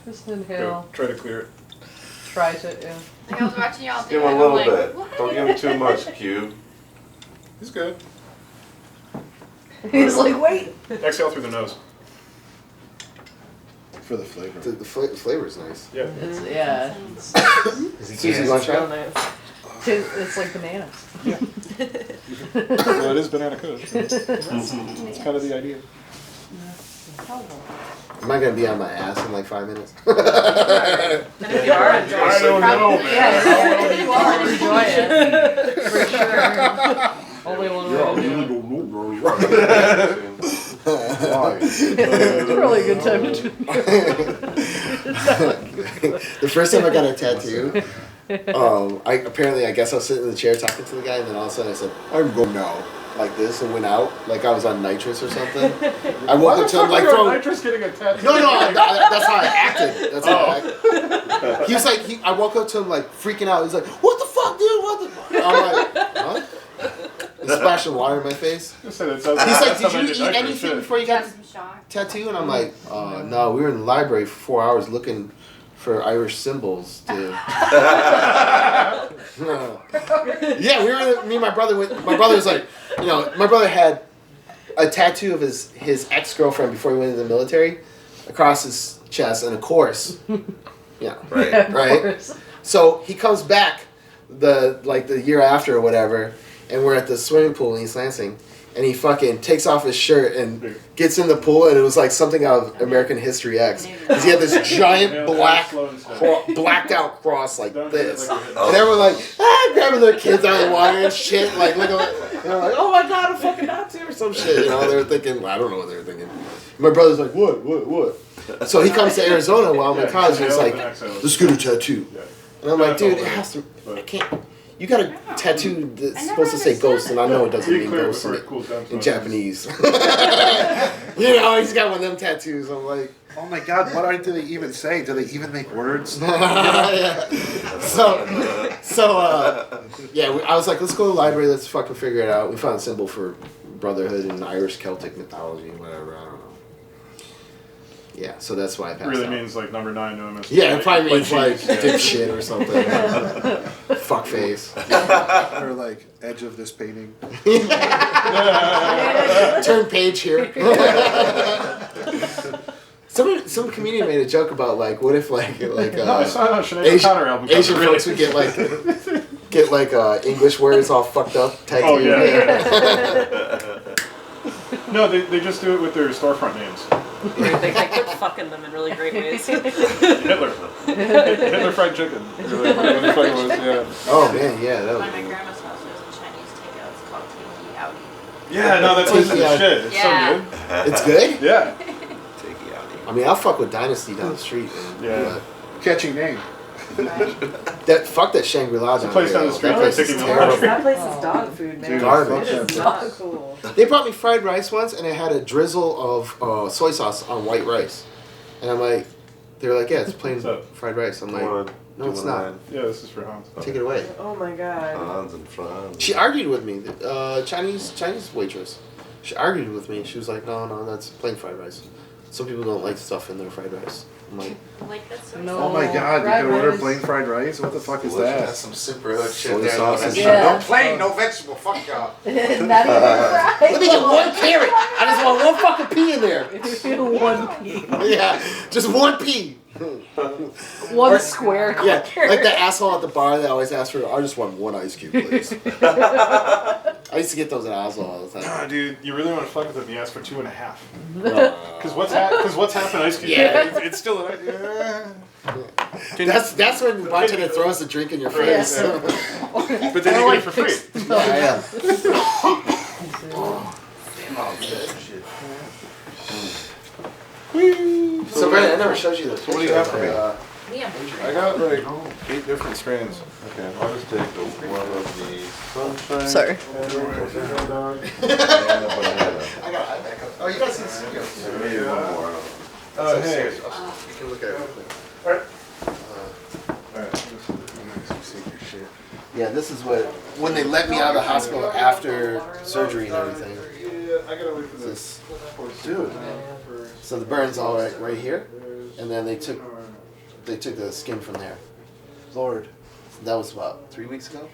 Just inhale. Try to clear it. Try to, yeah. Like I was watching y'all do Give it. him a I'm little like, bit. what? Don't give him too much, Q. He's good. He's like, wait. Exhale through the nose. For the flavor. The flavor is nice. Yeah. Susie, you want to try? It's like bananas. Yeah. Well, it is banana kush. That's kind of the idea. Am I gonna be on my ass in like 5 minutes? And if you are enjoying it, I don't know, man. yeah, if you are enjoy it, for sure. Only one way to do it. It's a really good time to do The first time I got a tattoo, I guess I was sitting in the chair talking to the guy, and then all of a sudden I said, "I'm going now," like this, and went out like I was on nitrous or something. I woke up to him like throwing. Nitrous getting a tattoo. No, that's how I acted. That's how I acted. He was like, I woke up to him like freaking out. He's like, "What the fuck, dude? What the?" I'm like, "Huh?" He's splashing water in my face. He's like, "Did you eat anything before you got the tattoo?" And I'm like, "No, we were in the library for 4 hours looking for Irish symbols to." Yeah, me and my brother. My brother was like, my brother had a tattoo of his ex-girlfriend before he went into the military across his chest, and of course, right. So he comes back the year after or whatever, and we're at the swimming pool in East Lansing, and he fucking takes off his shirt and gets in the pool, and it was like something out of American History X, because he had this giant blacked out cross like this, and everyone like grabbing their kids out of the water and shit, like look at, and I'm like, oh my god, a fucking tattoo or some shit. You know, they were thinking, I don't know what they were thinking. My brother's like, what? So he comes to Arizona while I'm in college, and he's like, let's get a tattoo. And I'm like, dude, it has to, I can't. You got a tattoo that's supposed to say ghost, and I know it doesn't mean ghost in Japanese. You know, he's got one of them tattoos. I'm like, oh my god, what do they even say? Do they even make words? Yeah. Yeah, I was like, let's go to the library, let's fucking figure it out. We found a symbol for brotherhood in Irish Celtic mythology, whatever, I don't know. Yeah, so that's why I passed really out. means like number 9, no mistake. Yeah, it probably means like dipshit or something. Fuckface. Or like edge of this painting. Turn page here. Some comedian made a joke about like, what if like no, I saw Sinead O'Connor album. Asian folks would get like English words all fucked up tattooed. Oh yeah. No, they just do it with their storefront names. They quit fucking them in really great ways. Hitler fried chicken. Oh man, yeah. That My grandma's house was a Chinese takeout. It's called Tiki Audi. Yeah, no, that's tastes like shit. It's Yeah. so good. It's good? Yeah. I mean, I'll fuck with Dynasty down the street. Yeah. Catchy name. Fuck that Shangri-La It's a place down the street. That place is terrible. That place is dog food, man. Garbage. It is not cool. They brought me fried rice once, and it had a drizzle of soy sauce on white rice. And I'm like, they were like, yeah, it's plain fried rice. I'm like, no, it's not. Yeah, this is for Hans. Take it away. Oh my god. Hans and Franz. She argued with me, Chinese waitress. She argued with me. She was like, no, that's plain fried rice. Some people don't like stuff in their fried rice. I'm like, that's so oh my god, you can order plain fried rice? What the fuck is that? That's some super hood shit Soy there. sauce. No plain, no vegetable. Fuck y'all. Not even fried. Let me get one carrot. I just want one fucking pea in there. One pea. Yeah, just one pea. One square Yeah, carrot. like that asshole at the bar that always asks for, I just want one ice cube, please. I used to get those at Oslo all the time. Nah, dude, you really want to fuck with them? You ask for 2.5. Because what's half an ice cube? Yeah. It's still an ice. That's when the bartender throws the drink in your face. Yeah. But then you get it for free. Yeah. So Brandon, I never showed you this. So what do you have for me? I got like 8 different strands. Okay, I'll just take the one of the sunshine. Sorry. And the banana. I got an iPad. Oh, you guys see the studio. And maybe one more. Oh, hey. You can look at it real quick. Yeah, this is what, when they let me out of the hospital after surgery and everything. I gotta wait for this. Dude. So the burn's all right here, and then they took the skin from there. Lord. That was about 3 weeks ago.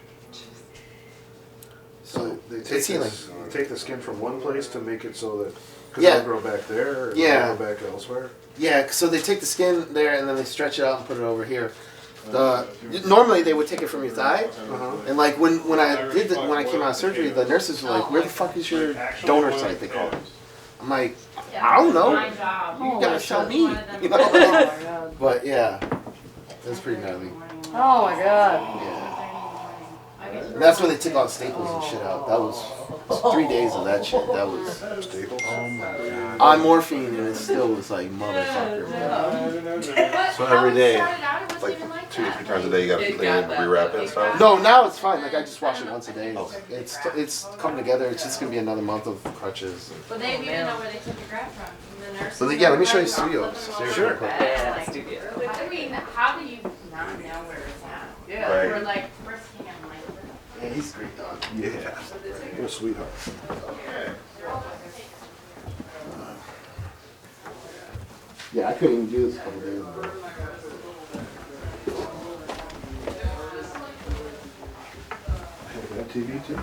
So they take the skin from one place to make it so that, because Yeah. it'll grow back there, or Yeah. it'll grow back elsewhere? Yeah, so they take the skin there and then they stretch it out and put it over here. Normally they would take it from your thigh, and like when I came out of surgery, the nurses were like, "Where the fuck is your donor site?" They call it. I'm like, I don't know. My job. You gotta tell me. You know? Oh my god. But yeah, that's pretty gnarly. Oh my god. Yeah. And that's when they took all the staples and shit out. That was 3 days of that shit. That was Staples? Oh my god. On morphine, and it still was like motherfucker, man. So every day, like 2 to 3 times a day, you gotta clean it, rewrap it and stuff? No, now it's fine. Like I just wash it once a day. It's come together. It's just gonna be another month of crutches. But they even know where they took your graft from. The nurses. So yeah, let me show you studios. Sure. Quick. Studio. I mean, how do you not know where it's at? Yeah. Right. We're like frisking and like. Yeah, he's a great dog. Yeah. You're a sweetheart. Yeah, I couldn't even do this a couple days ago. That TV too?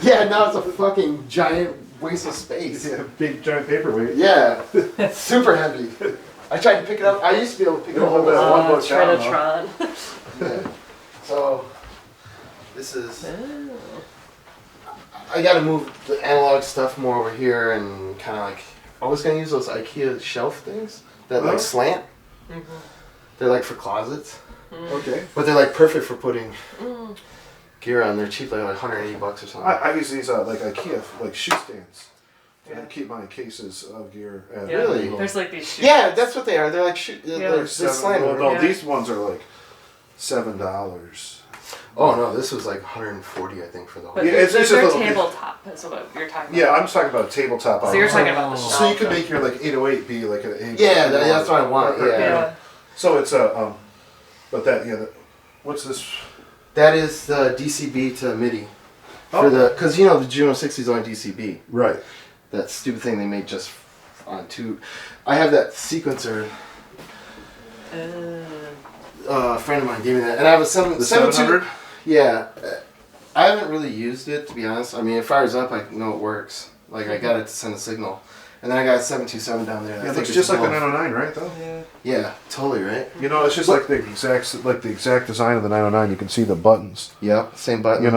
Yeah, now it's a fucking giant waste of space. Yeah, big giant paperweight. Yeah, super heavy. I tried to pick it up. I used to be able to pick it up. Trinitron. Yeah. So, this is. I gotta move the analog stuff more over here and kind of like. I was gonna use those IKEA shelf things that like slant. They're like for closets. Okay. But they're like perfect for putting gear on. They're cheap, like $180 or something. I use these like IKEA like shoe stands. I keep my cases of gear. And Really? There's like these shoes. Yeah, that's what they are. They're like they're $7. No, these ones are like $7. Oh no, this was like 140, I think, for the whole. But yeah, it's just their a little tabletop is what you're talking about. Yeah, I'm just talking about a tabletop. So you're talking about the shelf. So you could make your like 808 be like an 808. Yeah, that's what I want. Yeah. So it's a but that what's this? That is the DCB to MIDI. For because the Juno 60 is only DCB. Right. That stupid thing they made just on two. I have that sequencer. A friend of mine gave me that, and I have a 700. Yeah, I haven't really used it, to be honest. I mean, it fires up. I know it works. Like I got it to send a signal, and then I got a 727 down there. Yeah, it looks just like the 909, right? Though. Yeah, totally right. It's just like the exact design of the 909. You can see the buttons. Yep, same buttons.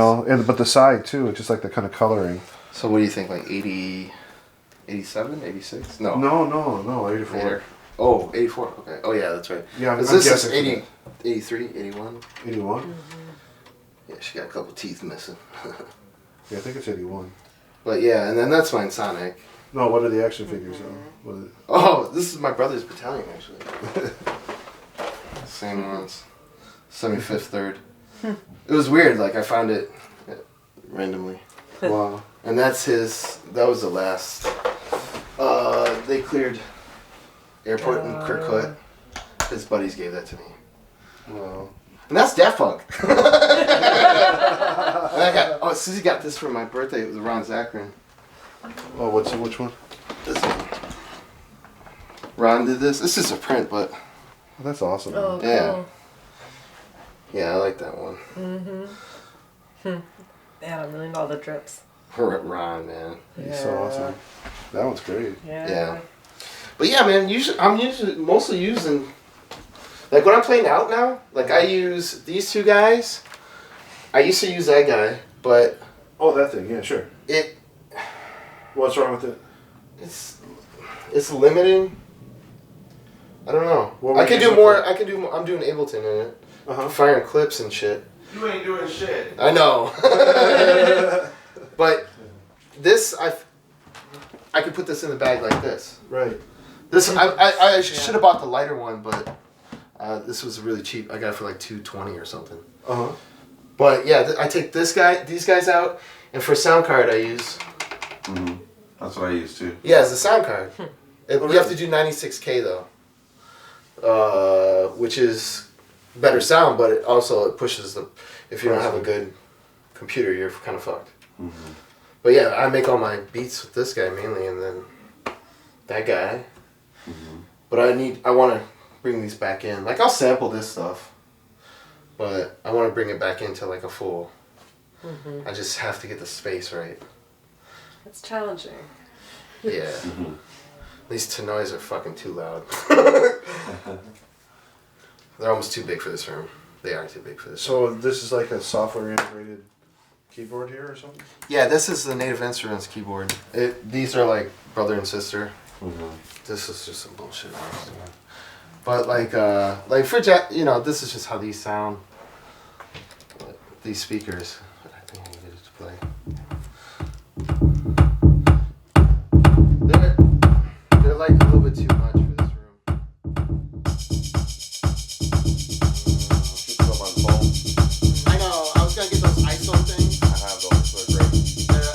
But the side too. It's just like the kind of coloring. So what do you think? Like 80, 87, 86? No. No, 84. Later. Oh, 84. Okay. Oh yeah, that's right. Yeah, this is 80, 83, 81. 81. Mm-hmm. Yeah, she got a couple teeth missing. Yeah, I think it's 81. But yeah, and then that's mine Sonic. No, what are the action figures though? What is it? Oh, this is my brother's battalion actually. Same ones. 75th, 3rd. It was weird. Like I found it randomly. Wow. And that's his. That was the last. They cleared airport in Kirkwood. His buddies gave that to me. Wow. And that's Daft Punk. And Susie got this for my birthday. It was Ron Zachrin. Oh, which one? This one. Ron did this. This is a print, but. Oh, that's awesome. Oh, cool. Yeah. Yeah, I like that one. Yeah, I'm really all the drips. Ron, man. He's so awesome. That one's great. Yeah. But yeah, man. I'm mostly using. Like when I'm playing out now, like I use these two guys. I used to use that guy, but. Oh, that thing. Yeah, sure. What's wrong with it? It's limiting. I don't know. I can do more. I'm doing Ableton in it. Firing clips and shit. You ain't doing shit. I know. But this, I could put this in the bag like this. Right. This I should have bought the lighter one, but this was really cheap. I got it for like $220 or something. But yeah, I take these guys out, and for sound card I use. That's what I use too. Yeah, it's a sound card. You have to do 96K though, which is better sound, but it pushes the. If you don't have a good computer, you're kind of fucked. But yeah, I make all my beats with this guy mainly, and then that guy. But I want to bring these back in. Like I'll sample this stuff, but I want to bring it back into like a full. I just have to get the space right. It's challenging. Yeah. These Tenoys are fucking too loud. They're almost too big for this room. They are too big for this room. So this is like a software integrated keyboard here or something? Yeah, this is the Native Instruments keyboard. These are like brother and sister. This is just some bullshit. But like for this is just how these sound. These speakers. I think I needed to play. They're like a little bit too much for this room. I know. I was gonna get those ISO things. I have those. They're great.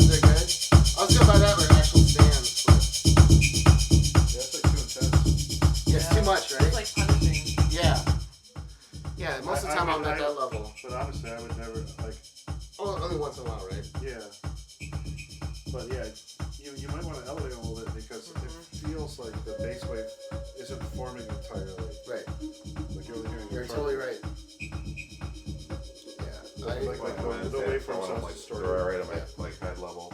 They're good. I was gonna buy that with actual stands. But... Yeah, it's like too intense. Yeah, it's too much, right? It's like punishing. Yeah. Yeah, most of the time I'm at that level. But honestly, I would never like. Oh, only once in a while, right? Yeah. But yeah, you might want to elevate a little bit because it feels like the bass wave isn't forming entirely. Right. Like you're only doing. You're totally right. Yeah. Like the waveform sounds distorted. Right at my head level.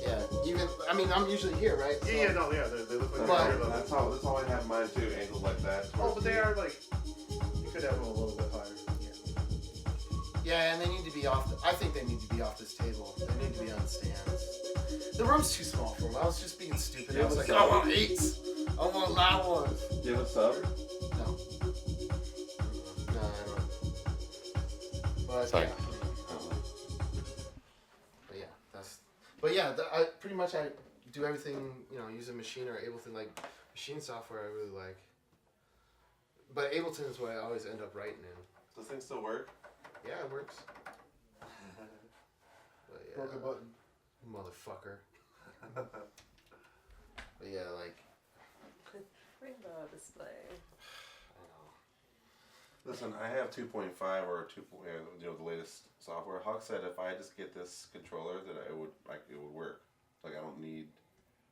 Yeah. Even I'm usually here, right? So, Yeah, no, yeah, they look like But- they're level. That's how I have mine too. Angles like that. Oh, but they are like. You could have them a little bit higher. Yeah, and they need to be off. I think they need to be off this table. They need to be on stands. The room's too small for them. I was just being stupid. I was like, I want 8s. I want loud ones. Do you have a sub? No. No, I don't. But Sorry. yeah. But yeah, I pretty much I do everything, you know, using Machine or Ableton. Like Machine software I really like. But Ableton is what I always end up writing in. Does this thing still work? Yeah, it works. But yeah, Broke a button. Motherfucker. But yeah, like. Rainbow display. I know. Listen, I have 2.5 or 2. You know, the latest software. Huck said if I just get this controller, that it would work. Like I don't need.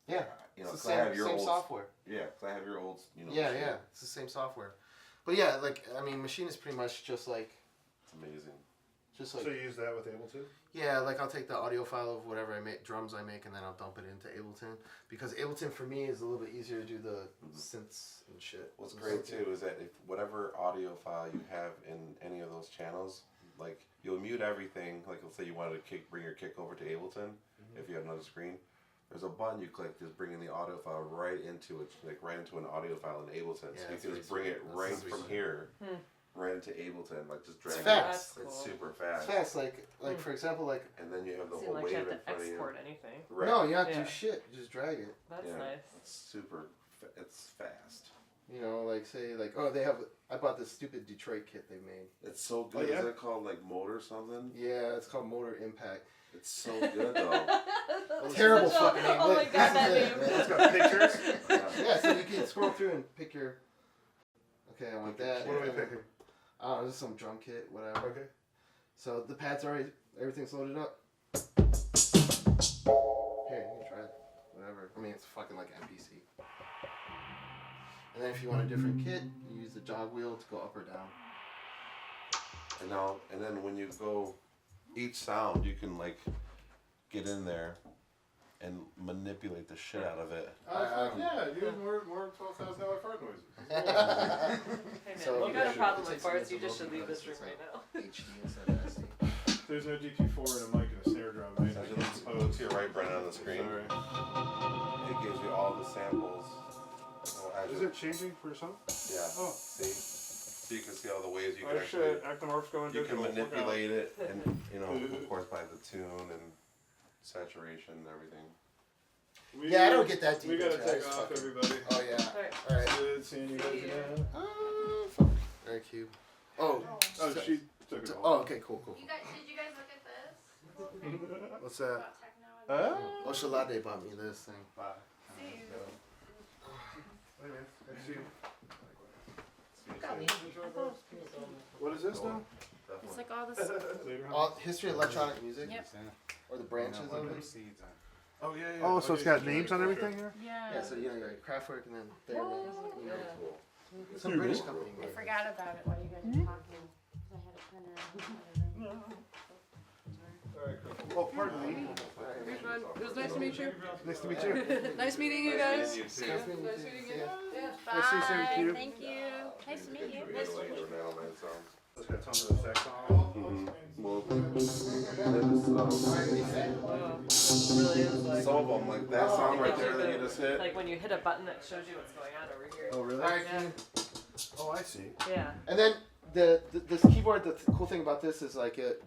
Yeah, you know, it's the 'cause I have your same old software. Yeah, because I have your old. You know. Yeah, shit. yeah, it's the same software. But yeah, like I mean, Machine is pretty much just like. It's amazing. Just like. So you use that with Ableton? Yeah, like I'll take the audio file of whatever I make, drums I make, and then I'll dump it into Ableton because Ableton for me is a little bit easier to do the synths and shit. What's great too is that if whatever audio file you have in any of those channels, like you'll mute everything. Like let's say you wanted to bring your kick over to Ableton, if you have another screen. There's a button you click just bringing the audio file right into it, like right into an audio file in Ableton. Yeah, so you can just bring it right from here, right into Ableton, like just drag It's it. fast. It's super fast. It's fast, like for example, like. And then you have the Seems whole like you wave have in to front of you. export anything. Right. No, you don't have to Yeah. do shit. You just drag it. That's Yeah, nice. It's super. It's fast. You know, like say like they have. I bought this stupid Detroit kit they made. It's so good. Oh, yeah? Is it called like Motor something? Yeah, it's called Motor Impact. It's so good though. Terrible Such a- fucking name. oh my This God, is that it, name. man. It's got pictures. Yeah, so you can scroll through and pick your. Okay, I want that. What are we picking? I don't know, just some drum kit, whatever. Okay. So the pad's already, everything's loaded up. Here, you can try it. Whatever. I mean, it's fucking like MPC. And then if you want a different kit, you use the jog wheel to go up or down. And then when you go, each sound you can like get in there and manipulate the shit out of it. Yeah, use more $12,000 fart noises. Hey man, So- you got a Yeah, problem it with takes a farts, minute you to just should load, leave but this room it's right now. HD instead of SD. There's no DT4 and a mic and a snare drum. Right? So look to your right, Brennan, on the screen. Sorry. It gives you all the samples. Well, Is it changing for some? Yeah. Oh. See? So you can see all the ways you can Oh shit, actually. Actomorph's going You can digital. manipulate it, and of course by the tune and saturation and everything. Yeah, I don't get that deep We gotta into take that. off, Fucking- everybody. Oh yeah. Alright. Alright. Good seeing you guys again. Fuck. Darkcube. Oh. Oh, she took it all. Oh, okay, cool. Did you guys look at this? What's that? About techno. Oshalade bought me this thing. Bye. See you. Hey man, good to see you. What is this now? It's like all this. All history of electronic music. Yep. Or the branches of it. Seeds on. Oh yeah, yeah. Oh, so it's got names on everything here? Yeah. Yeah, so you know, you got Kraftwerk and then Theremin. You know, Yeah. cool. Some British company I made it. forgot about it while you guys were talking. 'Cause I had a printer. Alright, cool. Oh, pardon me. It was nice to meet you. Nice to meet you. Nice meeting you guys. Nice Nice Nice meeting you. Yeah. Bye. you. Thank you. Nice to meet you. Nice to meet you. It's got tons of effects on it. Well, Really is like. some of them, like that song right there that you just hit. Like when you hit a button that shows you what's going on over here. Oh, really? Yeah. Oh, I see. Yeah. And then this keyboard, the cool thing about this is like it,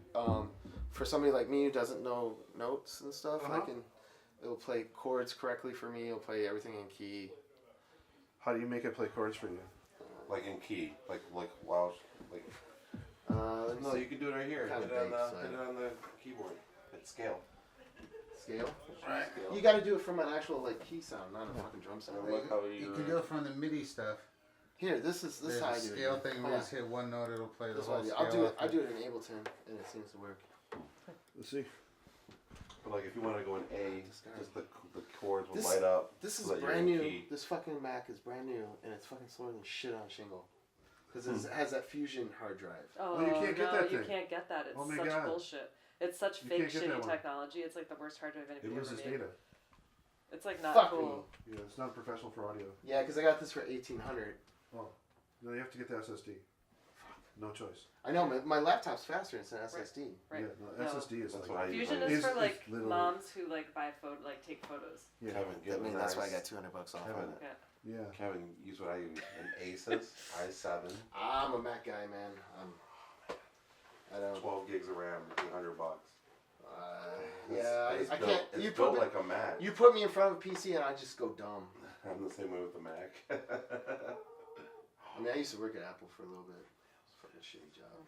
for somebody like me who doesn't know notes and stuff, it'll play chords correctly for me. It'll play everything in key. How do you make it play chords for you? Like in key, like wow, like. Let me No, see. you can do it right here. Hit Kinda it, big, hit it on the keyboard. Hit scale. Scale. Right. You got to do it from an actual like key sound, not a fucking drum sound. Look how You can do it from the MIDI stuff. Here, this is There's how a I do it. scale thing where Oh, you just hit one note, it'll play the That's whole what scale. I do. I off do it in Ableton, and it seems to work. Let's see. But like if you want to go in A, just the chords will This- light up. This is so that you're brand in new. key. This fucking Mac is brand new, and it's fucking slower than shit on Shingle. Because it has that Fusion hard drive. Oh, Well, you can't get no, that you thing. can't get that. It's Oh my such God. bullshit. It's such You fake can't get that shitty one. technology. It's like the worst hard drive It anybody ever loses made. data. It's like not Fuck cool. Yeah, it's not professional for audio. Yeah, because I got this for 1800. Oh, no, you have to get the SSD. No choice. I know, my laptop's faster than an SSD. Right. Yeah, no, SSD is That's like. what I Fusion use. is for like it's literally- moms who like buy take photos. Yeah. Kevin, I mean, that's why I got $200 off on it. Yeah. Yeah. Kevin, use what I use. An Asus i7, I'm a Mac guy, man. I don't. 12 gigs of RAM, $800. Yeah, It's I built- can't. It's You built put like a Mac. you put me in front of a PC and I just go dumb. I'm the same way with the Mac. I mean, I used to work at Apple for a little bit. It was a fucking shitty job.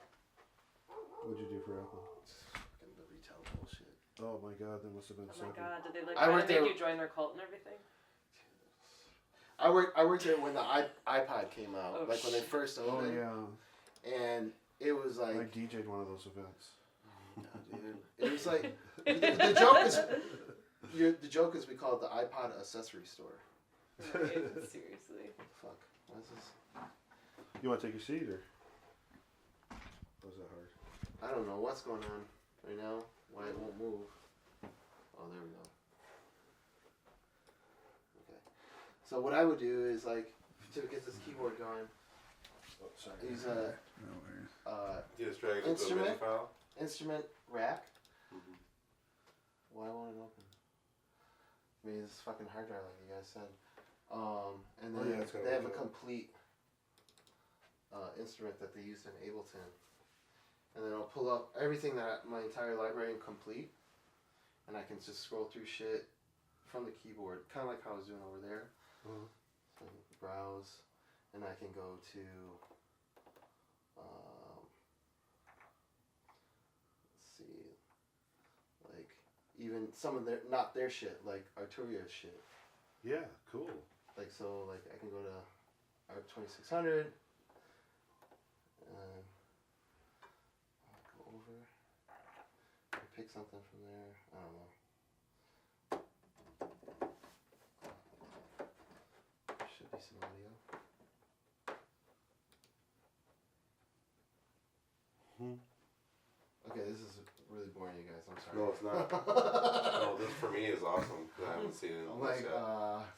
What'd you do for Apple? Just fucking the retail bullshit. Oh my god, that must have been Oh so my good. god, did they like I try worked to make there- you join their cult and everything? I worked there when the iPod came out, Oh, like when they first Oh opened. yeah, And it was I like, DJ'd one of those events. dude, it was like the joke is the joke is we call it the iPod accessory store. Right, seriously. Fuck, what is this? You want to take your seat or? Was that hard? I don't know what's going on right now. Why it won't move? Oh, there we go. Okay. So what I would do is like to get this keyboard going. Oh, sorry. Use a You just drag it into a Instrument? MIDI file. instrument rack. Mm-hmm. Why won't it open? I mean, this fucking hard drive, like you guys said. And Oh, then yeah, it's gotta they have a work out. complete instrument that they use in Ableton. And then I'll pull up everything my entire library in complete, and I can just scroll through shit from the keyboard, kind of like how I was doing over there. Uh-huh. So I can browse, and I can go to, let's see, like even some of their not their shit, like Arturio's shit. Yeah, cool. Like so, like I can go to ARC 2600, and I'll go over, and pick something from there. I don't know. Should be some audio. Okay, this is really boring, you guys. I'm sorry. No, it's not. No, this for me is awesome because I haven't seen it. I'm like,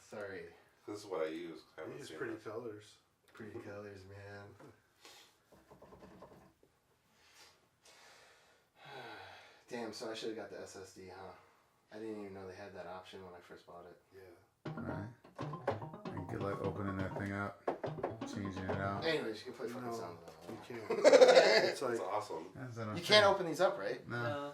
sorry. This is what I use. I haven't These seen pretty this. colors. Pretty colors, man. Damn, so I should have got the SSD, huh? I didn't even know they had that option when I first bought it. Yeah. Alright. And good luck opening that thing up, changing it out. Anyways, you can play fucking No, sound with you that. can't. It's It's like awesome. That's what I'm You saying. can't open these up, right? No.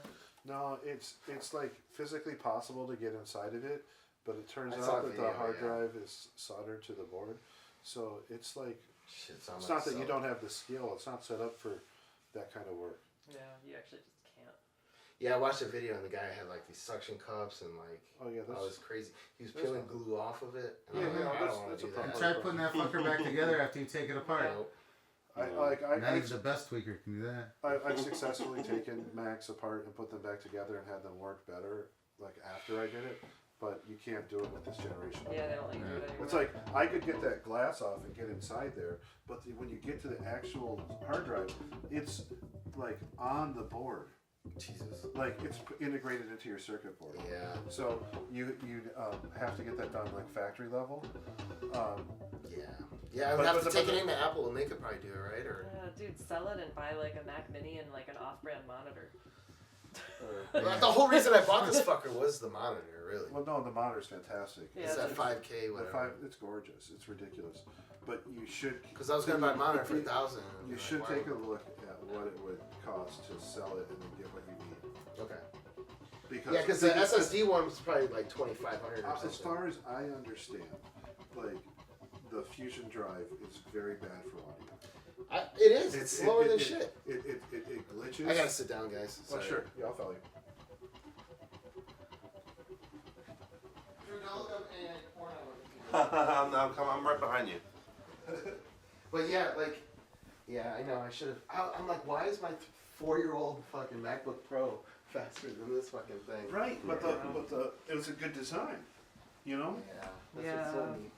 no, it's like physically possible to get inside of it, but it turns I saw out a that the video, hard yeah. drive is soldered to the board, so it's like Shit, sound it's like not that you so. don't have the skill. It's not set up for that kind of work. Yeah, you actually just can't. Yeah, I watched a video and the guy had like these suction cups and like, Oh yeah, oh, it was crazy. He was that's peeling fine. glue off of it. And Yeah, I'm like, yeah, I that's- don't want that's to a do problem. that. Try putting that fucker back together after you take it apart. Nope. Not even the best tweaker can do that. I've successfully taken Macs apart and put them back together and had them work better, like after I did it. But you can't do it with this generation. Yeah, they don't let you do it anymore. It's like I could get that glass off and get inside there, but when you get to the actual hard drive, it's like on the board. Jesus. Like it's integrated into your circuit board. Yeah. So you have to get that done like factory level. Yeah. Yeah, I would But- have but to the- take but it the- into Apple and they could probably do it, right? Or Yeah, dude, sell it and buy like a Mac Mini and like an off-brand monitor. But the whole reason I bought this fucker was the monitor, really. Well, no, the monitor's fantastic. Yeah, It's that it's- 5K, The whatever. it's gorgeous. It's ridiculous. But you should. Because I was gonna buy a monitor for $1,000. and You I'm should like, take why? a look at what it would cost to sell it and then get what you need. Okay. Because Yeah, because the SSD one was probably like 2,500 or something. as far as I understand, like the Fusion drive is very bad for audio. It is. It's slower than shit. It glitches. I gotta sit down, guys. Oh Sorry. sure, yeah, I'll follow you. I'm right behind you. But yeah, like, yeah, I know. I should have. I'm like, why is my 4-year-old fucking MacBook Pro faster than this fucking thing? Right, but it was a good design, you know. Yeah. That's Yeah. what's so neat.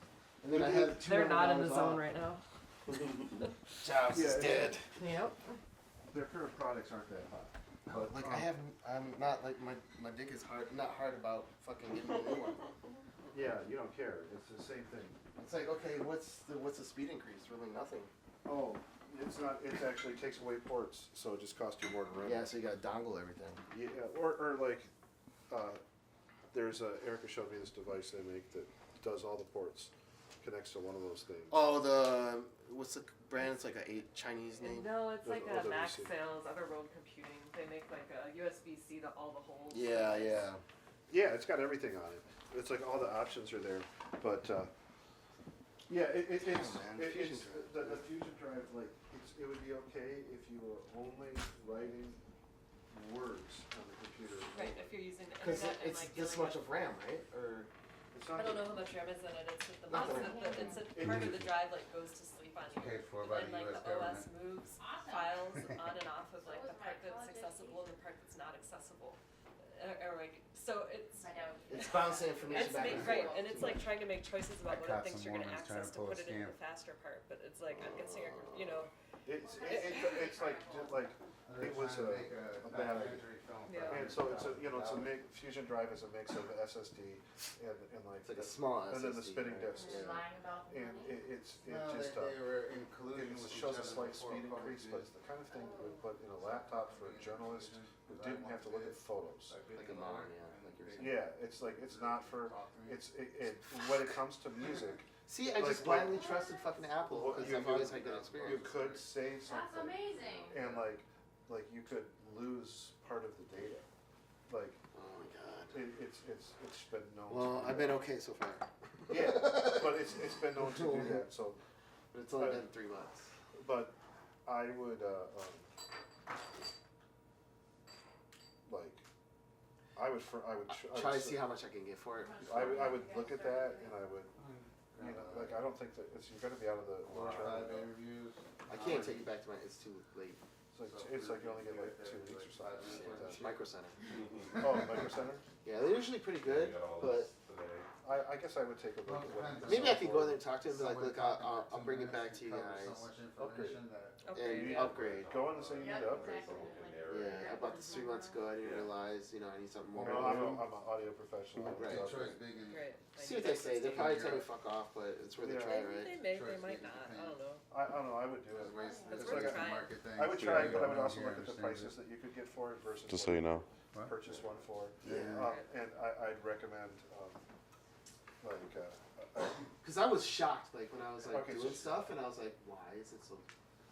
And then I had They're not in the $200 zone off. right now. Jobs is dead. Yep. Their current products aren't that hot. But like, I'm not like my dick is not hard about fucking getting a new one. Yeah, you don't care. It's the same thing. It's like, okay, what's the speed increase? Really nothing. Oh, it's not. It actually takes away ports, so it just costs you more to run. Yeah, so you got to dongle everything. Yeah, or like, there's ERIKA showed me this device they make that does all the ports, connects to one of those things. Oh, what's the brand? It's like a Chinese name. No, it's like There's a Mac OWC. Sales, Other Road Computing. They make like a USB-C to all the holes. Yeah, yeah. Yeah, it's got everything on it. It's like all the options are there, but yeah, it's the Fusion Drive. Like it would be okay if you were only writing words on the computer. Right, if you're using the Because internet and it's like this dealing much with- of RAM, right? Or It's not I don't know how much RAM is in it. It's the Not most that- it's a part of the drive like goes to sleep on you. paid for And by then the like US the OS government. moves files on and off of like the part that's accessible and the part that's not accessible. Or like so it's it's bouncing information it's back make, and right, forth. and it's like trying to make choices about I what caught it thinks some you're going to Mormons trying access to to pull put a it into the scam. faster part. But it's like I'm guessing you know. It's like it was a bad idea. Yeah. And so it's it's a mix. Fusion Drive is a mix of SSD and like It's like a small and then the SSD, spinning right? disks. Yeah. And it No, just they were in collusion it with shows each a slight other before speed public increase, but it's the kind of thing you would put in a laptop for a journalist who didn't have to look at photos. Like a modern, yeah, like you're saying. Yeah, it's like it's not for when it comes to music. See, I just like- blindly trusted fucking Apple because I've always had good You experience. could say something. That's amazing. And like you could lose part of the data. Like Oh my god. it's been known. Well, to I've do been that. okay so far. Yeah, but it's been known to do that. So, But it's only been 3 months. but I would like I would Try to see how much I can get for it. I would look at that and I would. Like I don't think that you're going to be out of the term. reviews. I can't take it back to my. It's too late. It's like you only get like 2 weeks or something. Like that. Micro Center. Oh, Micro Center. Yeah, they're usually pretty good, but I guess I would take a look at what. maybe I could go there and talk to them. And be like, look, I'll bring it back to you guys and upgrade. Go in and say you need to upgrade. Yeah, I bought this 3 months ago. I didn't realize, I need something more. No, I'm an audio professional. Right. Detroit's big in Great. See what they say. They'll probably tell me fuck off, but it's worth a Yeah. try, They right? may, they might not. I don't know. I don't know. I would do it. It's It's worth like trying. I would try, but I would also look at the prices that you could get for it versus Just so you know. purchase one for. Yeah. And I'd recommend Because I was shocked, like when I was like Okay, doing so- stuff, and I was like, why is it so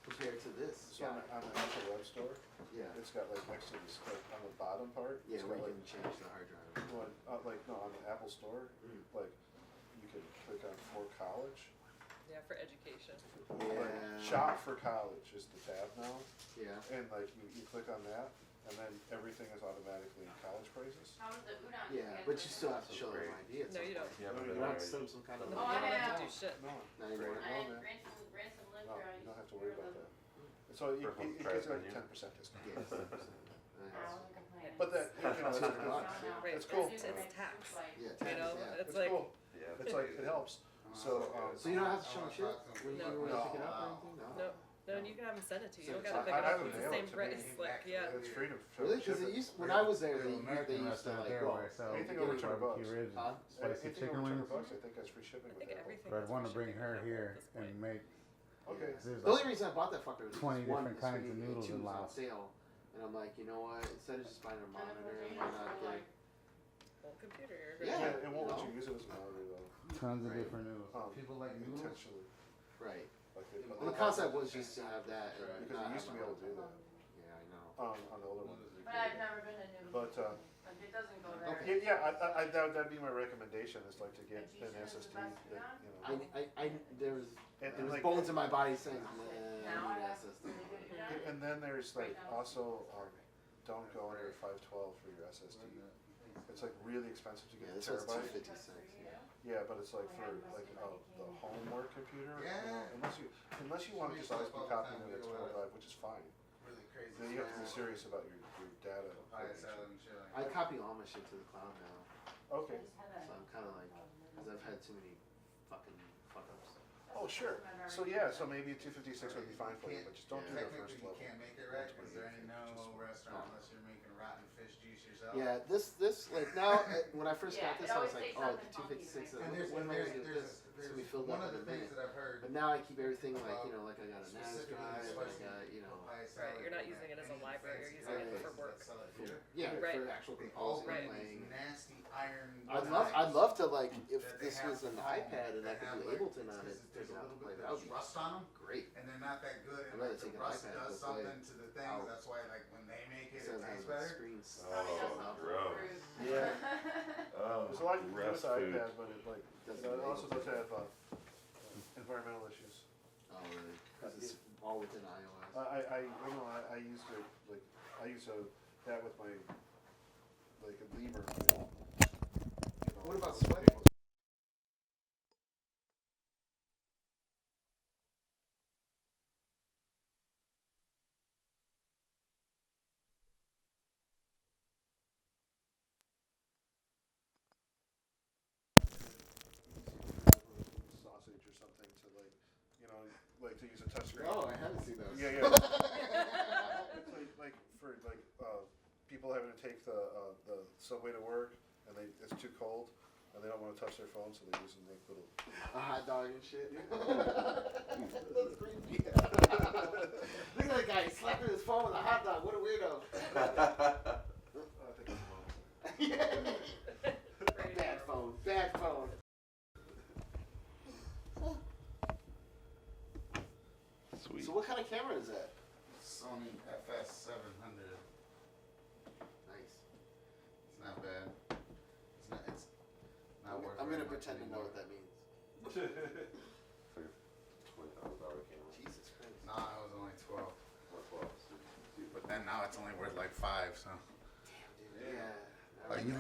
compared to this? so on the Apple Web Store, Yeah. it's got like next to this like on the bottom part. Yeah, it's where got you can change the hard drive. one, like no on the Apple Store, like you can click on for college. Yeah, for education. Yeah. Like, shop for college is the tab now, Yeah. and like you click on that, and then everything is automatically in college prices. How was the udon? Yeah, but you still have to show them ID. at No, some you don't. point. Yeah, No, but you You don't. have to send them some kind of. You Oh, don't I have have. to do shit. No, Not even. I No, had ransom link no, or I you don't used have to worry about the- that. So For it home gives drive you like a menu. 10% discount. Yeah, it's 10%. I Nice. wasn't complaining. But that it's $200. Right, It's cool. It's tax. Yeah, You tax, know, yeah. it's It's like cool. Yeah. It's like it helps. So So you don't have to show them shit when you No. when you pick it up No. or anything. No. no, no, and you can have them send it to you. You don't So gotta pick I it up. would It's the mail it same to me. price. Like, yeah. it's free to Really? Because ship it it. used when I was there, There's an they American used to restaurant like there well, where I sell anything over $200. barbecue ribs Huh? and spicy Anything chicken over wings. $200, I think that's free shipping I with think Apple. everything. But I'd is want to for bring shipping her at here this point. and make. Okay. There's The only like reason I bought that fucker was 20 because one, different it's kinds of really- noodles two in was on Laos. sale, and I'm like, you know what? Instead of just buying a monitor, And why not get? Whole computer. Yeah. And what would you you know. use it as a monitor though? tons of Right. different noodles. People like noodles. Intentionally. Right. Like Well, the concept was just to have that. And because not you used to have be able my to do that own. Yeah, I know. on the older one. But I've never been to New. But it doesn't go there. Okay. yeah, that'd be my recommendation is like to get an SSD that There was And like- bones in my body saying, nah, Now I I need have SSD. And then there's like also don't go under 512 for your SSD. It's like really expensive to get Yeah, a this was terabyte. $256. Yeah. Yeah, but it's like for like the homework computer. Yeah. Unless you want to just always be copying an external drive, which is fine. Really crazy. Then you have to be serious about your data. I copy all my shit to the cloud now, Okay. so I'm kind of like, because I've had too many fucking fuck ups. Oh sure. So yeah, so maybe a 256 would be fine for you, but just don't do the Technically, first you level. can't make it right because there ain't 128 no just- restaurant unless you're making rotten fish juice yourself. Yeah, this like now when I first Yeah, got this, it I was always like, takes oh, the something funky, 256. right? And When am I gonna do there's this? So we filled one up of in the a things minute. that I've heard. But now I keep everything like like I got a NAS specifically, drive, and I especially got Right, you're not using it as a library, you're using it for work. yeah Right. for actual composing Right. playing. Nasty iron. I'd love to like if that they this have was an foam iPad and I that could have, do like, Ableton on it, there's take a it out little and play. bit That would of be rust on them, great. and they're not that good. I'd And rather like, the take an rust iPad does and play something to the things. out. That's why like when they make it, Instead it of tastes having the better. screens. Oh, gross. Yeah. There's a lot you can do with Rest the food. iPad, but it it also does have environmental issues. Oh really? Because it's all within iOS. I used to like I used that with my like a lemur. What about sweating? Sausage or something to like to use a touchscreen. Oh, I haven't seen those. Yeah. It's like for people having to take the subway to work and it's too cold and they don't want to touch their phone, so they're using like little a hot dog and shit. That's creepy. Look at that guy slapping his phone with a hot dog. What a weirdo. I think it's Bad phone. Bad phone. Sweet. So what kind of camera is that? Sony FS 700. Nice. It's not bad. It's not worth. I'm very gonna much pretend to know anymore. what that means. It's like a $20,000 camera. Jesus Christ. Nah, it was only 12. Or 12. But then now it's only worth like 5. So. Damn, dude. Yeah. Like,